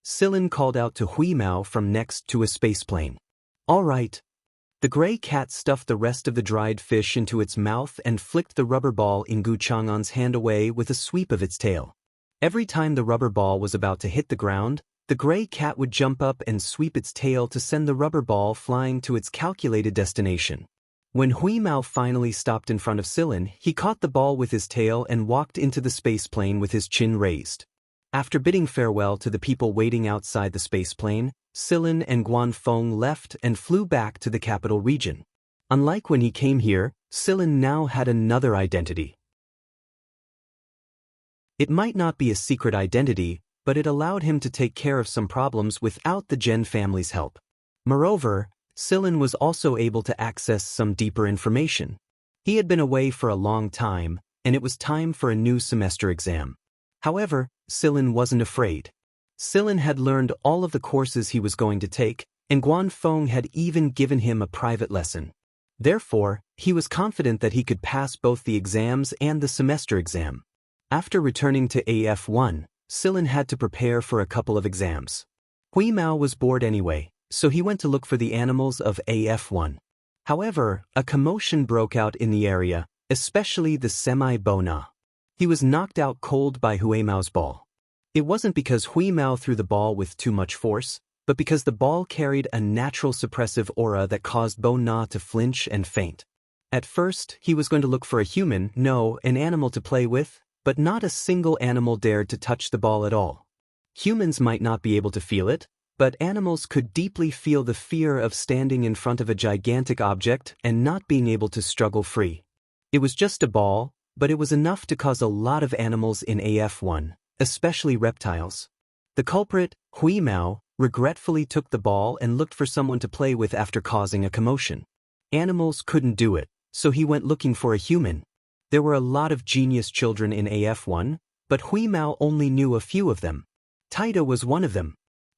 Silin called out to Huemao from next to a spaceplane. "All right." The gray cat stuffed the rest of the dried fish into its mouth and flicked the rubber ball in Gu Chang'an's hand away with a sweep of its tail. Every time the rubber ball was about to hit the ground, the gray cat would jump up and sweep its tail to send the rubber ball flying to its calculated destination. When Huemao finally stopped in front of Silin, he caught the ball with his tail and walked into the spaceplane with his chin raised. After bidding farewell to the people waiting outside the spaceplane, Silin and Guanfeng left and flew back to the capital region. Unlike when he came here, Silin now had another identity. It might not be a secret identity, but it allowed him to take care of some problems without the Gen family's help. Moreover, Silin was also able to access some deeper information. He had been away for a long time, and it was time for a new semester exam. However, Silin wasn't afraid. Silin had learned all of the courses he was going to take, and Guanfeng had even given him a private lesson. Therefore, he was confident that he could pass both the exams and the semester exam. After returning to AF1, Silin had to prepare for a couple of exams. Huemao was bored anyway, so he went to look for the animals of AF1. However, a commotion broke out in the area, especially the semi-bona. He was knocked out cold by Huemao's ball. It wasn't because Huemao threw the ball with too much force, but because the ball carried a natural suppressive aura that caused Bona to flinch and faint. At first, he was going to look for a human, no, an animal to play with, but not a single animal dared to touch the ball at all. Humans might not be able to feel it, but animals could deeply feel the fear of standing in front of a gigantic object and not being able to struggle free. It was just a ball, but it was enough to cause a lot of animals in AF1, especially reptiles. The culprit, Huemao, regretfully took the ball and looked for someone to play with after causing a commotion. Animals couldn't do it, so he went looking for a human. There were a lot of genius children in AF1, but Huemao only knew a few of them. Taida was one of them.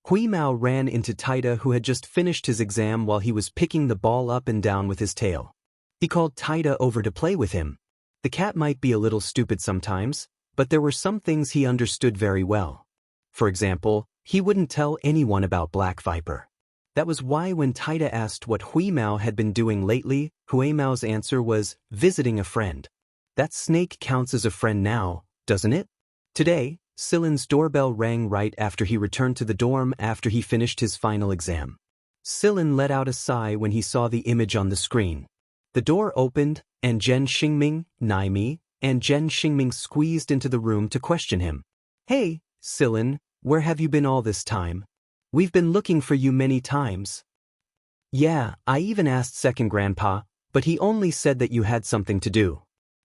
Huemao ran into Taida, who had just finished his exam while he was picking the ball up and down with his tail. He called Taida over to play with him. The cat might be a little stupid sometimes, but there were some things he understood very well. For example, he wouldn't tell anyone about Black Viper. That was why when Taida asked what Huimao had been doing lately, Huimao's answer was, visiting a friend. That snake counts as a friend now, doesn't it? Today, Silin's doorbell rang right after he returned to the dorm after he finished his final exam. Silin let out a sigh when he saw the image on the screen. The door opened, and Zhen Xingming, Naimi, and Zhen Xingming squeezed into the room to question him. Hey, Silin, where have you been all this time? We've been looking for you many times. Yeah, I even asked second grandpa, but he only said that you had something to do.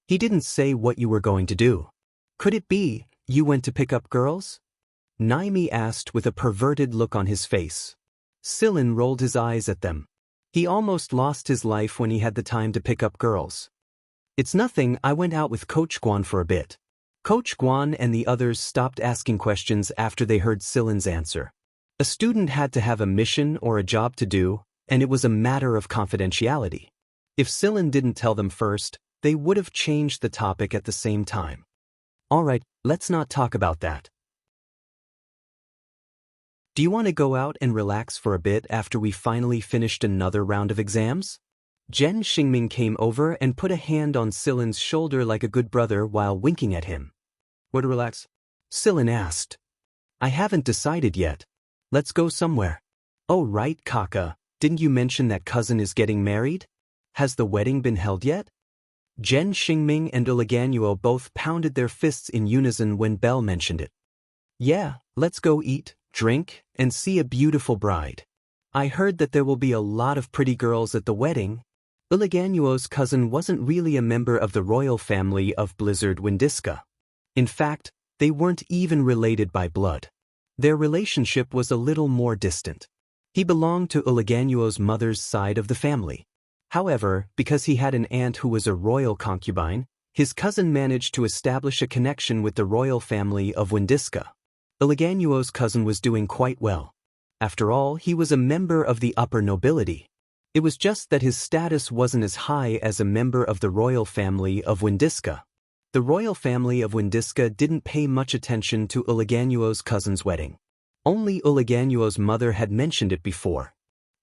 He didn't say what you were going to do. Could it be, you went to pick up girls? Naimi asked with a perverted look on his face. Silin rolled his eyes at them. He almost lost his life when he had the time to pick up girls. It's nothing, I went out with Coach Guan for a bit. Coach Guan and the others stopped asking questions after they heard Silin's answer. A student had to have a mission or a job to do, and it was a matter of confidentiality. If Silin didn't tell them first, they would have changed the topic at the same time. Alright, let's not talk about that. Do you want to go out and relax for a bit after we finally finished another round of exams? Zhen Xingming came over and put a hand on Silin's shoulder like a good brother while winking at him. Where to relax? Silin asked. I haven't decided yet. Let's go somewhere. Oh right, Kaka, didn't you mention that cousin is getting married? Has the wedding been held yet? Zhen Xingming and Uliganuo both pounded their fists in unison when Belle mentioned it. Yeah, let's go eat, drink, and see a beautiful bride. I heard that there will be a lot of pretty girls at the wedding. Uliganuo's cousin wasn't really a member of the royal family of Blizzard Windiska. In fact, they weren't even related by blood. Their relationship was a little more distant. He belonged to Uliganuo's mother's side of the family. However, because he had an aunt who was a royal concubine, his cousin managed to establish a connection with the royal family of Windiska. Uliganuo's cousin was doing quite well. After all, he was a member of the upper nobility. It was just that his status wasn't as high as a member of the royal family of Windiska. The royal family of Windiska didn't pay much attention to Uliganuo's cousin's wedding. Only Uliganuo's mother had mentioned it before.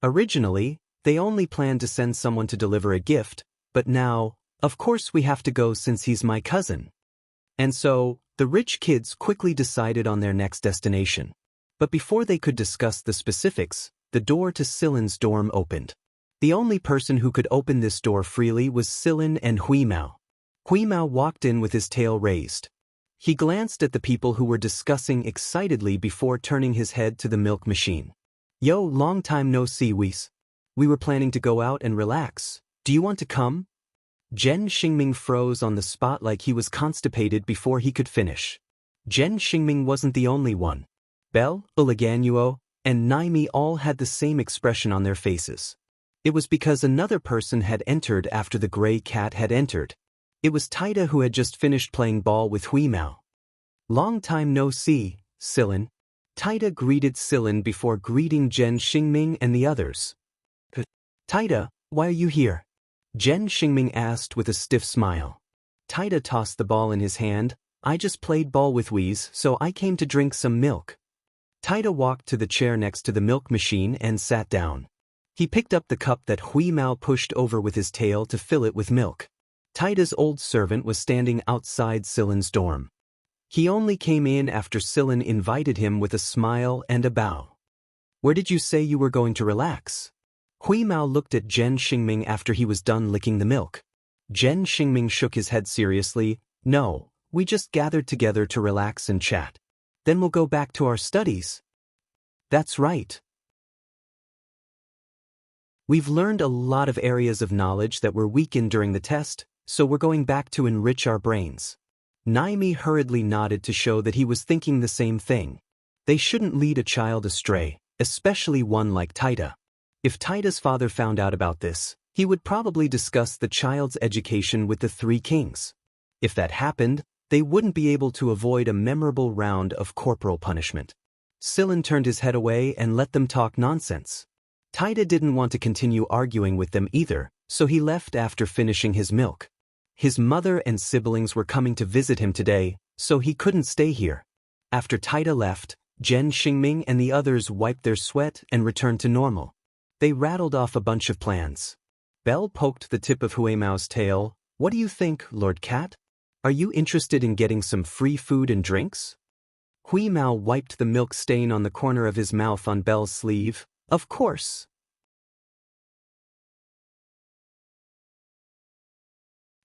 Originally, they only planned to send someone to deliver a gift, but now, of course we have to go since he's my cousin. And so, the rich kids quickly decided on their next destination. But before they could discuss the specifics, the door to Silin's dorm opened. The only person who could open this door freely was Silin and Huimao. Huimao walked in with his tail raised. He glanced at the people who were discussing excitedly before turning his head to the milk machine. Yo, long time no see, Weiss. We were planning to go out and relax. Do you want to come? Zhen Xingming froze on the spot like he was constipated before he could finish. Zhen Xingming wasn't the only one. Belle, Uliganuo, and Naimi all had the same expression on their faces. It was because another person had entered after the gray cat had entered. It was Taida who had just finished playing ball with Huimao. Long time no see, Silin. Taida greeted Silin before greeting Zhen Xingming and the others. Taida, why are you here? Zhen Xingming asked with a stiff smile. Taida tossed the ball in his hand. I just played ball with Weiss, so I came to drink some milk. Taida walked to the chair next to the milk machine and sat down. He picked up the cup that Huimao pushed over with his tail to fill it with milk. Taida's old servant was standing outside Silin's dorm. He only came in after Silin invited him with a smile and a bow. Where did you say you were going to relax? Huimao looked at Zhen Xingming after he was done licking the milk. Zhen Xingming shook his head seriously. No, we just gathered together to relax and chat. Then we'll go back to our studies. That's right. We've learned a lot of areas of knowledge that were weakened during the test, so we're going back to enrich our brains. Naimi hurriedly nodded to show that he was thinking the same thing. They shouldn't lead a child astray, especially one like Taida. If Taida's father found out about this, he would probably discuss the child's education with the three kings. If that happened, they wouldn't be able to avoid a memorable round of corporal punishment. Silin turned his head away and let them talk nonsense. Taida didn't want to continue arguing with them either, so he left after finishing his milk. His mother and siblings were coming to visit him today, so he couldn't stay here. After Taida left, Zhen Xingming and the others wiped their sweat and returned to normal. They rattled off a bunch of plans. Belle poked the tip of Huemao's tail. What do you think, Lord Cat? Are you interested in getting some free food and drinks? Huimao wiped the milk stain on the corner of his mouth on Belle's sleeve. Of course.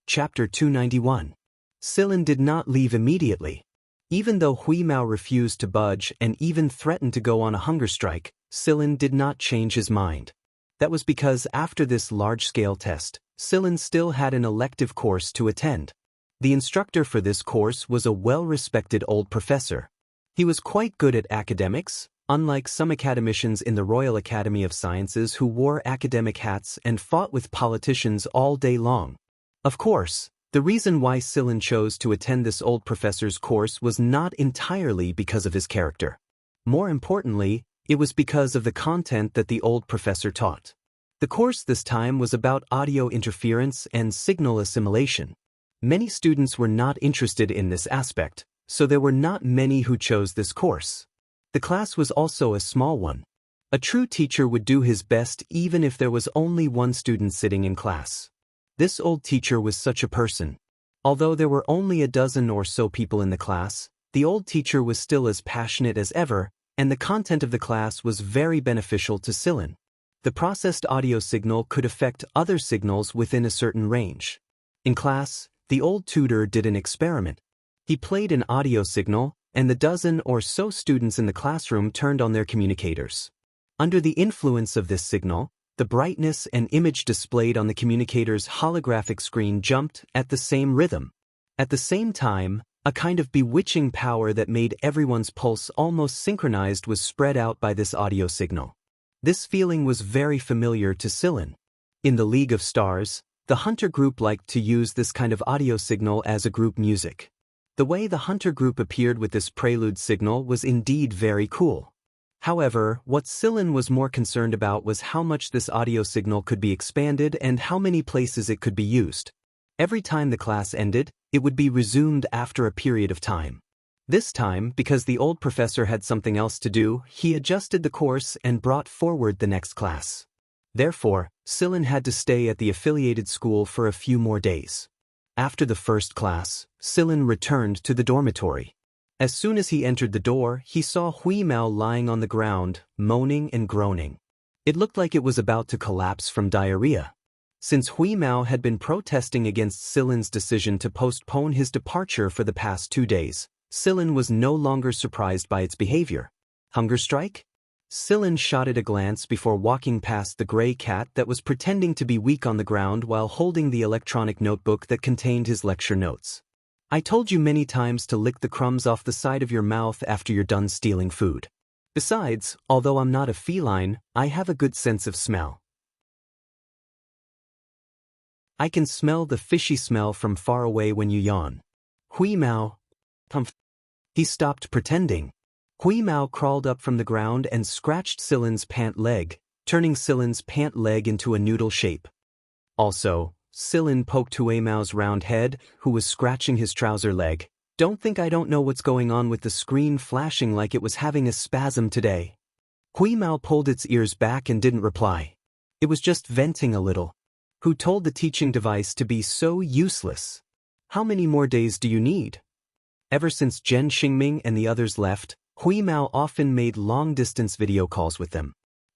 Chapter 291. Silin did not leave immediately. Even though Huimao refused to budge and even threatened to go on a hunger strike, Silin did not change his mind. That was because after this large-scale test, Silin still had an elective course to attend. The instructor for this course was a well-respected old professor. He was quite good at academics, unlike some academicians in the Royal Academy of Sciences who wore academic hats and fought with politicians all day long. Of course, the reason why Silin chose to attend this old professor's course was not entirely because of his character. More importantly, it was because of the content that the old professor taught. The course this time was about audio interference and signal assimilation. Many students were not interested in this aspect, so there were not many who chose this course. The class was also a small one. A true teacher would do his best even if there was only one student sitting in class. This old teacher was such a person. Although there were only a dozen or so people in the class, the old teacher was still as passionate as ever, and the content of the class was very beneficial to Silin. The processed audio signal could affect other signals within a certain range. In class, the old tutor did an experiment. He played an audio signal, and the dozen or so students in the classroom turned on their communicators. Under the influence of this signal, the brightness and image displayed on the communicator's holographic screen jumped at the same rhythm. At the same time, a kind of bewitching power that made everyone's pulse almost synchronized was spread out by this audio signal. This feeling was very familiar to Silin. In the League of Stars, the Hunter group liked to use this kind of audio signal as a group music. The way the Hunter group appeared with this prelude signal was indeed very cool. However, what Silin was more concerned about was how much this audio signal could be expanded and how many places it could be used. Every time the class ended, it would be resumed after a period of time. This time, because the old professor had something else to do, he adjusted the course and brought forward the next class. Therefore, Silin had to stay at the affiliated school for a few more days. After the first class, Silin returned to the dormitory. As soon as he entered the door, he saw Huimao lying on the ground, moaning and groaning. It looked like it was about to collapse from diarrhea. Since Huimao had been protesting against Silin's decision to postpone his departure for the past 2 days, Silin was no longer surprised by its behavior. Hunger strike? Silin shot it a glance before walking past the gray cat that was pretending to be weak on the ground while holding the electronic notebook that contained his lecture notes. I told you many times to lick the crumbs off the side of your mouth after you're done stealing food. Besides, although I'm not a feline, I have a good sense of smell. I can smell the fishy smell from far away when you yawn. Huimao. He stopped pretending. Huimao crawled up from the ground and scratched Silin's pant leg, turning Silin's pant leg into a noodle shape. Also, Silin poked Huimao's round head, who was scratching his trouser leg. Don't think I don't know what's going on with the screen flashing like it was having a spasm today. Huimao pulled its ears back and didn't reply. It was just venting a little. Who told the teaching device to be so useless? How many more days do you need? Ever since Zhen Xingming and the others left, Huimao often made long-distance video calls with them.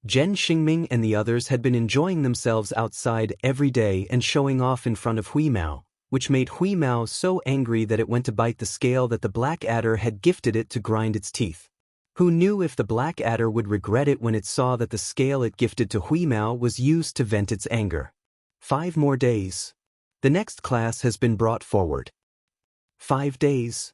Zhen Xingming and the others had been enjoying themselves outside every day and showing off in front of Huimao, which made Huimao so angry that it went to bite the scale that the black adder had gifted it to grind its teeth. Who knew if the black adder would regret it when it saw that the scale it gifted to Huimao was used to vent its anger? 5 more days. The next class has been brought forward. 5 days.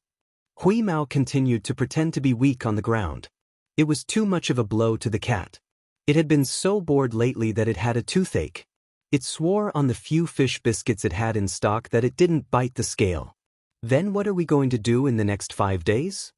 Huimao continued to pretend to be weak on the ground. It was too much of a blow to the cat. It had been so bored lately that it had a toothache. It swore on the few fish biscuits it had in stock that it didn't bite the scale. Then what are we going to do in the next 5 days?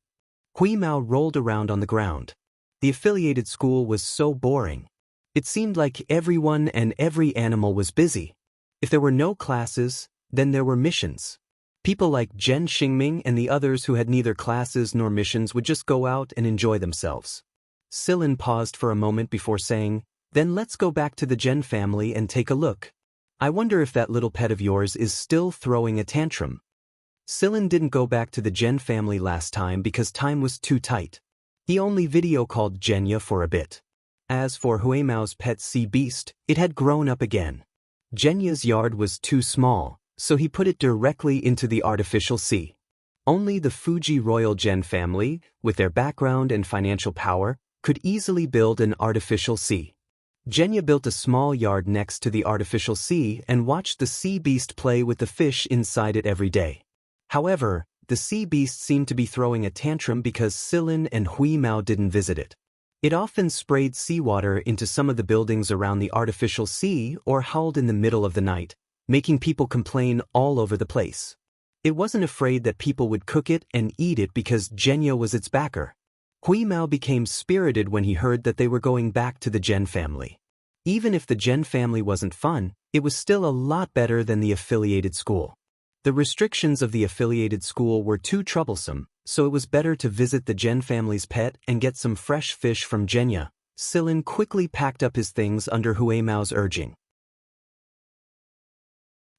Huimao rolled around on the ground. The affiliated school was so boring. It seemed like everyone and every animal was busy. If there were no classes, then there were missions. People like Zhen Xingming and the others who had neither classes nor missions would just go out and enjoy themselves. Silin paused for a moment before saying, Then let's go back to the Jen family and take a look. I wonder if that little pet of yours is still throwing a tantrum. Sillin didn't go back to the Jen family last time because time was too tight. He only video called Jenya for a bit. As for Huemao's pet sea beast, it had grown up again. Jenya's yard was too small, so he put it directly into the artificial sea. Only the Fuji royal Jen family, with their background and financial power, could easily build an artificial sea. Jenya built a small yard next to the artificial sea and watched the sea beast play with the fish inside it every day. However, the sea beast seemed to be throwing a tantrum because Sillin and Huimao didn't visit it. It often sprayed seawater into some of the buildings around the artificial sea or howled in the middle of the night, making people complain all over the place. It wasn't afraid that people would cook it and eat it because Jenya was its backer. Huimao became spirited when he heard that they were going back to the Jen family. Even if the Jen family wasn't fun, it was still a lot better than the affiliated school. The restrictions of the affiliated school were too troublesome, so it was better to visit the Jen family's pet and get some fresh fish from Jenya. Sillin quickly packed up his things under Huimao's urging.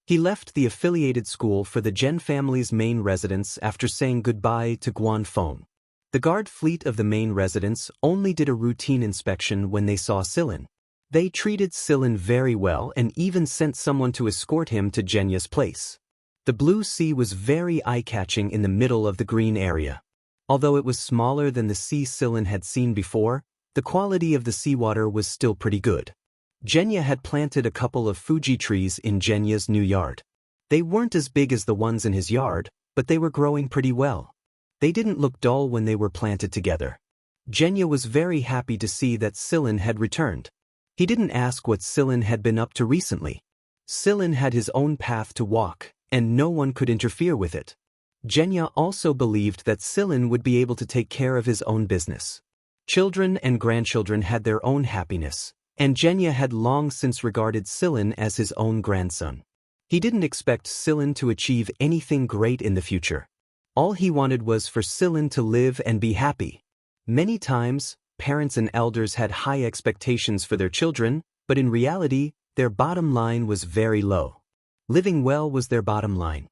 He left the affiliated school for the Jen family's main residence after saying goodbye to Guanfeng. The guard fleet of the main residence only did a routine inspection when they saw Sillin. They treated Sillin very well and even sent someone to escort him to Jenya's place. The blue sea was very eye-catching in the middle of the green area. Although it was smaller than the sea Sillin had seen before, the quality of the seawater was still pretty good. Jenya had planted a couple of Fuji trees in Jenya's new yard. They weren't as big as the ones in his yard, but they were growing pretty well. They didn't look dull when they were planted together. Jenya was very happy to see that Sillin had returned. He didn't ask what Sillin had been up to recently. Sillin had his own path to walk, and no one could interfere with it. Jenya also believed that Sillin would be able to take care of his own business. Children and grandchildren had their own happiness, and Jenya had long since regarded Sillin as his own grandson. He didn't expect Sillin to achieve anything great in the future. All he wanted was for Sillin to live and be happy. Many times, parents and elders had high expectations for their children, but in reality, their bottom line was very low. Living well was their bottom line.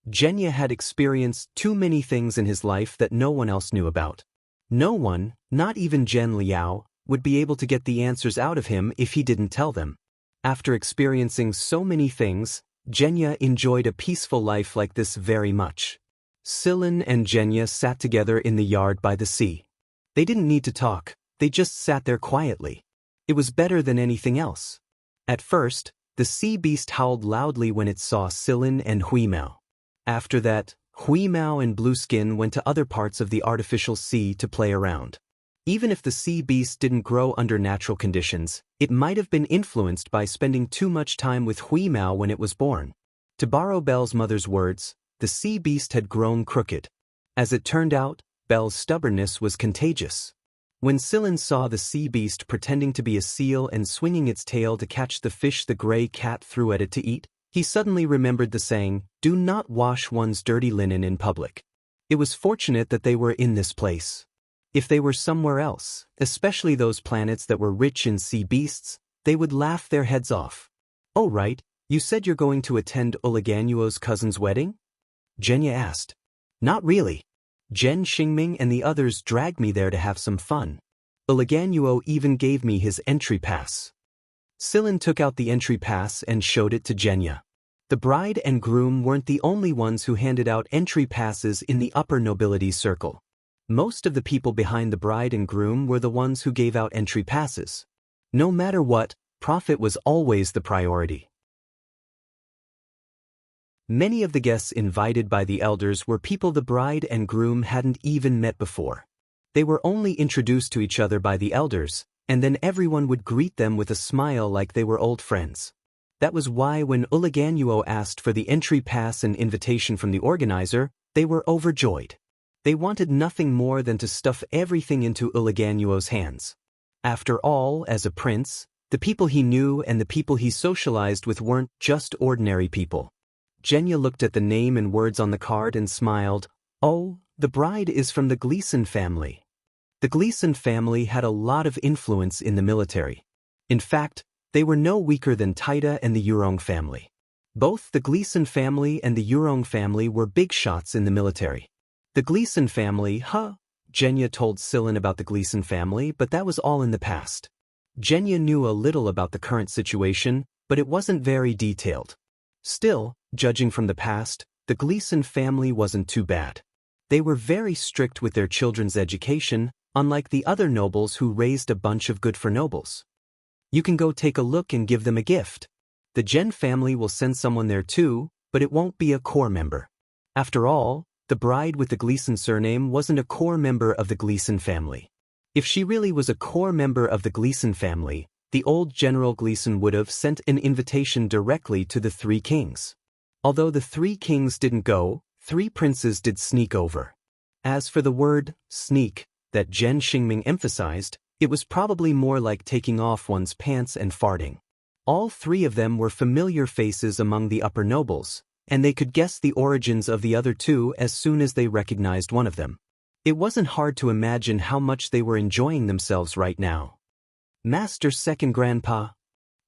Jenya had experienced too many things in his life that no one else knew about. No one, not even Jen Liao, would be able to get the answers out of him if he didn't tell them. After experiencing so many things, Jenya enjoyed a peaceful life like this very much. Sillin and Jenya sat together in the yard by the sea. They didn't need to talk, they just sat there quietly. It was better than anything else. At first, the sea beast howled loudly when it saw Sillin and Huimao. After that, Huimao and Blueskin went to other parts of the artificial sea to play around. Even if the sea beast didn't grow under natural conditions, it might have been influenced by spending too much time with Huimao when it was born. To borrow Belle's mother's words, the sea beast had grown crooked. As it turned out, Belle's stubbornness was contagious. When Sillin saw the sea beast pretending to be a seal and swinging its tail to catch the fish the gray cat threw at it to eat, he suddenly remembered the saying, "Do not wash one's dirty linen in public." It was fortunate that they were in this place. If they were somewhere else, especially those planets that were rich in sea beasts, they would laugh their heads off. "Oh right, you said you're going to attend Uliganuo's cousin's wedding?" Jenya asked. "Not really. Jen Xingming and the others dragged me there to have some fun. Uliganuo even gave me his entry pass." Sillin took out the entry pass and showed it to Jenya. The bride and groom weren't the only ones who handed out entry passes in the upper nobility circle. Most of the people behind the bride and groom were the ones who gave out entry passes. No matter what, profit was always the priority. Many of the guests invited by the elders were people the bride and groom hadn't even met before. They were only introduced to each other by the elders, and then everyone would greet them with a smile like they were old friends. That was why when Uliganuo asked for the entry pass and invitation from the organizer, they were overjoyed. They wanted nothing more than to stuff everything into Uliganuo's hands. After all, as a prince, the people he knew and the people he socialized with weren't just ordinary people. Jenya looked at the name and words on the card and smiled. "Oh, the bride is from the Gleason family." The Gleason family had a lot of influence in the military. In fact, they were no weaker than Taida and the Yurong family. Both the Gleason family and the Yurong family were big shots in the military. The Gleason family, Genya told Sillin about the Gleason family, but that was all in the past. Genya knew a little about the current situation, but it wasn't very detailed. Still, judging from the past, the Gleason family wasn't too bad. They were very strict with their children's education, unlike the other nobles who raised a bunch of good-for-nobles. You can go take a look and give them a gift. The Gen family will send someone there too, but it won't be a core member. After all, the bride with the Gleason surname wasn't a core member of the Gleason family. If she really was a core member of the Gleason family, the old General Gleason would have sent an invitation directly to the three kings. Although the three kings didn't go, three princes did sneak over. As for the word, sneak, that Gen Xingming emphasized, it was probably more like taking off one's pants and farting. All three of them were familiar faces among the upper nobles, and they could guess the origins of the other two as soon as they recognized one of them. It wasn't hard to imagine how much they were enjoying themselves right now. Master Second Grandpa.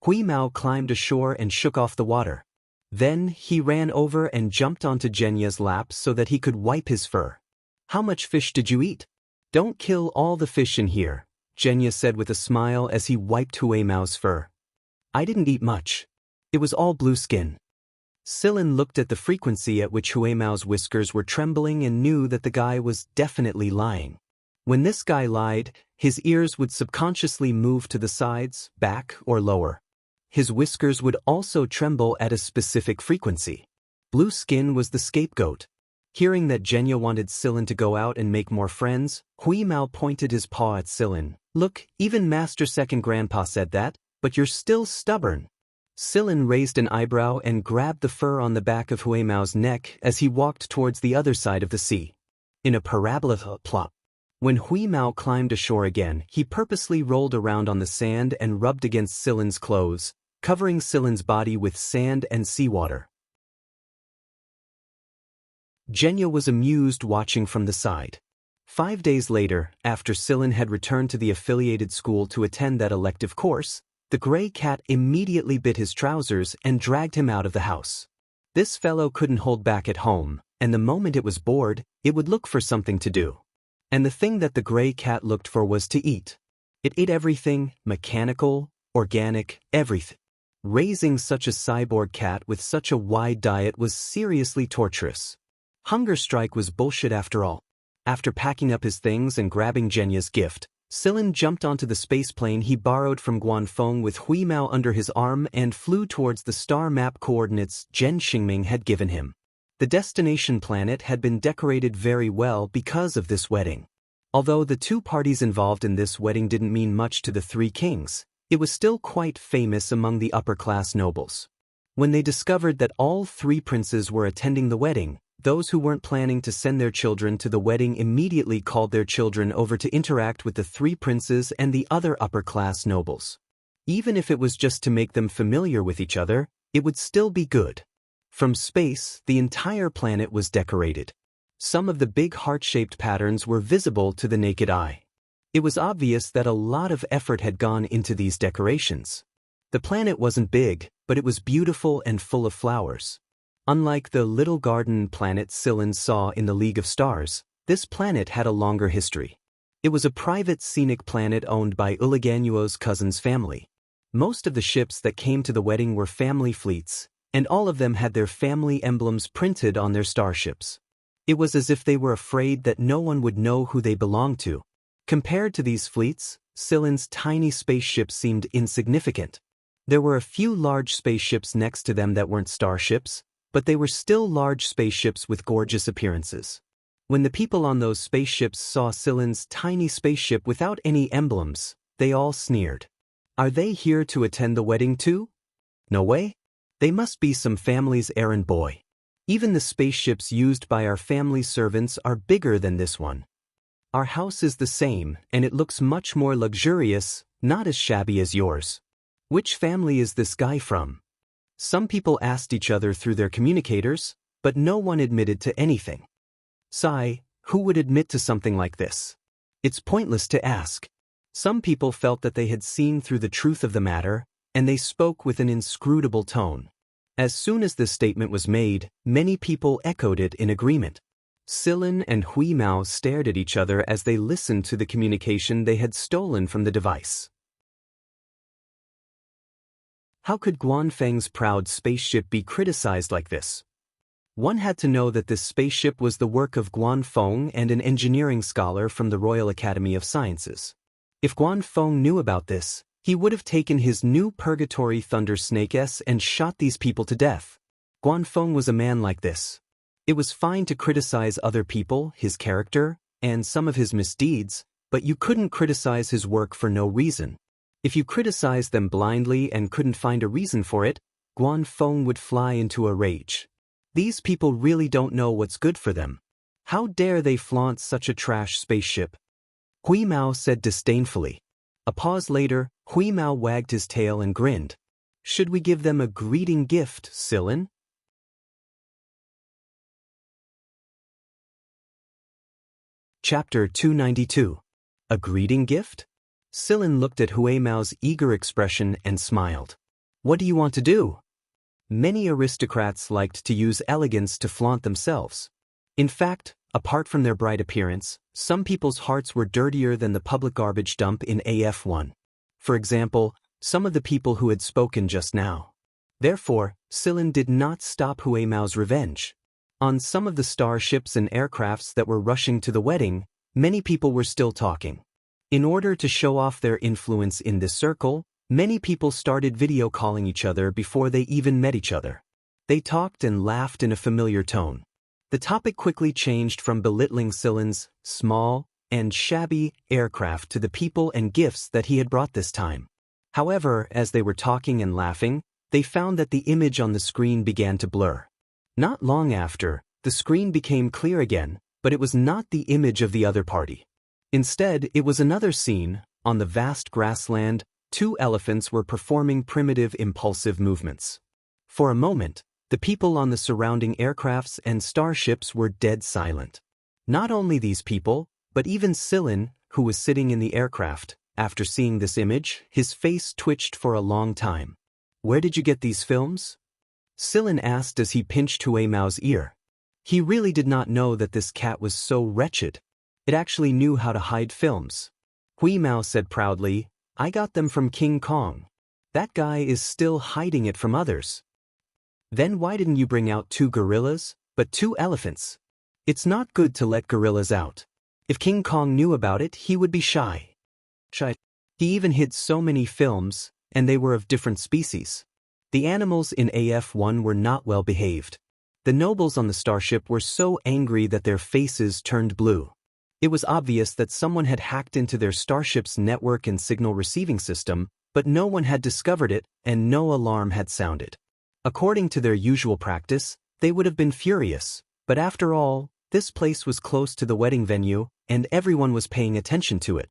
Hui Mao climbed ashore and shook off the water. Then he ran over and jumped onto Genya's lap so that he could wipe his fur. How much fish did you eat? Don't kill all the fish in here, Genya said with a smile as he wiped Hui Mao's fur. I didn't eat much. It was all blue skin. Sillin looked at the frequency at which Hui Mao's whiskers were trembling and knew that the guy was definitely lying. When this guy lied, his ears would subconsciously move to the sides, back, or lower. His whiskers would also tremble at a specific frequency. Blue skin was the scapegoat. Hearing that Genya wanted Sillin to go out and make more friends, Hui Mao pointed his paw at Sillin. Look, even Master Second Grandpa said that, but you're still stubborn. Sillin raised an eyebrow and grabbed the fur on the back of Hui Mao's neck as he walked towards the other side of the sea. In a parabola plop. When Hui Mao climbed ashore again, he purposely rolled around on the sand and rubbed against Sillin's clothes, covering Sillin's body with sand and seawater. Genya was amused watching from the side. 5 days later, after Sillin had returned to the affiliated school to attend that elective course, the gray cat immediately bit his trousers and dragged him out of the house. This fellow couldn't hold back at home, and the moment it was bored, it would look for something to do. And the thing that the gray cat looked for was to eat. It ate everything, mechanical, organic, everything. Raising such a cyborg cat with such a wide diet was seriously torturous. Hunger strike was bullshit after all. After packing up his things and grabbing Genya's gift, Sillin jumped onto the space plane he borrowed from Guanfeng with Hui Mao under his arm and flew towards the star map coordinates Gen Xingming had given him. The destination planet had been decorated very well because of this wedding. Although the two parties involved in this wedding didn't mean much to the three kings, it was still quite famous among the upper-class nobles. When they discovered that all three princes were attending the wedding, those who weren't planning to send their children to the wedding immediately called their children over to interact with the three princes and the other upper-class nobles. Even if it was just to make them familiar with each other, it would still be good. From space, the entire planet was decorated. Some of the big heart-shaped patterns were visible to the naked eye. It was obvious that a lot of effort had gone into these decorations. The planet wasn't big, but it was beautiful and full of flowers. Unlike the little garden planet Sillin saw in the League of Stars, this planet had a longer history. It was a private scenic planet owned by Ulaganyo's cousin's family. Most of the ships that came to the wedding were family fleets, and all of them had their family emblems printed on their starships. It was as if they were afraid that no one would know who they belonged to. Compared to these fleets, Sillin's tiny spaceship seemed insignificant. There were a few large spaceships next to them that weren't starships, but they were still large spaceships with gorgeous appearances. When the people on those spaceships saw Sillin's tiny spaceship without any emblems, they all sneered. Are they here to attend the wedding too? No way. They must be some family's errand boy. Even the spaceships used by our family servants are bigger than this one. Our house is the same, and it looks much more luxurious, not as shabby as yours. Which family is this guy from? Some people asked each other through their communicators, but no one admitted to anything. Sigh, who would admit to something like this? It's pointless to ask. Some people felt that they had seen through the truth of the matter, and they spoke with an inscrutable tone. As soon as this statement was made, many people echoed it in agreement. Silin and Hui Mao stared at each other as they listened to the communication they had stolen from the device. How could Guanfeng's proud spaceship be criticized like this? One had to know that this spaceship was the work of Guanfeng and an engineering scholar from the Royal Academy of Sciences. If Guanfeng knew about this, he would have taken his new Purgatory Thunder Snake S and shot these people to death. Guanfeng was a man like this. It was fine to criticize other people, his character, and some of his misdeeds, but you couldn't criticize his work for no reason. If you criticized them blindly and couldn't find a reason for it, Guanfeng would fly into a rage. These people really don't know what's good for them. How dare they flaunt such a trash spaceship? Hui Mao said disdainfully. A pause later, Hui Mao wagged his tail and grinned. Should we give them a greeting gift, Silin? Chapter 292. A greeting gift? Silin looked at Hui Mao's eager expression and smiled. What do you want to do? Many aristocrats liked to use elegance to flaunt themselves. In fact, apart from their bright appearance, some people's hearts were dirtier than the public garbage dump in AF1. For example, some of the people who had spoken just now. Therefore, Silin did not stop Hui Mao's revenge. On some of the starships and aircrafts that were rushing to the wedding, many people were still talking. In order to show off their influence in this circle, many people started video calling each other before they even met each other. They talked and laughed in a familiar tone. The topic quickly changed from belittling Silin's small and shabby aircraft to the people and gifts that he had brought this time. However, as they were talking and laughing, they found that the image on the screen began to blur. Not long after, the screen became clear again, but it was not the image of the other party. Instead, it was another scene. On the vast grassland, two elephants were performing primitive impulsive movements. For a moment, the people on the surrounding aircrafts and starships were dead silent. Not only these people, but even Silin, who was sitting in the aircraft, after seeing this image, his face twitched for a long time. Where did you get these films? Silin asked as he pinched Hui Mao's ear. He really did not know that this cat was so wretched. It actually knew how to hide films. Hui Mao said proudly, I got them from King Kong. That guy is still hiding it from others. Then why didn't you bring out 2 gorillas, but 2 elephants? It's not good to let gorillas out. If King Kong knew about it, he would be shy. He even hid so many films, and they were of different species. The animals in AF1 were not well behaved. The nobles on the starship were so angry that their faces turned blue. It was obvious that someone had hacked into their starship's network and signal receiving system, but no one had discovered it and no alarm had sounded. According to their usual practice, they would have been furious, but after all, this place was close to the wedding venue and everyone was paying attention to it.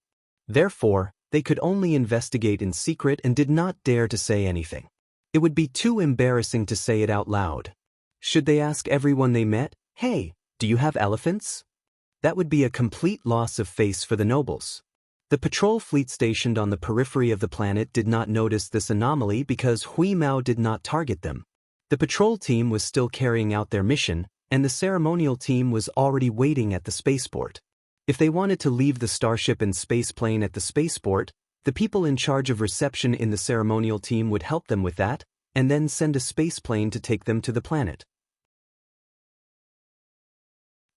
Therefore, they could only investigate in secret and did not dare to say anything. It would be too embarrassing to say it out loud. Should they ask everyone they met, "Hey, do you have elephants?" That would be a complete loss of face for the nobles. The patrol fleet stationed on the periphery of the planet did not notice this anomaly because Hui Mao did not target them. The patrol team was still carrying out their mission, and the ceremonial team was already waiting at the spaceport. If they wanted to leave the starship and spaceplane at the spaceport, the people in charge of reception in the ceremonial team would help them with that, and then send a spaceplane to take them to the planet.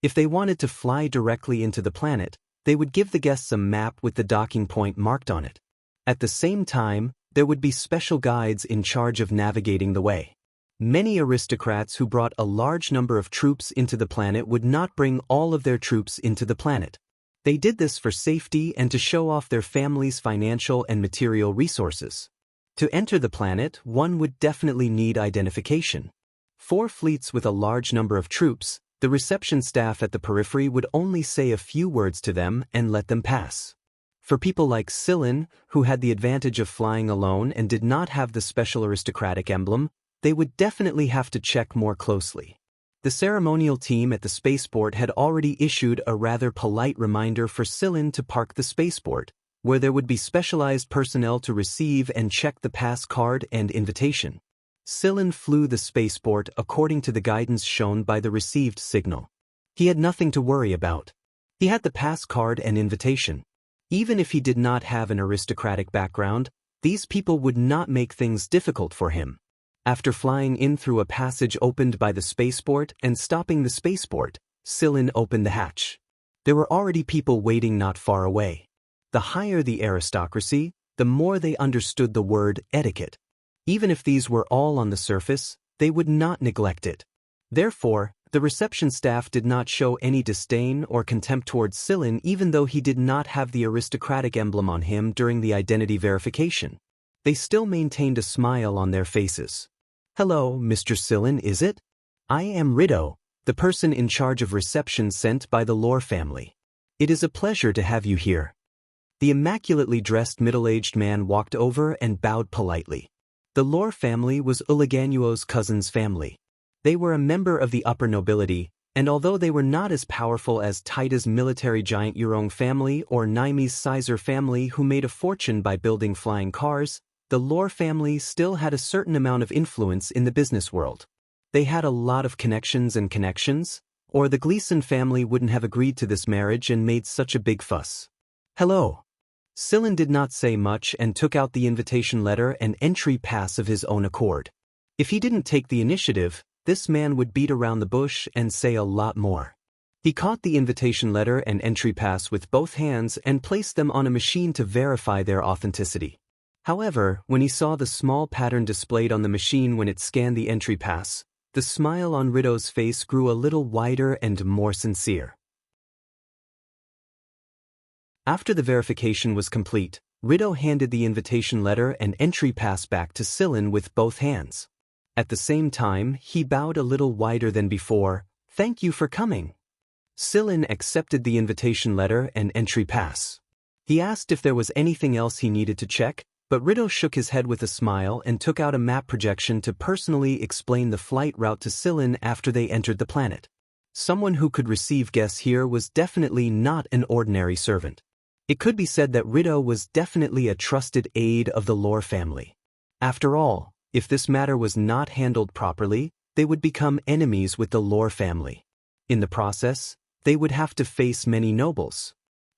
If they wanted to fly directly into the planet, they would give the guests a map with the docking point marked on it. At the same time, there would be special guides in charge of navigating the way. Many aristocrats who brought a large number of troops into the planet would not bring all of their troops into the planet. They did this for safety and to show off their family's financial and material resources. To enter the planet, one would definitely need identification. For fleets with a large number of troops, the reception staff at the periphery would only say a few words to them and let them pass. For people like Silin, who had the advantage of flying alone and did not have the special aristocratic emblem, they would definitely have to check more closely. The ceremonial team at the spaceport had already issued a rather polite reminder for Silin to park the spaceport, where there would be specialized personnel to receive and check the pass card and invitation. Sillin flew the spaceport according to the guidance shown by the received signal. He had nothing to worry about. He had the pass card and invitation. Even if he did not have an aristocratic background, these people would not make things difficult for him. After flying in through a passage opened by the spaceport and stopping the spaceport, Sillin opened the hatch. There were already people waiting not far away. The higher the aristocracy, the more they understood the word etiquette. Even if these were all on the surface, they would not neglect it. Therefore, the reception staff did not show any disdain or contempt towards Sillin even though he did not have the aristocratic emblem on him during the identity verification. They still maintained a smile on their faces. "Hello, Mr. Sillin, is it? I am Rido, the person in charge of reception sent by the Lore family. It is a pleasure to have you here." The immaculately dressed middle-aged man walked over and bowed politely. The Lore family was Uliganuo's cousin's family. They were a member of the upper nobility, and although they were not as powerful as Taita's military giant Yurong family or Naime's Sizer family who made a fortune by building flying cars, the Lore family still had a certain amount of influence in the business world. They had a lot of connections, or the Gleason family wouldn't have agreed to this marriage and made such a big fuss. "Hello." Sillin did not say much and took out the invitation letter and entry pass of his own accord. If he didn't take the initiative, this man would beat around the bush and say a lot more. He caught the invitation letter and entry pass with both hands and placed them on a machine to verify their authenticity. However, when he saw the small pattern displayed on the machine when it scanned the entry pass, the smile on Rido's face grew a little wider and more sincere. After the verification was complete, Rido handed the invitation letter and entry pass back to Sillin with both hands. At the same time, he bowed a little wider than before. "Thank you for coming." Sillin accepted the invitation letter and entry pass. He asked if there was anything else he needed to check, but Rido shook his head with a smile and took out a map projection to personally explain the flight route to Sillin after they entered the planet. Someone who could receive guests here was definitely not an ordinary servant. It could be said that Rido was definitely a trusted aide of the Lore family. After all, if this matter was not handled properly, they would become enemies with the Lore family. In the process, they would have to face many nobles.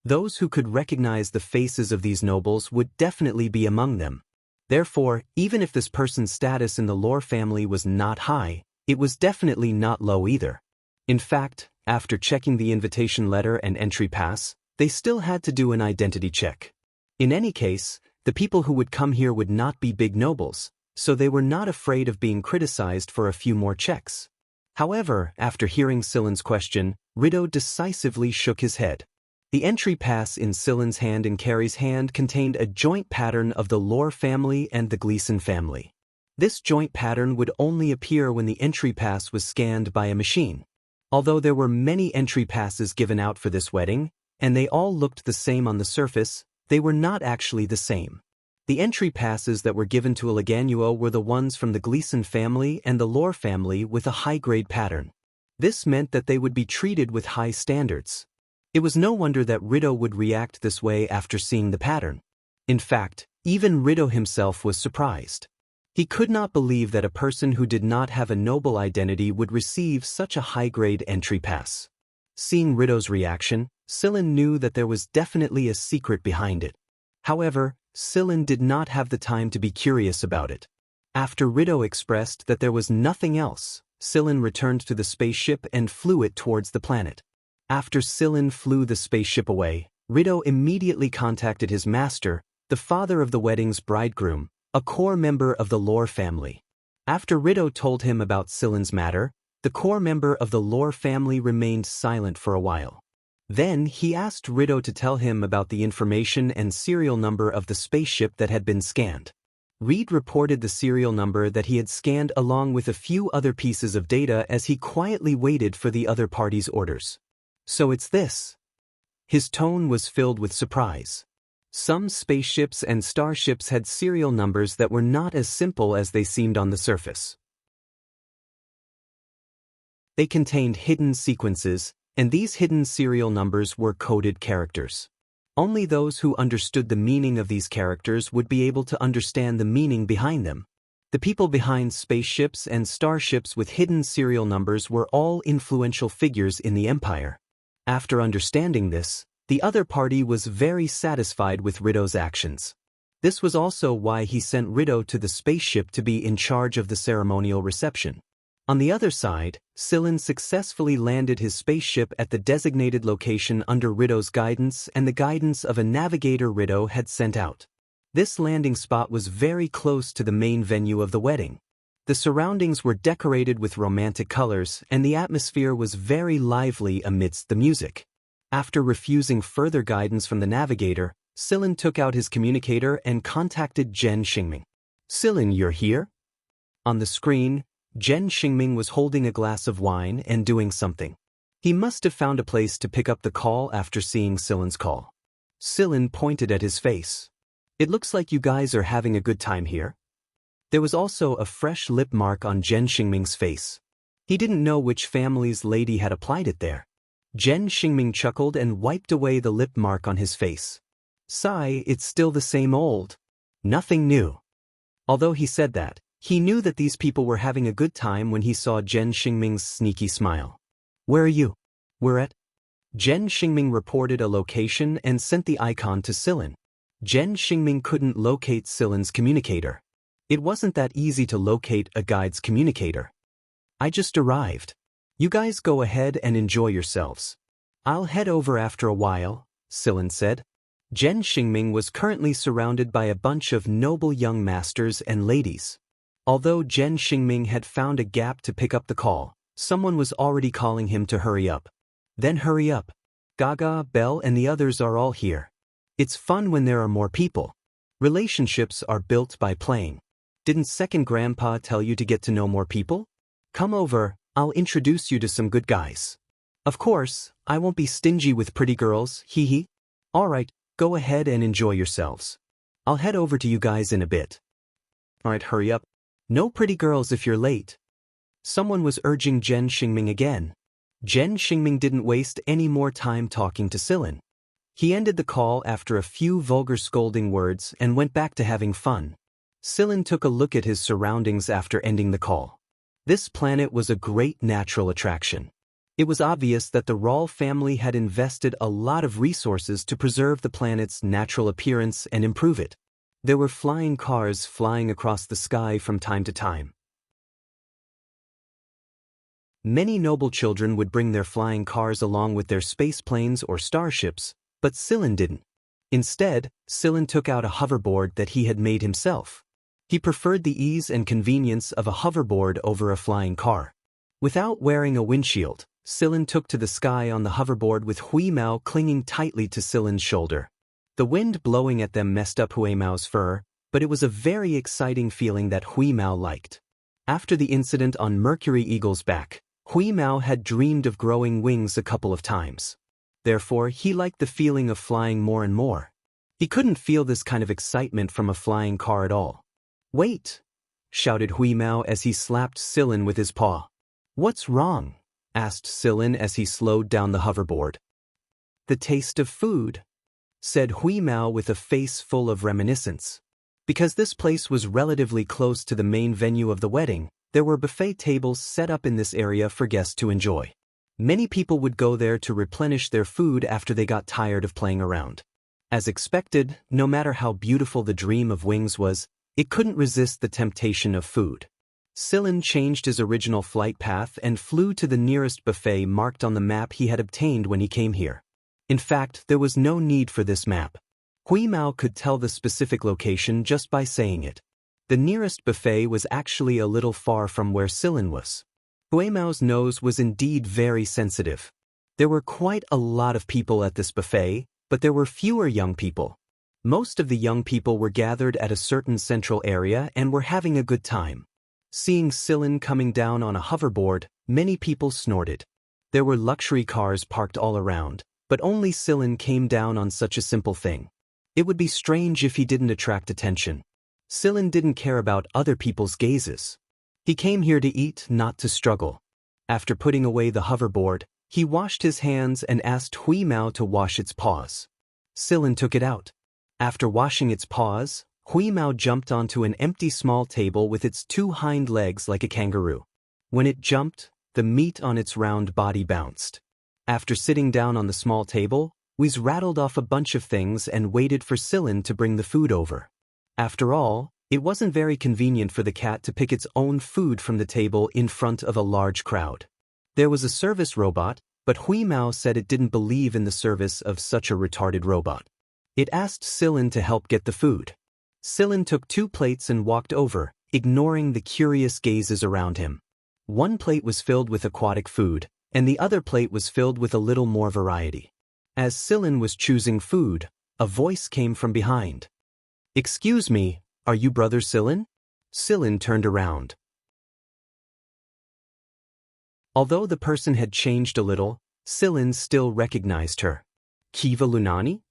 Those who could recognize the faces of these nobles would definitely be among them. Therefore, even if this person's status in the Lore family was not high, it was definitely not low either. In fact, after checking the invitation letter and entry pass, they still had to do an identity check. In any case, the people who would come here would not be big nobles, so they were not afraid of being criticized for a few more checks. However, after hearing Sillin's question, Rido decisively shook his head. The entry pass in Sillin's hand and Carrie's hand contained a joint pattern of the Lore family and the Gleason family. This joint pattern would only appear when the entry pass was scanned by a machine. Although there were many entry passes given out for this wedding, and they all looked the same on the surface, they were not actually the same. The entry passes that were given to Uliganuo were the ones from the Gleason family and the Lore family with a high-grade pattern. This meant that they would be treated with high standards. It was no wonder that Rido would react this way after seeing the pattern. In fact, even Rido himself was surprised. He could not believe that a person who did not have a noble identity would receive such a high-grade entry pass. Seeing Rido's reaction, Sillin knew that there was definitely a secret behind it. However, Sillin did not have the time to be curious about it. After Rido expressed that there was nothing else, Sillin returned to the spaceship and flew it towards the planet. After Sillin flew the spaceship away, Rido immediately contacted his master, the father of the wedding's bridegroom, a core member of the Lore family. After Rido told him about Sillin's matter, the core member of the Lore family remained silent for a while. Then he asked Rido to tell him about the information and serial number of the spaceship that had been scanned. Reed reported the serial number that he had scanned along with a few other pieces of data as he quietly waited for the other party's orders. "So it's this." His tone was filled with surprise. Some spaceships and starships had serial numbers that were not as simple as they seemed on the surface. They contained hidden sequences, and these hidden serial numbers were coded characters. Only those who understood the meaning of these characters would be able to understand the meaning behind them. The people behind spaceships and starships with hidden serial numbers were all influential figures in the Empire. After understanding this, the other party was very satisfied with Rido's actions. This was also why he sent Rido to the spaceship to be in charge of the ceremonial reception. On the other side, Sillin successfully landed his spaceship at the designated location under Rido's guidance and the guidance of a navigator Rido had sent out. This landing spot was very close to the main venue of the wedding. The surroundings were decorated with romantic colors and the atmosphere was very lively amidst the music. After refusing further guidance from the navigator, Sillin took out his communicator and contacted Zhen Xingming. "Sillin, you're here?" On the screen, Zhen Xingming was holding a glass of wine and doing something. He must have found a place to pick up the call after seeing Sillin's call. Sillin pointed at his face. "It looks like you guys are having a good time here." There was also a fresh lip mark on Zhen Xingming's face. He didn't know which family's lady had applied it there. Zhen Xingming chuckled and wiped away the lip mark on his face. "Sigh, it's still the same old. Nothing new." Although he said that, he knew that these people were having a good time when he saw Zhen Xingming's sneaky smile. "Where are you?" "We're at..." Zhen Xingming reported a location and sent the icon to Sillin. Zhen Xingming couldn't locate Sillin's communicator. It wasn't that easy to locate a guide's communicator. "I just arrived. You guys go ahead and enjoy yourselves. I'll head over after a while," Sillin said. Zhen Xingming was currently surrounded by a bunch of noble young masters and ladies. Although Zhen Xingming had found a gap to pick up the call, someone was already calling him to hurry up. "Then hurry up. Gaga, Belle and the others are all here. It's fun when there are more people. Relationships are built by playing. Didn't second grandpa tell you to get to know more people? Come over, I'll introduce you to some good guys. Of course, I won't be stingy with pretty girls, hee hee. Alright, go ahead and enjoy yourselves. I'll head over to you guys in a bit." "Alright, hurry up. No pretty girls if you're late." Someone was urging Zhen Xingming again. Zhen Xingming didn't waste any more time talking to Sillin. He ended the call after a few vulgar scolding words and went back to having fun. Sillin took a look at his surroundings after ending the call. This planet was a great natural attraction. It was obvious that the Rawl family had invested a lot of resources to preserve the planet's natural appearance and improve it. There were flying cars flying across the sky from time to time. Many noble children would bring their flying cars along with their space planes or starships, but Sillin didn't. Instead, Sillin took out a hoverboard that he had made himself. He preferred the ease and convenience of a hoverboard over a flying car. Without wearing a windshield, Sillin took to the sky on the hoverboard with Hui Mao clinging tightly to Sillin's shoulder. The wind blowing at them messed up Hui Mao's fur, but it was a very exciting feeling that Hui Mao liked. After the incident on Mercury Eagle's back, Hui Mao had dreamed of growing wings a couple of times. Therefore, he liked the feeling of flying more and more. He couldn't feel this kind of excitement from a flying car at all. "Wait!" shouted Hui Mao as he slapped Sillin with his paw. "What's wrong?" asked Sillin as he slowed down the hoverboard. "The taste of food," said Hui Mao with a face full of reminiscence. Because this place was relatively close to the main venue of the wedding, there were buffet tables set up in this area for guests to enjoy. Many people would go there to replenish their food after they got tired of playing around. As expected, no matter how beautiful the dream of wings was, it couldn't resist the temptation of food. Sillin changed his original flight path and flew to the nearest buffet marked on the map he had obtained when he came here. In fact, there was no need for this map. Hui Mao could tell the specific location just by saying it. The nearest buffet was actually a little far from where Sillin was. Hui Mao's nose was indeed very sensitive. There were quite a lot of people at this buffet, but there were fewer young people. Most of the young people were gathered at a certain central area and were having a good time. Seeing Sillin coming down on a hoverboard, many people snorted. There were luxury cars parked all around, but only Sillin came down on such a simple thing. It would be strange if he didn't attract attention. Sillin didn't care about other people's gazes. He came here to eat, not to struggle. After putting away the hoverboard, he washed his hands and asked Hui Mao to wash its paws. Silin took it out. After washing its paws, Hui Mao jumped onto an empty small table with its two hind legs like a kangaroo. When it jumped, the meat on its round body bounced. After sitting down on the small table, Whiz rattled off a bunch of things and waited for Silin to bring the food over. After all, it wasn't very convenient for the cat to pick its own food from the table in front of a large crowd. There was a service robot, but Hui Mao said it didn't believe in the service of such a retarded robot. It asked Silin to help get the food. Silin took 2 plates and walked over, ignoring the curious gazes around him. One plate was filled with aquatic food, and the other plate was filled with a little more variety. As Silin was choosing food, a voice came from behind. "Excuse me, are you Brother Silin?" Silin turned around. Although the person had changed a little, Silin still recognized her. Kiva Lunani?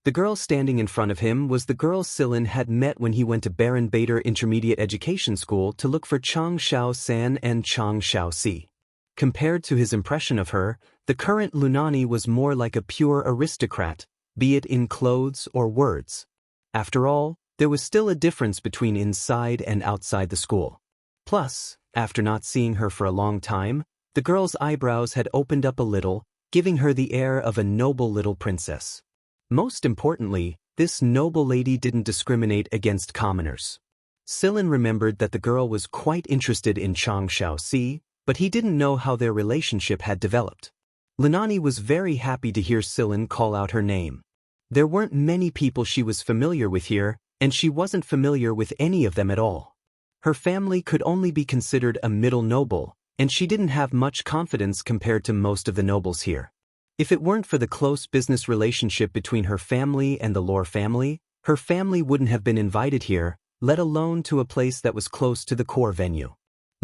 The girl standing in front of him was the girl Silin had met when he went to Baron Bader Intermediate Education School to look for Chang Xiao-san and Chang Xiao-si. Compared to his impression of her, the current Lunani was more like a pure aristocrat, be it in clothes or words. After all, there was still a difference between inside and outside the school. Plus, after not seeing her for a long time, the girl's eyebrows had opened up a little, giving her the air of a noble little princess. Most importantly, this noble lady didn't discriminate against commoners. Silin remembered that the girl was quite interested in Chang Xiao-si, but he didn't know how their relationship had developed. Lunani was very happy to hear Silin call out her name. There weren't many people she was familiar with here, and she wasn't familiar with any of them at all. Her family could only be considered a middle noble, and she didn't have much confidence compared to most of the nobles here. If it weren't for the close business relationship between her family and the Lore family, her family wouldn't have been invited here, let alone to a place that was close to the core venue.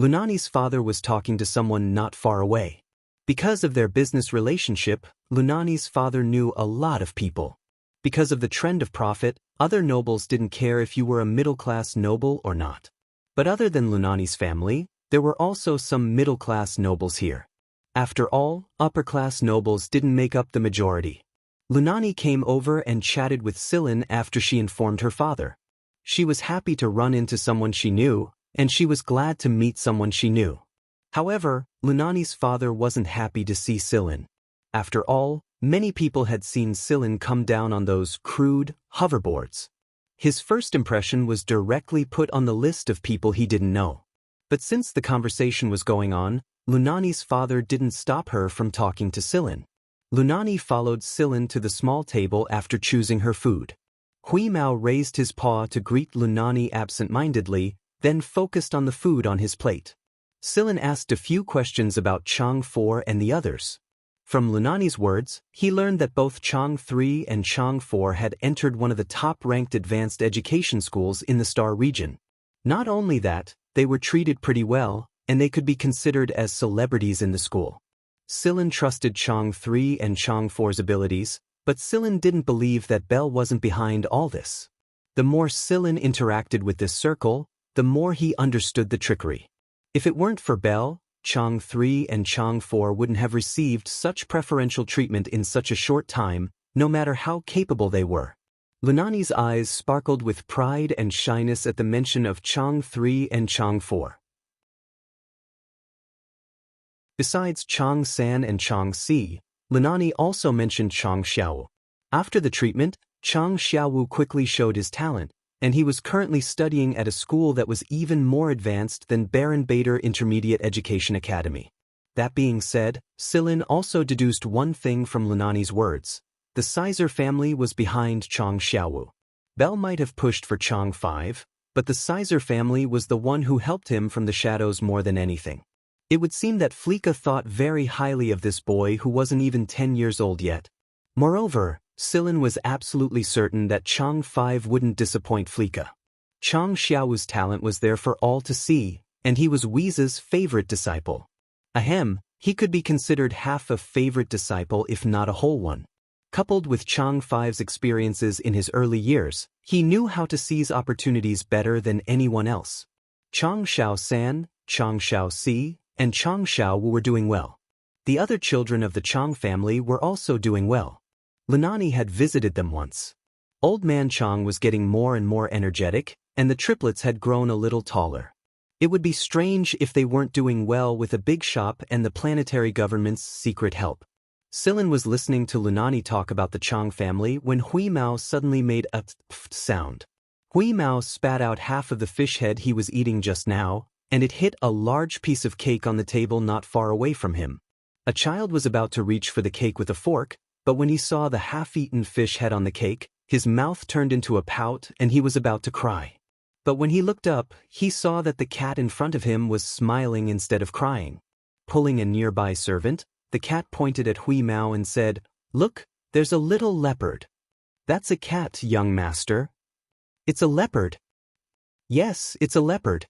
Lunani's father was talking to someone not far away. Because of their business relationship, Lunani's father knew a lot of people. Because of the trend of profit, other nobles didn't care if you were a middle-class noble or not. But other than Lunani's family, there were also some middle-class nobles here. After all, upper-class nobles didn't make up the majority. Lunani came over and chatted with Silin after she informed her father. She was happy to run into someone she knew, and she was glad to meet someone she knew. However, Lunani's father wasn't happy to see Silin. After all, many people had seen Silin come down on those crude hoverboards. His first impression was directly put on the list of people he didn't know. But since the conversation was going on, Lunani's father didn't stop her from talking to Silin. Lunani followed Silin to the small table after choosing her food. Hui Mao raised his paw to greet Lunani absent-mindedly, then focused on the food on his plate. Silin asked a few questions about Chang 4 and the others. From Lunani's words, he learned that both Chang 3 and Chang 4 had entered one of the top-ranked advanced education schools in the Star region. Not only that, they were treated pretty well, and they could be considered as celebrities in the school. Silin trusted Chang 3 and Chang 4's abilities, but Silin didn't believe that Belle wasn't behind all this. The more Silin interacted with this circle, the more he understood the trickery. If it weren't for Belle, Chang 3 and Chang 4 wouldn't have received such preferential treatment in such a short time, no matter how capable they were. Lunani's eyes sparkled with pride and shyness at the mention of Chang 3 and Chang 4. Besides Chang San and Chang Si, Lunani also mentioned Chang Xiao. After the treatment, Chang Xiao quickly showed his talent, and he was currently studying at a school that was even more advanced than Baron Bader Intermediate Education Academy. That being said, Silin also deduced one thing from Lunani's words. The Sizer family was behind Chang Xiao. Belle might have pushed for Chang 5, but the Sizer family was the one who helped him from the shadows more than anything. It would seem that Fleeka thought very highly of this boy who wasn't even 10 years old yet. Moreover, Silin was absolutely certain that Chang 5 wouldn't disappoint Fleeka. Chang Xiao's talent was there for all to see, and he was Weeze's favorite disciple. Ahem, he could be considered half a favorite disciple if not a whole one. Coupled with Chang 5's experiences in his early years, he knew how to seize opportunities better than anyone else. Chang Xiao-san, Chang Xiao-si, and Chang Xiao were doing well. The other children of the Chang family were also doing well. Lunani had visited them once. Old Man Chang was getting more and more energetic, and the triplets had grown a little taller. It would be strange if they weren't doing well with a big shop and the planetary government's secret help. Silin was listening to Lunani talk about the Chang family when Hui Mao suddenly made a pft sound. Hui Mao spat out half of the fish head he was eating just now, and it hit a large piece of cake on the table not far away from him. A child was about to reach for the cake with a fork, but when he saw the half-eaten fish head on the cake, his mouth turned into a pout and he was about to cry. But when he looked up, he saw that the cat in front of him was smiling instead of crying. Pulling a nearby servant, the cat pointed at Hui Mao and said, "Look, there's a little leopard." "That's a cat, young master." "It's a leopard." "Yes, it's a leopard."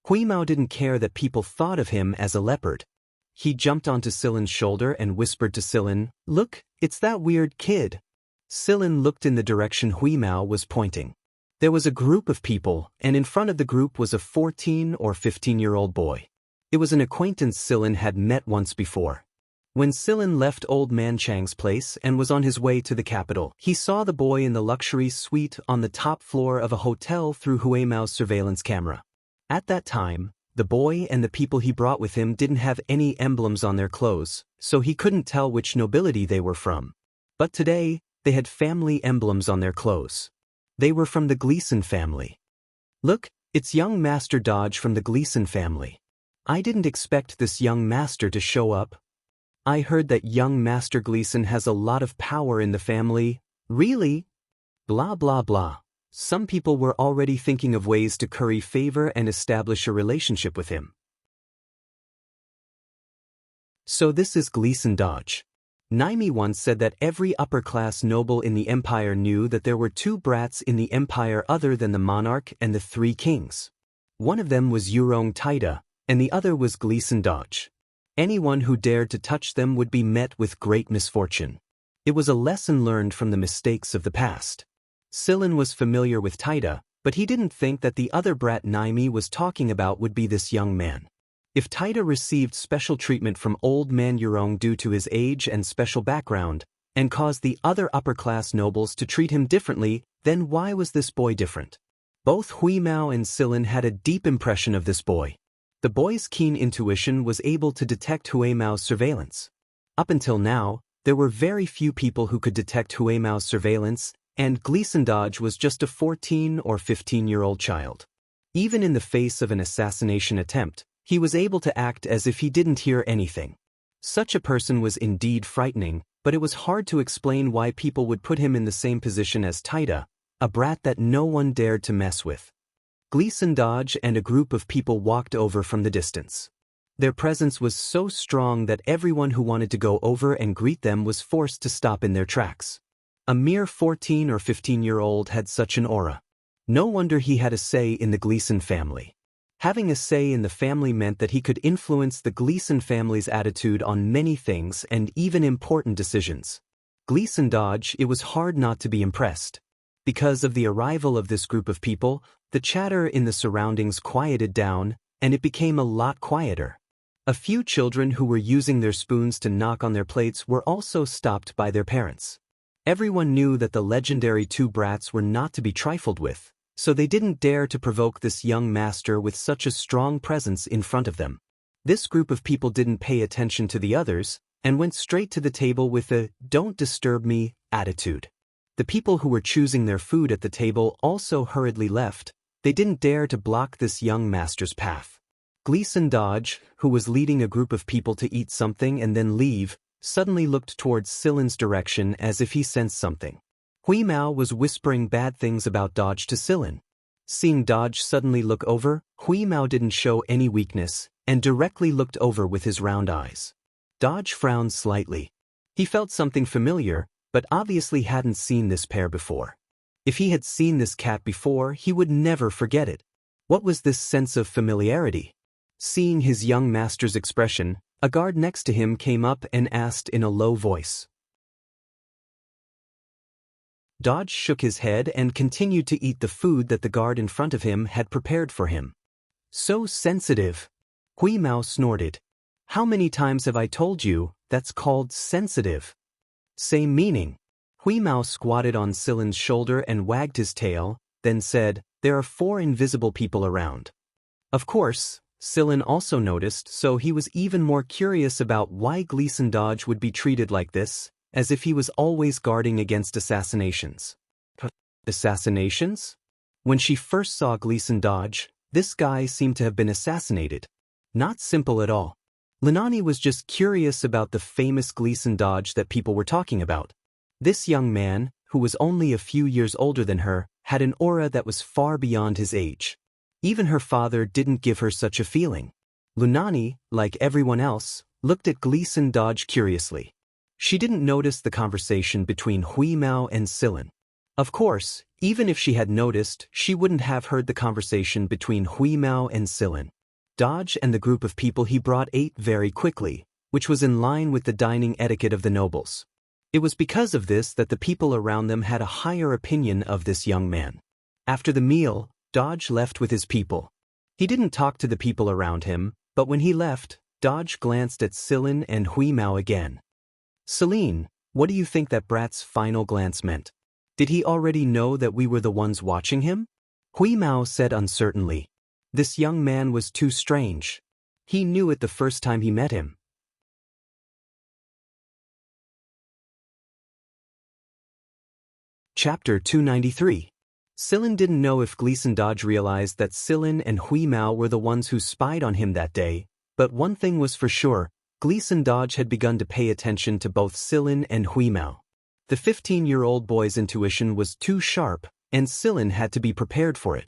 Hui Mao didn't care that people thought of him as a leopard. He jumped onto Silin's shoulder and whispered to Silin, "Look, it's that weird kid." Silin looked in the direction Hui Mao was pointing. There was a group of people, and in front of the group was a 14 or 15-year-old boy. It was an acquaintance Silin had met once before. When Silin left Old Man Chang's place and was on his way to the capital, he saw the boy in the luxury suite on the top floor of a hotel through Hui Mao's surveillance camera. At that time, the boy and the people he brought with him didn't have any emblems on their clothes, so he couldn't tell which nobility they were from. But today, they had family emblems on their clothes. They were from the Gleason family. "Look, it's young Master Dodge from the Gleason family. I didn't expect this young master to show up. I heard that young Master Gleason has a lot of power in the family." "Really?" Blah blah blah. Some people were already thinking of ways to curry favor and establish a relationship with him. So this is Gleason Dodge. Naimi once said that every upper-class noble in the empire knew that there were two brats in the empire other than the monarch and the three kings. One of them was Yurong Taida, and the other was Gleason Dodge. Anyone who dared to touch them would be met with great misfortune. It was a lesson learned from the mistakes of the past. Silin was familiar with Taida, but he didn't think that the other brat Naimi was talking about would be this young man. If Taida received special treatment from Old Man Yurong due to his age and special background, and caused the other upper-class nobles to treat him differently, then why was this boy different? Both Hui Mao and Silin had a deep impression of this boy. The boy's keen intuition was able to detect Hui Mao's surveillance. Up until now, there were very few people who could detect Hui Mao's surveillance, and Gleason Dodge was just a 14 or 15-year-old child. Even in the face of an assassination attempt, he was able to act as if he didn't hear anything. Such a person was indeed frightening, but it was hard to explain why people would put him in the same position as Taida, a brat that no one dared to mess with. Gleason Dodge and a group of people walked over from the distance. Their presence was so strong that everyone who wanted to go over and greet them was forced to stop in their tracks. A mere 14 or 15-year-old had such an aura. No wonder he had a say in the Gleason family. Having a say in the family meant that he could influence the Gleason family's attitude on many things and even important decisions. Gleason Dodge, it was hard not to be impressed. Because of the arrival of this group of people, the chatter in the surroundings quieted down, and it became a lot quieter. A few children who were using their spoons to knock on their plates were also stopped by their parents. Everyone knew that the legendary two brats were not to be trifled with, so they didn't dare to provoke this young master with such a strong presence in front of them. This group of people didn't pay attention to the others, and went straight to the table with a "don't disturb me" attitude. The people who were choosing their food at the table also hurriedly left. They didn't dare to block this young master's path. Gleason Dodge, who was leading a group of people to eat something and then leave, suddenly looked towards Silin's direction as if he sensed something. Hui Mao was whispering bad things about Dodge to Silin. Seeing Dodge suddenly look over, Hui Mao didn't show any weakness, and directly looked over with his round eyes. Dodge frowned slightly. He felt something familiar, but obviously hadn't seen this pair before. If he had seen this cat before, he would never forget it. What was this sense of familiarity? Seeing his young master's expression, a guard next to him came up and asked in a low voice. Dodge shook his head and continued to eat the food that the guard in front of him had prepared for him. "So sensitive." Hui Mao snorted. "How many times have I told you, that's called sensitive?" "Same meaning." Hui Mao squatted on Silin's shoulder and wagged his tail, then said, "There are 4 invisible people around." Of course, Silin also noticed, so he was even more curious about why Gleason Dodge would be treated like this, as if he was always guarding against assassinations. Assassinations? When she first saw Gleason Dodge, this guy seemed to have been assassinated. Not simple at all. Linani was just curious about the famous Gleason Dodge that people were talking about. This young man, who was only a few years older than her, had an aura that was far beyond his age. Even her father didn't give her such a feeling. Lunani, like everyone else, looked at Gleason Dodge curiously. She didn't notice the conversation between Hui Mao and Silin. Of course, even if she had noticed, she wouldn't have heard the conversation between Hui Mao and Silin. Dodge and the group of people he brought ate very quickly, which was in line with the dining etiquette of the nobles. It was because of this that the people around them had a higher opinion of this young man. After the meal, Dodge left with his people. He didn't talk to the people around him, but when he left, Dodge glanced at Silin and Hui Mao again. "Celine, what do you think that brat's final glance meant? Did he already know that we were the ones watching him?" Hui Mao said uncertainly. This young man was too strange. He knew it the first time he met him. Chapter 293. Silin didn't know if Gleason Dodge realized that Silin and Hui Mao were the ones who spied on him that day, but one thing was for sure, Gleason Dodge had begun to pay attention to both Silin and Hui Mao. The 15-year-old boy's intuition was too sharp, and Silin had to be prepared for it.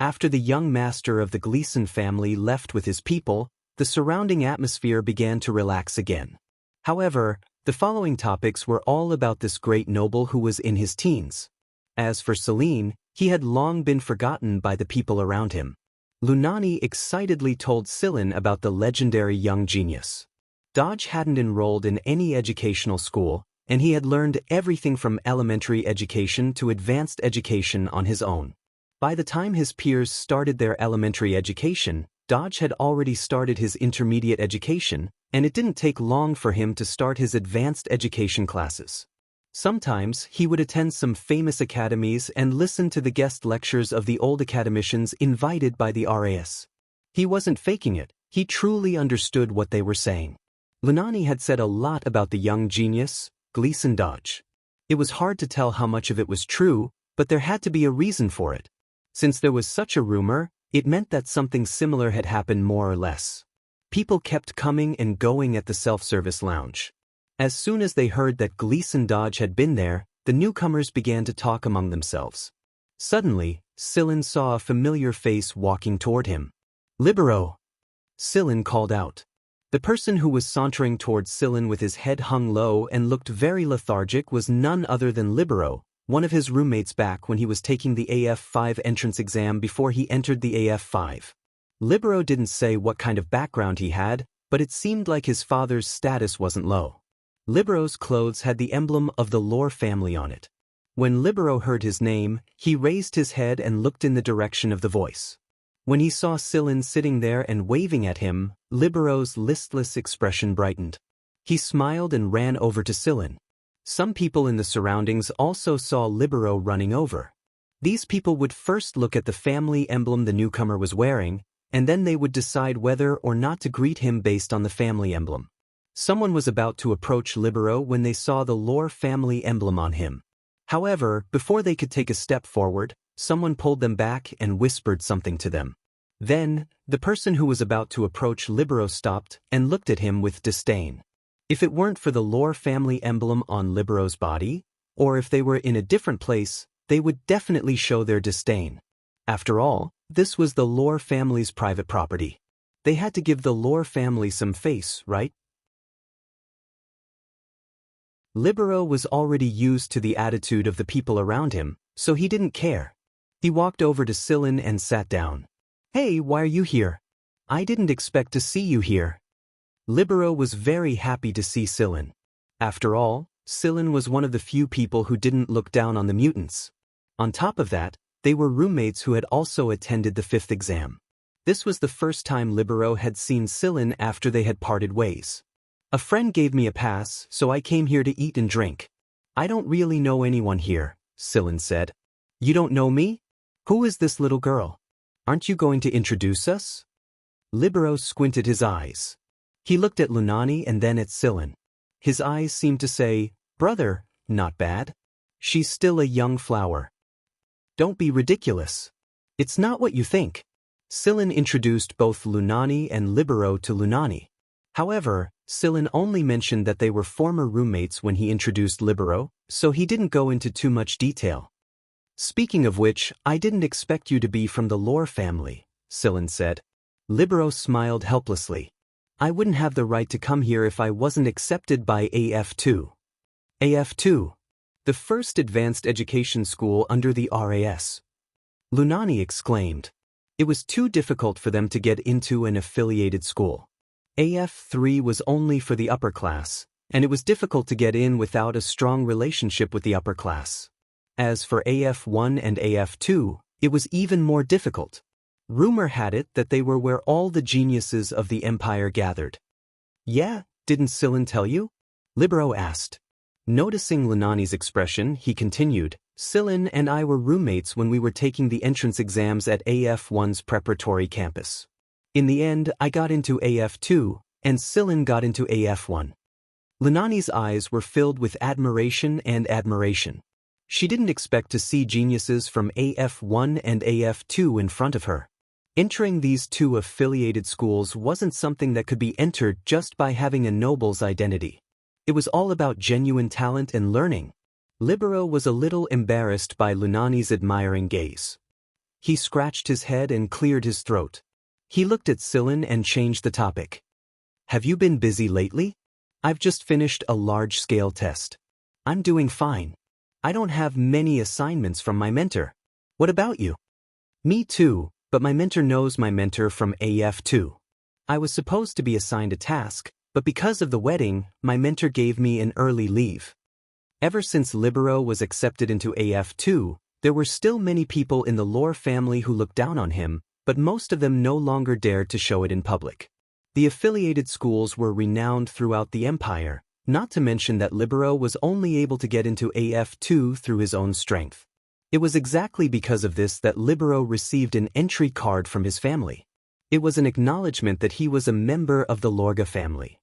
After the young master of the Gleason family left with his people, the surrounding atmosphere began to relax again. However, the following topics were all about this great noble who was in his teens. As for Celine, he had long been forgotten by the people around him. Lunani excitedly told Silin about the legendary young genius. Dodge hadn't enrolled in any educational school, and he had learned everything from elementary education to advanced education on his own. By the time his peers started their elementary education, Dodge had already started his intermediate education, and it didn't take long for him to start his advanced education classes. Sometimes he would attend some famous academies and listen to the guest lectures of the old academicians invited by the RAS. He wasn't faking it, he truly understood what they were saying. Lunani had said a lot about the young genius, Gleason Dodge. It was hard to tell how much of it was true, but there had to be a reason for it. Since there was such a rumor, it meant that something similar had happened more or less. People kept coming and going at the self-service lounge. As soon as they heard that Gleason Dodge had been there, the newcomers began to talk among themselves. Suddenly, Silin saw a familiar face walking toward him. "Libero!" Silin called out. The person who was sauntering towards Silin with his head hung low and looked very lethargic was none other than Libero, one of his roommates back when he was taking the AF5 entrance exam before he entered the AF5. Libero didn't say what kind of background he had, but it seemed like his father's status wasn't low. Libero's clothes had the emblem of the Lore family on it. When Libero heard his name, he raised his head and looked in the direction of the voice. When he saw Silin sitting there and waving at him, Libero's listless expression brightened. He smiled and ran over to Silin. Some people in the surroundings also saw Libero running over. These people would first look at the family emblem the newcomer was wearing, and then they would decide whether or not to greet him based on the family emblem. Someone was about to approach Libero when they saw the Lore family emblem on him. However, before they could take a step forward, someone pulled them back and whispered something to them. Then, the person who was about to approach Libero stopped and looked at him with disdain. If it weren't for the Lore family emblem on Libero's body, or if they were in a different place, they would definitely show their disdain. After all, this was the Lore family's private property. They had to give the Lore family some face, right? Libero was already used to the attitude of the people around him, so he didn't care. He walked over to Silin and sat down. "Hey, why are you here? I didn't expect to see you here." Libero was very happy to see Silin. After all, Silin was one of the few people who didn't look down on the mutants. On top of that, they were roommates who had also attended the 5th exam. This was the first time Libero had seen Silin after they had parted ways. "A friend gave me a pass, so I came here to eat and drink." I don't really know anyone here, Silin said. You don't know me? Who is this little girl? Aren't you going to introduce us? Libero squinted his eyes. He looked at Lunani and then at Silin. His eyes seemed to say, Brother, not bad. She's still a young flower. Don't be ridiculous. It's not what you think. Silin introduced both Lunani and Libero to Lunani. However, Silin only mentioned that they were former roommates when he introduced Libero, so he didn't go into too much detail. Speaking of which, I didn't expect you to be from the Lore family, Silin said. Libero smiled helplessly. I wouldn't have the right to come here if I wasn't accepted by AF2. AF2, the first advanced education school under the RAS. Lunani exclaimed. It was too difficult for them to get into an affiliated school. AF3 was only for the upper class, and it was difficult to get in without a strong relationship with the upper class. As for AF1 and AF2, it was even more difficult. Rumor had it that they were where all the geniuses of the Empire gathered. Yeah, didn't Silin tell you? Libero asked. Noticing Lunani's expression, he continued, Silin and I were roommates when we were taking the entrance exams at AF1's preparatory campus. In the end, I got into AF2, and Silin got into AF1. Lunani's eyes were filled with admiration and admiration. She didn't expect to see geniuses from AF1 and AF2 in front of her. Entering these two affiliated schools wasn't something that could be entered just by having a noble's identity. It was all about genuine talent and learning. Libero was a little embarrassed by Lunani's admiring gaze. He scratched his head and cleared his throat. He looked at Silin and changed the topic. Have you been busy lately? I've just finished a large-scale test. I'm doing fine. I don't have many assignments from my mentor. What about you? Me too, but my mentor knows my mentor from AF2. I was supposed to be assigned a task, but because of the wedding, my mentor gave me an early leave. Ever since Libero was accepted into AF2, there were still many people in the Lore family who looked down on him, but most of them no longer dared to show it in public. The affiliated schools were renowned throughout the Empire, not to mention that Libero was only able to get into AF2 through his own strength. It was exactly because of this that Libero received an entry card from his family. It was an acknowledgement that he was a member of the Lorga family.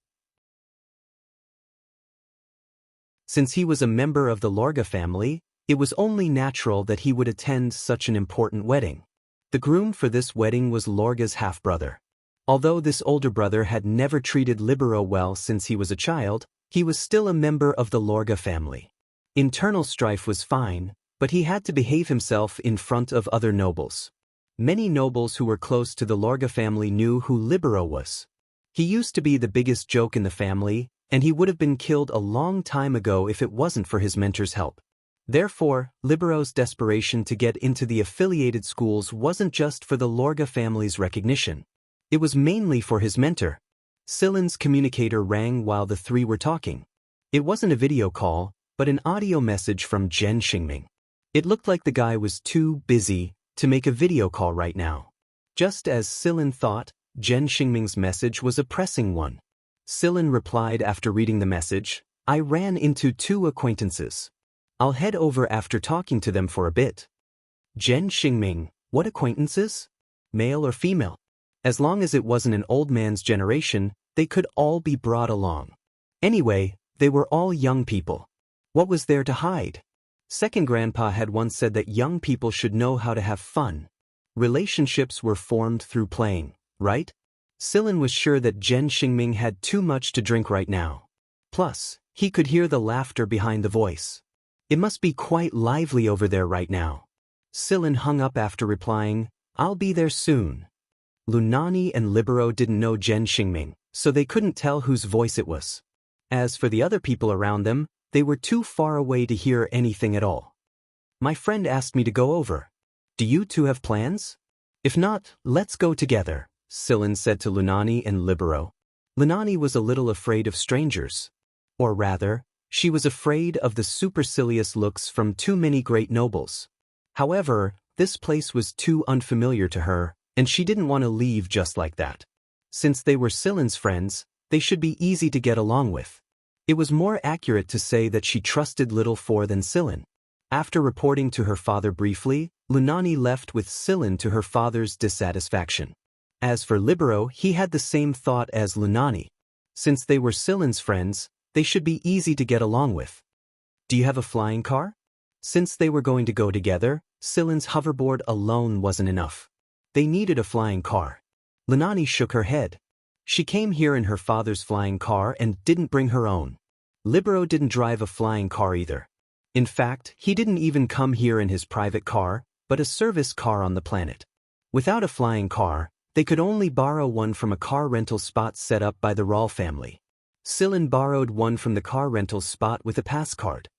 Since he was a member of the Lorga family, it was only natural that he would attend such an important wedding. The groom for this wedding was Lorga's half-brother. Although this older brother had never treated Libero well since he was a child, he was still a member of the Lorga family. Internal strife was fine, but he had to behave himself in front of other nobles. Many nobles who were close to the Lorga family knew who Libero was. He used to be the biggest joke in the family, and he would have been killed a long time ago if it wasn't for his mentor's help. Therefore, Libero's desperation to get into the affiliated schools wasn't just for the Lorga family's recognition. It was mainly for his mentor. Silin's communicator rang while the three were talking. It wasn't a video call, but an audio message from Zhen Xingming. It looked like the guy was too busy to make a video call right now. Just as Silin thought, Zhen Xingming's message was a pressing one. Silin replied after reading the message, I ran into 2 acquaintances. I'll head over after talking to them for a bit. Zhen Xingming, what acquaintances? Male or female? As long as it wasn't an old man's generation, they could all be brought along. Anyway, they were all young people. What was there to hide? Second grandpa had once said that young people should know how to have fun. Relationships were formed through playing, right? Silin was sure that Zhen Xingming had too much to drink right now. Plus, he could hear the laughter behind the voice. It must be quite lively over there right now. Silin hung up after replying, I'll be there soon. Lunani and Libero didn't know Zhen Xingming, so they couldn't tell whose voice it was. As for the other people around them, they were too far away to hear anything at all. My friend asked me to go over. Do you two have plans? If not, let's go together, Silin said to Lunani and Libero. Lunani was a little afraid of strangers. Or rather, she was afraid of the supercilious looks from too many great nobles. However, this place was too unfamiliar to her, and she didn't want to leave just like that. Since they were Silin's friends, they should be easy to get along with. It was more accurate to say that she trusted little Four than Silin. After reporting to her father briefly, Lunani left with Silin to her father's dissatisfaction. As for Libero, he had the same thought as Lunani. Since they were Silin's friends, they should be easy to get along with. Do you have a flying car? Since they were going to go together, Silin's hoverboard alone wasn't enough. They needed a flying car. Lunani shook her head. She came here in her father's flying car and didn't bring her own. Libero didn't drive a flying car either. In fact, he didn't even come here in his private car, but a service car on the planet. Without a flying car, they could only borrow one from a car rental spot set up by the Rawl family. Silin borrowed one from the car rental spot with a pass card.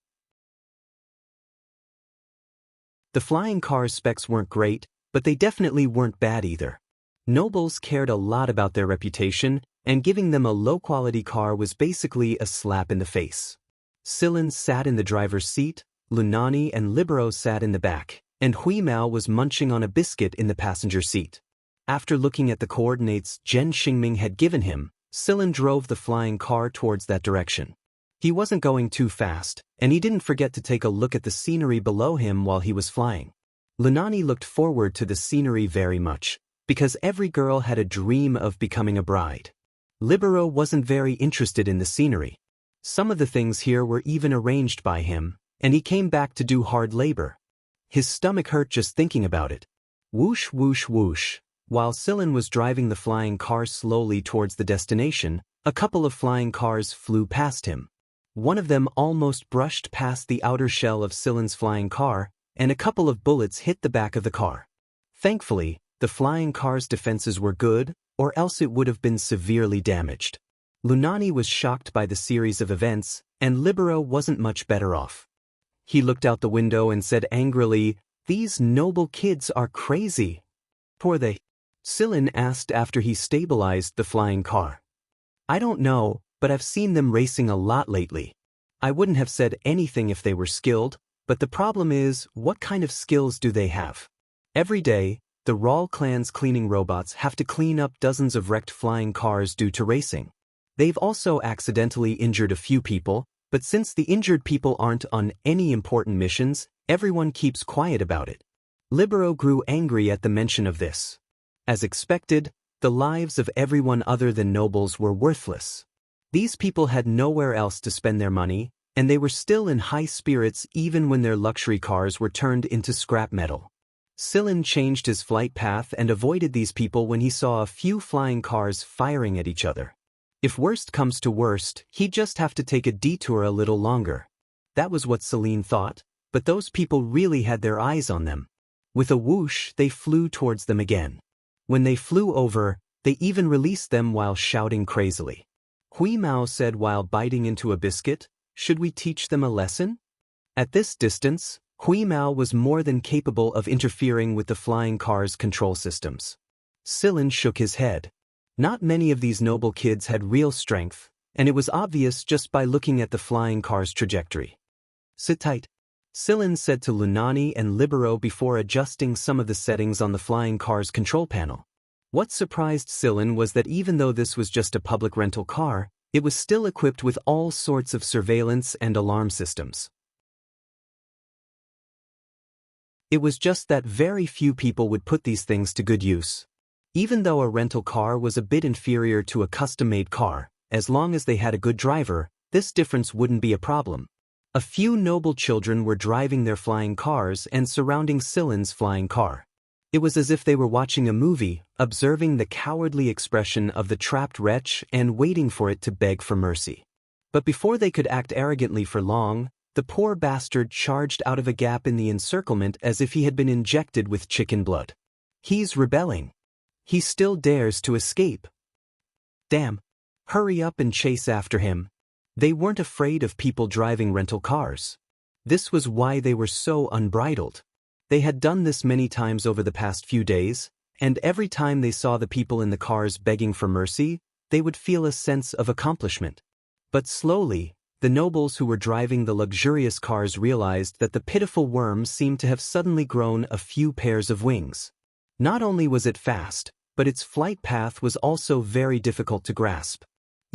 The flying car's specs weren't great, but they definitely weren't bad either. Nobles cared a lot about their reputation, and giving them a low-quality car was basically a slap in the face. Silin sat in the driver's seat, Lunani and Libero sat in the back, and Hui Mao was munching on a biscuit in the passenger seat. After looking at the coordinates Zhen Xingming had given him, Silin drove the flying car towards that direction. He wasn't going too fast, and he didn't forget to take a look at the scenery below him while he was flying. Lunani looked forward to the scenery very much, because every girl had a dream of becoming a bride. Libero wasn't very interested in the scenery. Some of the things here were even arranged by him, and he came back to do hard labor. His stomach hurt just thinking about it. Whoosh whoosh whoosh. While Silin was driving the flying car slowly towards the destination, a couple of flying cars flew past him. One of them almost brushed past the outer shell of Silin's flying car, and a couple of bullets hit the back of the car. Thankfully, the flying car's defenses were good, or else it would have been severely damaged. Lunani was shocked by the series of events, and Libero wasn't much better off. He looked out the window and said angrily, "These noble kids are crazy." "Poor they?" Silin asked after he stabilized the flying car. "I don't know, but I've seen them racing a lot lately. I wouldn't have said anything if they were skilled, but the problem is, what kind of skills do they have? Every day, the Rawl clan's cleaning robots have to clean up dozens of wrecked flying cars due to racing. They've also accidentally injured a few people, but since the injured people aren't on any important missions, everyone keeps quiet about it." Libero grew angry at the mention of this. As expected, the lives of everyone other than nobles were worthless. These people had nowhere else to spend their money, and they were still in high spirits even when their luxury cars were turned into scrap metal. Silin changed his flight path and avoided these people when he saw a few flying cars firing at each other. If worst comes to worst, he'd just have to take a detour a little longer. That was what Celine thought, but those people really had their eyes on them. With a whoosh, they flew towards them again. When they flew over, they even released them while shouting crazily. Hui Mao said while biting into a biscuit, "Should we teach them a lesson?" At this distance, Hui Mao was more than capable of interfering with the flying car's control systems. Silin shook his head. Not many of these noble kids had real strength, and it was obvious just by looking at the flying car's trajectory. "Sit tight," Silin said to Lunani and Libero before adjusting some of the settings on the flying car's control panel. What surprised Silin was that even though this was just a public rental car, it was still equipped with all sorts of surveillance and alarm systems. It was just that very few people would put these things to good use. Even though a rental car was a bit inferior to a custom-made car, as long as they had a good driver, this difference wouldn't be a problem. A few noble children were driving their flying cars and surrounding Silin's flying car. It was as if they were watching a movie, observing the cowardly expression of the trapped wretch and waiting for it to beg for mercy. But before they could act arrogantly for long, the poor bastard charged out of a gap in the encirclement as if he had been injected with chicken blood. He's rebelling. He still dares to escape. Damn. Hurry up and chase after him. They weren't afraid of people driving rental cars. This was why they were so unbridled. They had done this many times over the past few days, and every time they saw the people in the cars begging for mercy, they would feel a sense of accomplishment. But slowly, the nobles who were driving the luxurious cars realized that the pitiful worm seemed to have suddenly grown a few pairs of wings. Not only was it fast, but its flight path was also very difficult to grasp.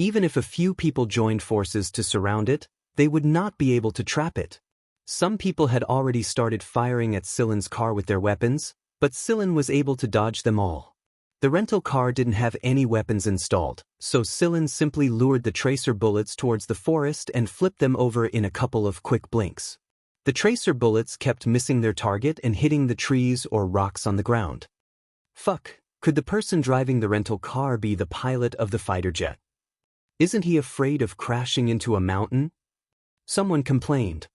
Even if a few people joined forces to surround it, they would not be able to trap it. Some people had already started firing at Silen's car with their weapons, but Silen was able to dodge them all. The rental car didn't have any weapons installed, so Silen simply lured the tracer bullets towards the forest and flipped them over in a couple of quick blinks. The tracer bullets kept missing their target and hitting the trees or rocks on the ground. Fuck, could the person driving the rental car be the pilot of the fighter jet? Isn't he afraid of crashing into a mountain? Someone complained.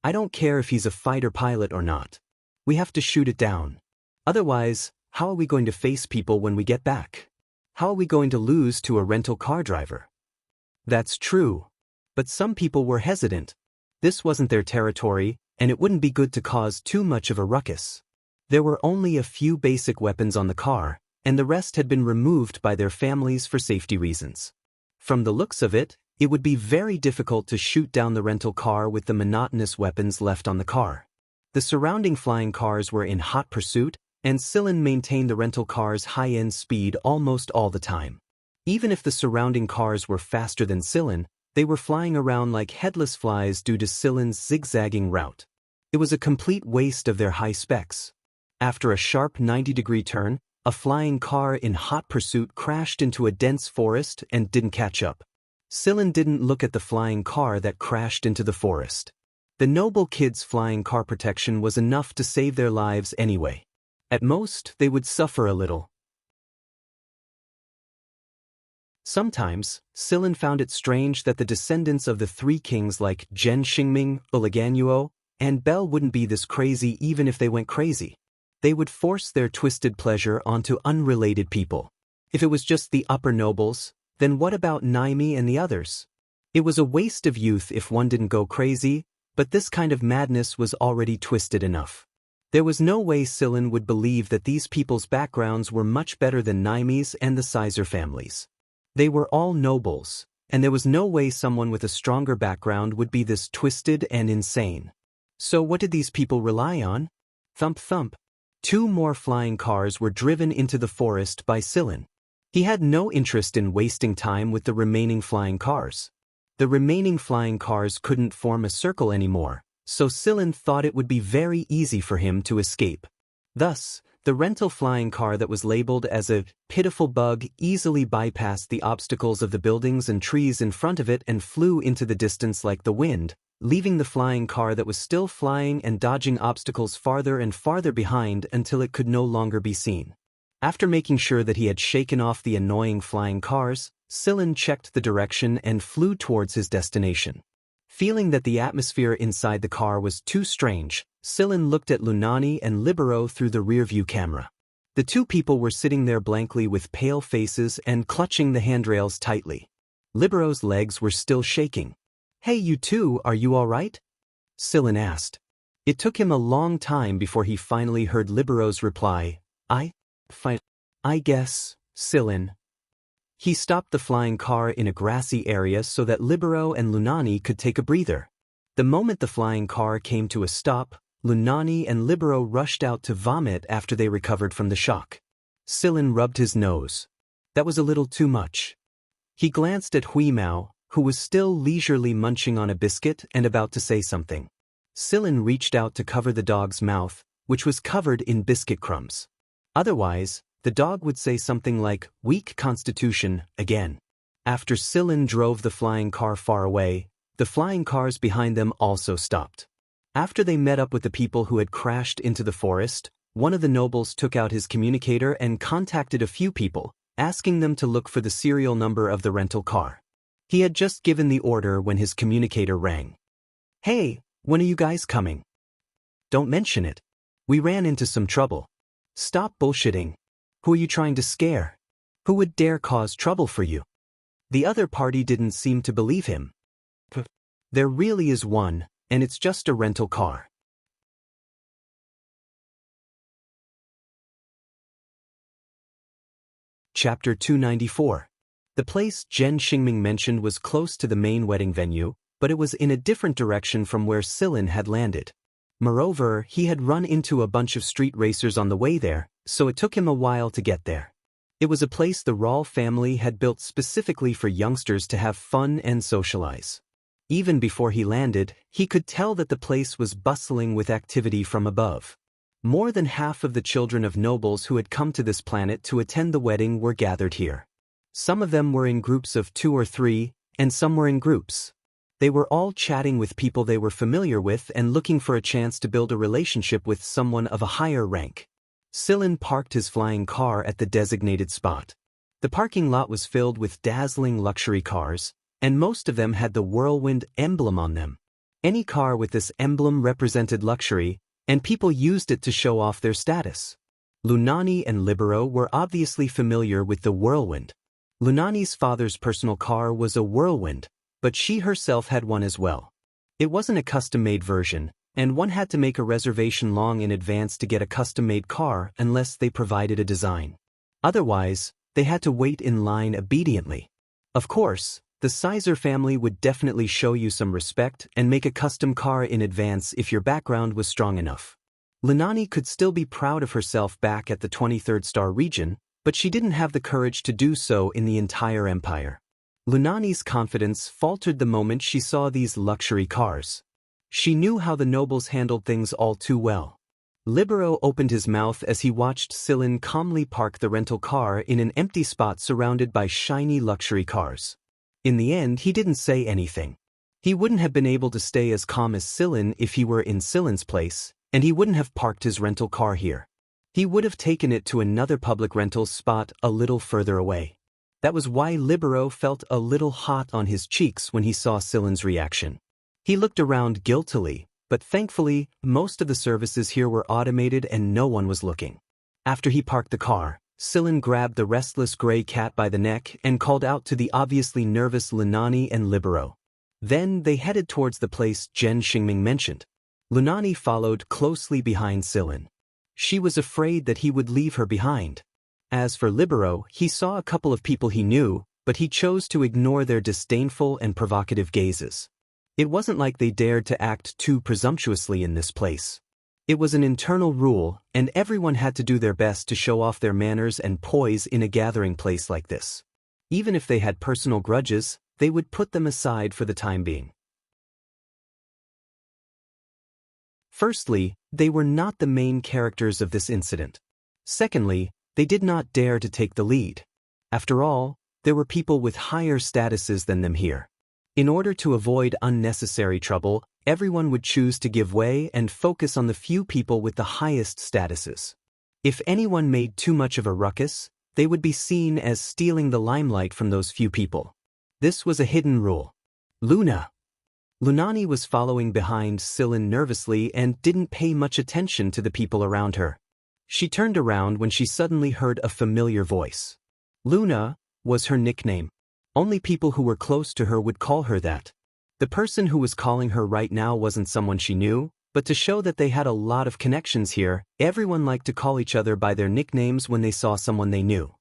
I don't care if he's a fighter pilot or not. We have to shoot it down. Otherwise, how are we going to face people when we get back? How are we going to lose to a rental car driver? That's true. But some people were hesitant. This wasn't their territory, and it wouldn't be good to cause too much of a ruckus. There were only a few basic weapons on the car, and the rest had been removed by their families for safety reasons. From the looks of it, it would be very difficult to shoot down the rental car with the monotonous weapons left on the car. The surrounding flying cars were in hot pursuit, and Silen maintained the rental car's high-end speed almost all the time. Even if the surrounding cars were faster than Silen, they were flying around like headless flies due to Silen's zigzagging route. It was a complete waste of their high specs. After a sharp 90-degree turn, a flying car in hot pursuit crashed into a dense forest and didn't catch up. Silen didn't look at the flying car that crashed into the forest. The noble kid's flying car protection was enough to save their lives anyway. At most, they would suffer a little. Sometimes, Silen found it strange that the descendants of the three kings like Zhen Xingming, Uliganuo, and Bel wouldn't be this crazy even if they went crazy. They would force their twisted pleasure onto unrelated people. If it was just the upper nobles, then what about Naimi and the others? It was a waste of youth if one didn't go crazy, but this kind of madness was already twisted enough. There was no way Silen would believe that these people's backgrounds were much better than Naimi's and the Sizer families. They were all nobles, and there was no way someone with a stronger background would be this twisted and insane. So what did these people rely on? Thump thump. 2 more flying cars were driven into the forest by Silen. He had no interest in wasting time with the remaining flying cars. The remaining flying cars couldn't form a circle anymore, so Silen thought it would be very easy for him to escape. Thus, the rental flying car that was labeled as a pitiful bug easily bypassed the obstacles of the buildings and trees in front of it and flew into the distance like the wind, leaving the flying car that was still flying and dodging obstacles farther and farther behind until it could no longer be seen. After making sure that he had shaken off the annoying flying cars, Silen checked the direction and flew towards his destination. Feeling that the atmosphere inside the car was too strange, Silen looked at Lunani and Libero through the rearview camera. The 2 people were sitting there blankly with pale faces and clutching the handrails tightly. Libero's legs were still shaking. Hey, you two, are you all right? Silen asked. It took him a long time before he finally heard Libero's reply, I guess, Silen. He stopped the flying car in a grassy area so that Libero and Lunani could take a breather. The moment the flying car came to a stop, Lunani and Libero rushed out to vomit after they recovered from the shock. Silen rubbed his nose. That was a little too much. He glanced at Huimao, who was still leisurely munching on a biscuit and about to say something. Silen reached out to cover the dog's mouth, which was covered in biscuit crumbs. Otherwise, the dog would say something like, weak constitution, again. After Silen drove the flying car far away, the flying cars behind them also stopped. After they met up with the people who had crashed into the forest, one of the nobles took out his communicator and contacted a few people, asking them to look for the serial number of the rental car. He had just given the order when his communicator rang. Hey, when are you guys coming? Don't mention it. We ran into some trouble. Stop bullshitting. Who are you trying to scare? Who would dare cause trouble for you? The other party didn't seem to believe him. There really is one, and it's just a rental car. Chapter 294. The place Zhen Xingming mentioned was close to the main wedding venue, but it was in a different direction from where Silen had landed. Moreover, he had run into a bunch of street racers on the way there, so it took him a while to get there. It was a place the Rawl family had built specifically for youngsters to have fun and socialize. Even before he landed, he could tell that the place was bustling with activity from above. More than half of the children of nobles who had come to this planet to attend the wedding were gathered here. Some of them were in groups of 2 or 3, and some were in groups. They were all chatting with people they were familiar with and looking for a chance to build a relationship with someone of a higher rank. Sillin parked his flying car at the designated spot. The parking lot was filled with dazzling luxury cars, and most of them had the whirlwind emblem on them. Any car with this emblem represented luxury, and people used it to show off their status. Lunani and Libero were obviously familiar with the whirlwind. Lunani's father's personal car was a whirlwind, but she herself had one as well. It wasn't a custom-made version, and one had to make a reservation long in advance to get a custom-made car unless they provided a design. Otherwise, they had to wait in line obediently. Of course, the Sizer family would definitely show you some respect and make a custom car in advance if your background was strong enough. Lunani could still be proud of herself back at the 23rd star region, but she didn't have the courage to do so in the entire empire. Lunani's confidence faltered the moment she saw these luxury cars. She knew how the nobles handled things all too well. Libero opened his mouth as he watched Sillin calmly park the rental car in an empty spot surrounded by shiny luxury cars. In the end, he didn't say anything. He wouldn't have been able to stay as calm as Sillin if he were in Sillin's place, and he wouldn't have parked his rental car here. He would have taken it to another public rental spot a little further away. That was why Libero felt a little hot on his cheeks when he saw Sillin's reaction. He looked around guiltily, but thankfully, most of the services here were automated and no one was looking. After he parked the car, Sillin grabbed the restless gray cat by the neck and called out to the obviously nervous Lunani and Libero. Then they headed towards the place Jen Xingming mentioned. Lunani followed closely behind Sillin. She was afraid that he would leave her behind. As for Libero, he saw a couple of people he knew, but he chose to ignore their disdainful and provocative gazes. It wasn't like they dared to act too presumptuously in this place. It was an internal rule, and everyone had to do their best to show off their manners and poise in a gathering place like this. Even if they had personal grudges, they would put them aside for the time being. Firstly, they were not the main characters of this incident. Secondly, they did not dare to take the lead. After all, there were people with higher statuses than them here. In order to avoid unnecessary trouble, everyone would choose to give way and focus on the few people with the highest statuses. If anyone made too much of a ruckus, they would be seen as stealing the limelight from those few people. This was a hidden rule. Lunani was following behind Sillin nervously and didn't pay much attention to the people around her. She turned around when she suddenly heard a familiar voice. Luna was her nickname. Only people who were close to her would call her that. The person who was calling her right now wasn't someone she knew, but to show that they had a lot of connections here, everyone liked to call each other by their nicknames when they saw someone they knew.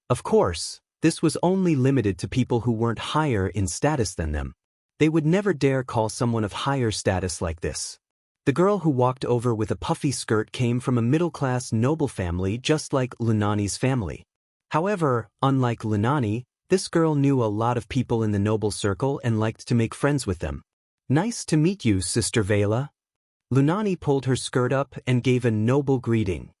Of course, this was only limited to people who weren't higher in status than them. They would never dare call someone of higher status like this. The girl who walked over with a puffy skirt came from a middle-class noble family just like Lunani's family. However, unlike Lunani, this girl knew a lot of people in the noble circle and liked to make friends with them. "Nice to meet you, Sister Vela." Lunani pulled her skirt up and gave a noble greeting.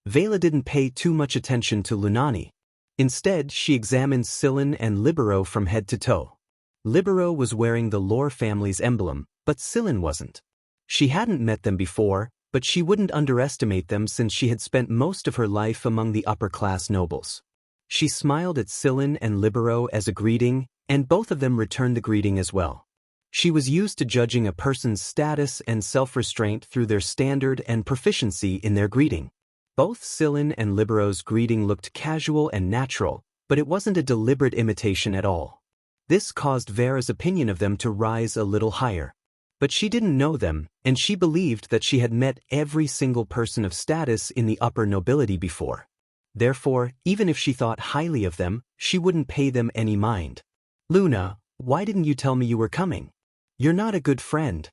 Vela didn't pay too much attention to Lunani. Instead, she examined Sillin and Libero from head to toe. Libero was wearing the Lore family's emblem, but Sillin wasn't. She hadn't met them before, but she wouldn't underestimate them since she had spent most of her life among the upper-class nobles. She smiled at Sillin and Libero as a greeting, and both of them returned the greeting as well. She was used to judging a person's status and self-restraint through their standard and proficiency in their greeting. Both Sillin and Libero's greeting looked casual and natural, but it wasn't a deliberate imitation at all. This caused Vera's opinion of them to rise a little higher. But she didn't know them, and she believed that she had met every single person of status in the upper nobility before. Therefore, even if she thought highly of them, she wouldn't pay them any mind. "Luna, why didn't you tell me you were coming? You're not a good friend."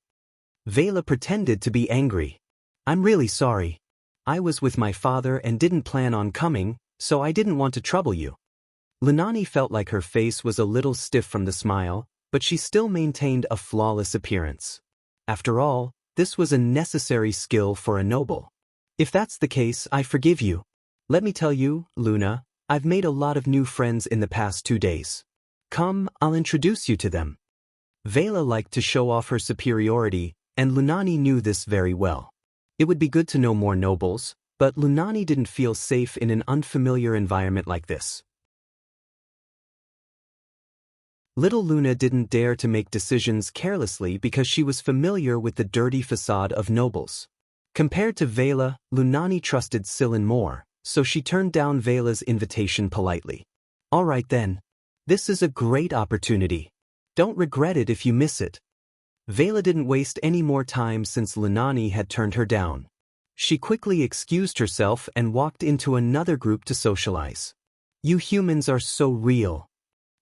Vela pretended to be angry. "I'm really sorry. I was with my father and didn't plan on coming, so I didn't want to trouble you. Lunani felt like her face was a little stiff from the smile, but she still maintained a flawless appearance. After all, this was a necessary skill for a noble. If that's the case, I forgive you. Let me tell you, Luna, I've made a lot of new friends in the past 2 days. Come, I'll introduce you to them. Vela liked to show off her superiority, and Lunani knew this very well. It would be good to know more nobles, but Lunani didn't feel safe in an unfamiliar environment like this. Little Luna didn't dare to make decisions carelessly because she was familiar with the dirty facade of nobles. Compared to Vela, Lunani trusted Sillin more, so she turned down Vela's invitation politely. All right then. This is a great opportunity. Don't regret it if you miss it. Vela didn't waste any more time since Lunani had turned her down. She quickly excused herself and walked into another group to socialize. You humans are so real.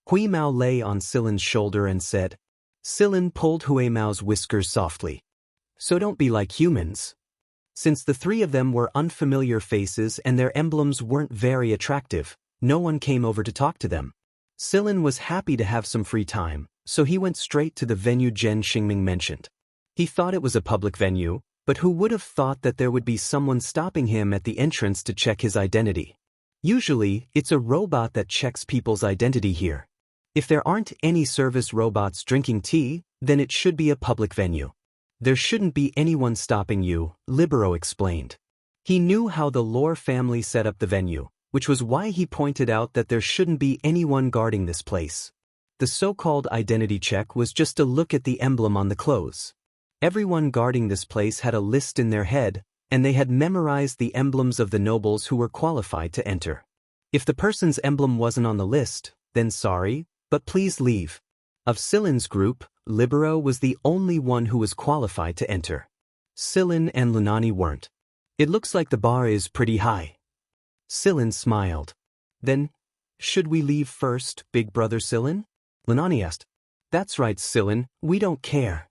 Huimao lay on Sillin's shoulder and said. Sillin pulled Huimao's whiskers softly. So don't be like humans. Since the 3 of them were unfamiliar faces and their emblems weren't very attractive, no one came over to talk to them. Sillin was happy to have some free time, so he went straight to the venue Zhen Xingming mentioned. He thought it was a public venue, but who would have thought that there would be someone stopping him at the entrance to check his identity? Usually, it's a robot that checks people's identity here. If there aren't any service robots drinking tea, then it should be a public venue. There shouldn't be anyone stopping you, Libero explained. He knew how the Lore family set up the venue, which was why he pointed out that there shouldn't be anyone guarding this place. The so-called identity check was just a look at the emblem on the clothes. Everyone guarding this place had a list in their head, and they had memorized the emblems of the nobles who were qualified to enter. If the person's emblem wasn't on the list, then sorry, but please leave. Of Sillin's group, Libero was the only one who was qualified to enter. Sillin and Lunani weren't. It looks like the bar is pretty high. Sillin smiled. Then, should we leave first, big brother Sillin? Lunani asked. That's right, Sillin, we don't care.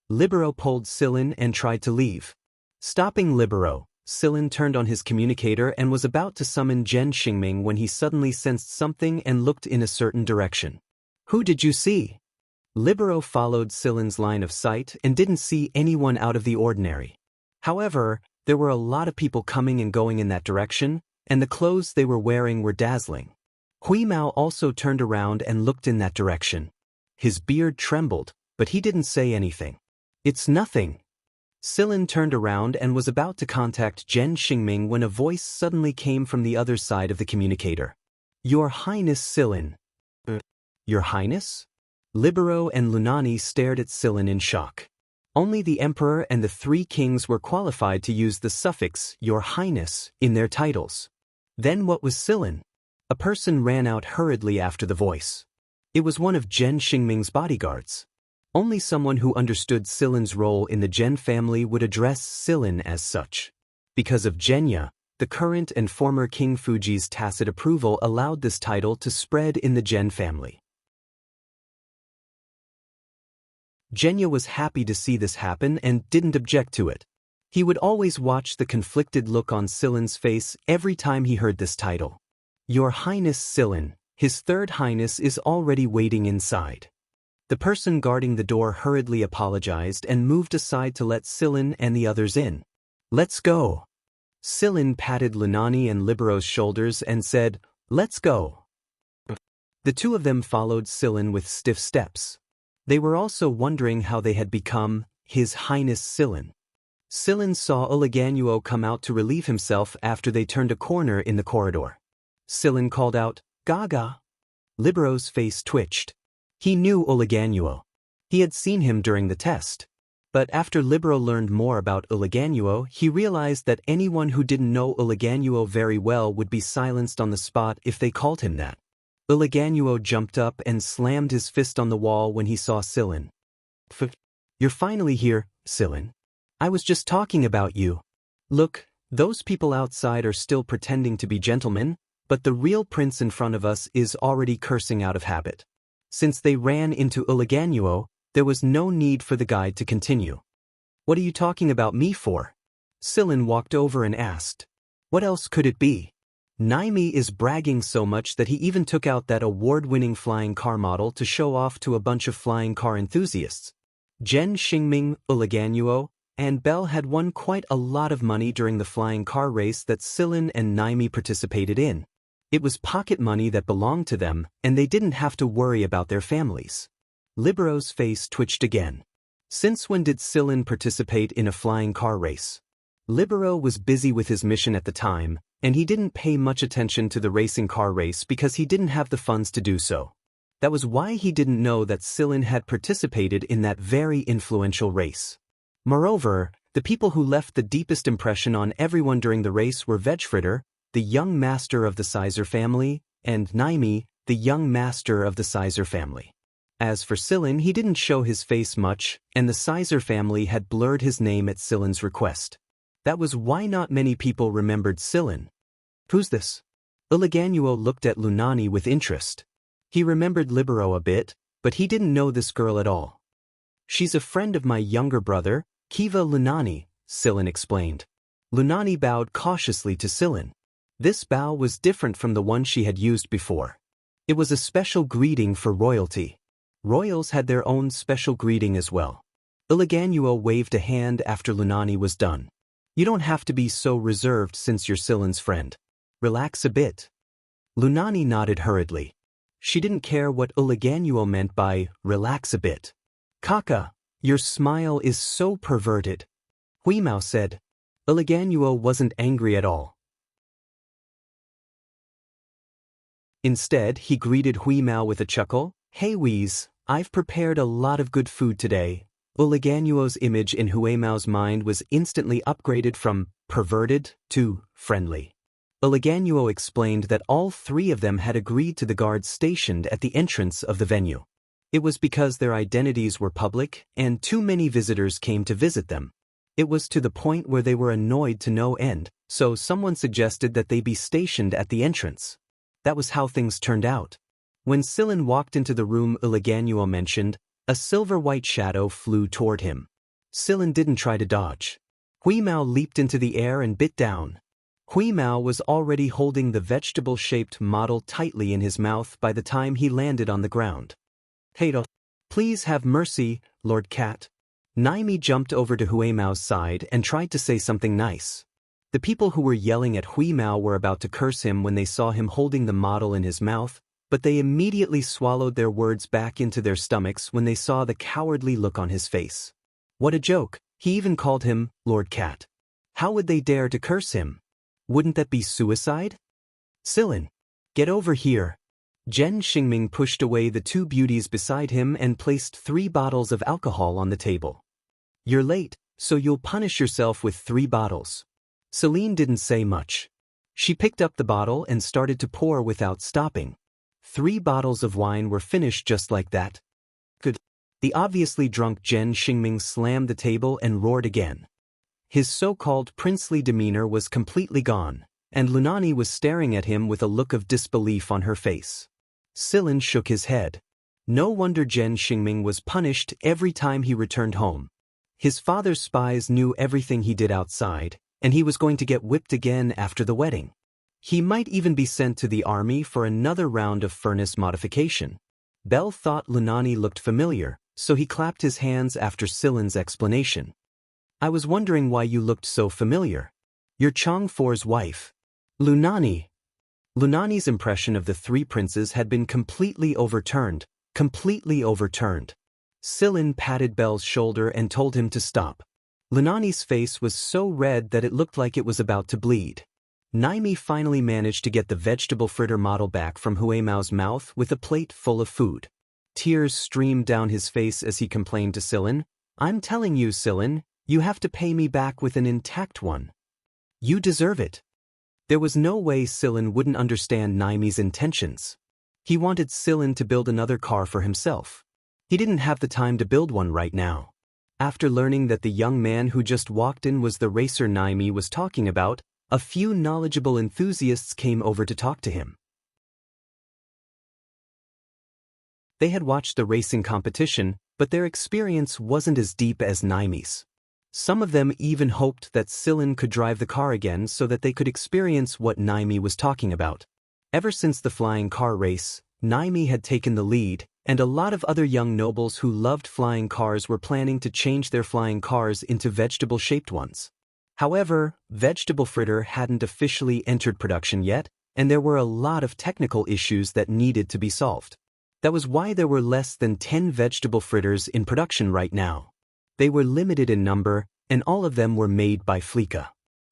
Libero pulled Sillin and tried to leave. Stopping Libero, Sillin turned on his communicator and was about to summon Zhen Xingming when he suddenly sensed something and looked in a certain direction. Who did you see? Libero followed Sillin's line of sight and didn't see anyone out of the ordinary. However, there were a lot of people coming and going in that direction, and the clothes they were wearing were dazzling. Huimao also turned around and looked in that direction. His beard trembled, but he didn't say anything. It's nothing. Sillin turned around and was about to contact Zhen Xingming when a voice suddenly came from the other side of the communicator. Your Highness Sillin. Your Highness? Libero and Lunani stared at Sillin in shock. Only the Emperor and the 3 kings were qualified to use the suffix, Your Highness, in their titles. Then what was Sillin? A person ran out hurriedly after the voice. It was one of Zhen Xingming's bodyguards. Only someone who understood Sillin's role in the Zhen family would address Sillin as such. Because of Zhenya, the current and former King Fuji's tacit approval allowed this title to spread in the Zhen family. Zhenya was happy to see this happen and didn't object to it. He would always watch the conflicted look on Sillin's face every time he heard this title. Your Highness Sillin, His Third Highness is already waiting inside. The person guarding the door hurriedly apologized and moved aside to let Sillin and the others in. Let's go. Sillin patted Lunani and Libero's shoulders and said, Let's go. The 2 of them followed Sillin with stiff steps. They were also wondering how they had become His Highness Sillin. Sillin saw Uliganuo come out to relieve himself after they turned a corner in the corridor. Sillin called out, Gaga. Libero's face twitched. He knew Uliganuo. He had seen him during the test. But after Libero learned more about Uliganuo, he realized that anyone who didn't know Uliganuo very well would be silenced on the spot if they called him that. Uliganuo jumped up and slammed his fist on the wall when he saw Sillin. You're finally here, Sillin. I was just talking about you. Look, those people outside are still pretending to be gentlemen, but the real prince in front of us is already cursing out of habit. Since they ran into Uliganuo, there was no need for the guide to continue. What are you talking about me for? Sillin walked over and asked. What else could it be? Naimi is bragging so much that he even took out that award-winning flying car model to show off to a bunch of flying car enthusiasts. Jen Xingming, Uliganuo, and Belle had won quite a lot of money during the flying car race that Silin and Naimi participated in. It was pocket money that belonged to them, and they didn't have to worry about their families. Libero's face twitched again. Since when did Silin participate in a flying car race? Libero was busy with his mission at the time, and he didn't pay much attention to the racing car race because he didn't have the funds to do so. That was why he didn't know that Silin had participated in that very influential race. Moreover, the people who left the deepest impression on everyone during the race were Vegfritter, the young master of the Sizer family, and Naimi, the young master of the Sizer family. As for Silin, he didn't show his face much, and the Sizer family had blurred his name at Silin's request. That was why not many people remembered Silin. Who's this? Uliganuo looked at Lunani with interest. He remembered Libero a bit, but he didn't know this girl at all. She's a friend of my younger brother, Kiva Lunani, Silin explained. Lunani bowed cautiously to Silin. This bow was different from the one she had used before. It was a special greeting for royalty. Royals had their own special greeting as well. Uliganuo waved a hand after Lunani was done. You don't have to be so reserved since you're Silin's friend. Relax a bit. Lunani nodded hurriedly. She didn't care what Uliganuo meant by relax a bit. Kaka, your smile is so perverted. Huimao said. Uliganuo wasn't angry at all. Instead, he greeted Huimao with a chuckle. Hey Wheeze, I've prepared a lot of good food today. Uliganuo's image in Huimao's mind was instantly upgraded from perverted to friendly. Uliganuo explained that all three of them had agreed to the guards stationed at the entrance of the venue. It was because their identities were public and too many visitors came to visit them. It was to the point where they were annoyed to no end, so someone suggested that they be stationed at the entrance. That was how things turned out. When Silin walked into the room Uliganuo mentioned, a silver-white shadow flew toward him. Silin didn't try to dodge. Huimao leaped into the air and bit down. Huimao was already holding the vegetable-shaped model tightly in his mouth by the time he landed on the ground. Heido, please have mercy, Lord Cat. Naimi jumped over to Huimao's side and tried to say something nice. The people who were yelling at Huimao were about to curse him when they saw him holding the model in his mouth, but they immediately swallowed their words back into their stomachs when they saw the cowardly look on his face. What a joke, he even called him Lord Cat. How would they dare to curse him? Wouldn't that be suicide? Silin, get over here. Jen Xingming pushed away the two beauties beside him and placed 3 bottles of alcohol on the table. You're late, so you'll punish yourself with 3 bottles. Celine didn't say much. She picked up the bottle and started to pour without stopping. 3 bottles of wine were finished just like that. Good. The obviously drunk Jen Xingming slammed the table and roared again. His so-called princely demeanor was completely gone, and Lunani was staring at him with a look of disbelief on her face. Silin shook his head. No wonder Jen Xingming was punished every time he returned home. His father's spies knew everything he did outside, and he was going to get whipped again after the wedding. He might even be sent to the army for another round of furnace modification. Belle thought Lunani looked familiar, so he clapped his hands after Silin's explanation. I was wondering why you looked so familiar. You're Changfor's wife. Lunani. Lunani's impression of the 3 princes had been completely overturned. Silin patted Belle's shoulder and told him to stop. Lunani's face was so red that it looked like it was about to bleed. Naimi finally managed to get the vegetable fritter model back from Huimao's mouth with a plate full of food. Tears streamed down his face as he complained to Silin. I'm telling you, Silin, you have to pay me back with an intact one. You deserve it. There was no way Silin wouldn't understand Naimi's intentions. He wanted Silin to build another car for himself. He didn't have the time to build one right now. After learning that the young man who just walked in was the racer Naimi was talking about, a few knowledgeable enthusiasts came over to talk to him. They had watched the racing competition, but their experience wasn't as deep as Naimi's. Some of them even hoped that Sillin could drive the car again so that they could experience what Naimi was talking about. Ever since the flying car race, Naimi had taken the lead, and a lot of other young nobles who loved flying cars were planning to change their flying cars into vegetable-shaped ones. However, vegetable fritter hadn't officially entered production yet, and there were a lot of technical issues that needed to be solved. That was why there were less than 10 vegetable fritters in production right now. They were limited in number, and all of them were made by Fleeka.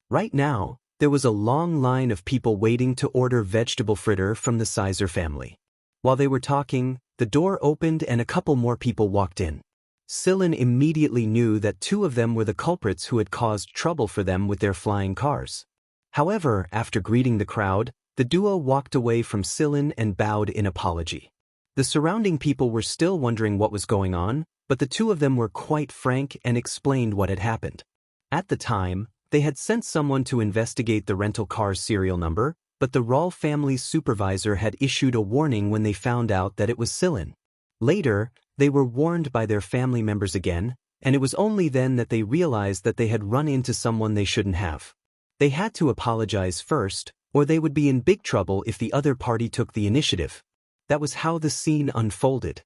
Right now, there was a long line of people waiting to order vegetable fritter from the Sizer family. While they were talking, the door opened and a couple more people walked in. Sillin immediately knew that 2 of them were the culprits who had caused trouble for them with their flying cars. However, after greeting the crowd, the duo walked away from Sillin and bowed in apology. The surrounding people were still wondering what was going on, but the 2 of them were quite frank and explained what had happened. At the time, they had sent someone to investigate the rental car's serial number, but the Rahl family's supervisor had issued a warning when they found out that it was Sillin. Later, they were warned by their family members again, and it was only then that they realized that they had run into someone they shouldn't have. They had to apologize first, or they would be in big trouble if the other party took the initiative. That was how the scene unfolded.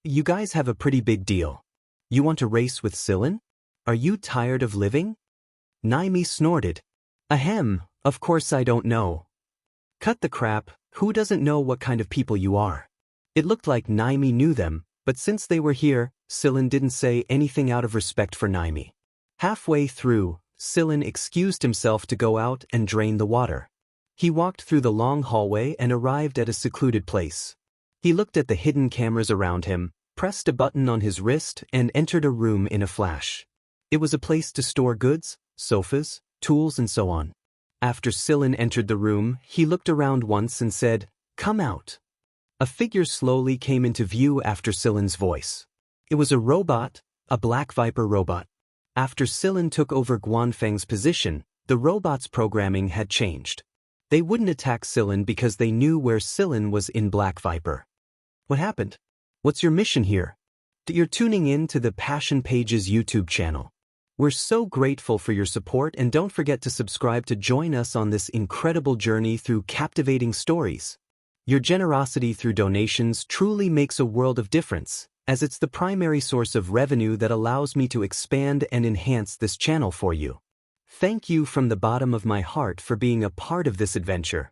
You guys have a pretty big deal. You want to race with Sillin? Are you tired of living? Naimi snorted. Ahem, of course I don't know. Cut the crap, who doesn't know what kind of people you are? It looked like Naimi knew them, but since they were here, Sillin didn't say anything out of respect for Naimi. Halfway through, Sillin excused himself to go out and drain the water. He walked through the long hallway and arrived at a secluded place. He looked at the hidden cameras around him, pressed a button on his wrist, and entered a room in a flash. It was a place to store goods, sofas, tools, and so on. After Sillin entered the room, he looked around once and said, "Come out." A figure slowly came into view after Sillin's voice. It was a robot, a Black Viper robot. After Sillin took over Guanfeng's position, the robot's programming had changed. They wouldn't attack Sillin because they knew where Sillin was in Black Viper. What happened? What's your mission here? You're tuning in to the Passion Pages YouTube channel. We're so grateful for your support, and don't forget to subscribe to join us on this incredible journey through captivating stories. Your generosity through donations truly makes a world of difference, as it's the primary source of revenue that allows me to expand and enhance this channel for you. Thank you from the bottom of my heart for being a part of this adventure.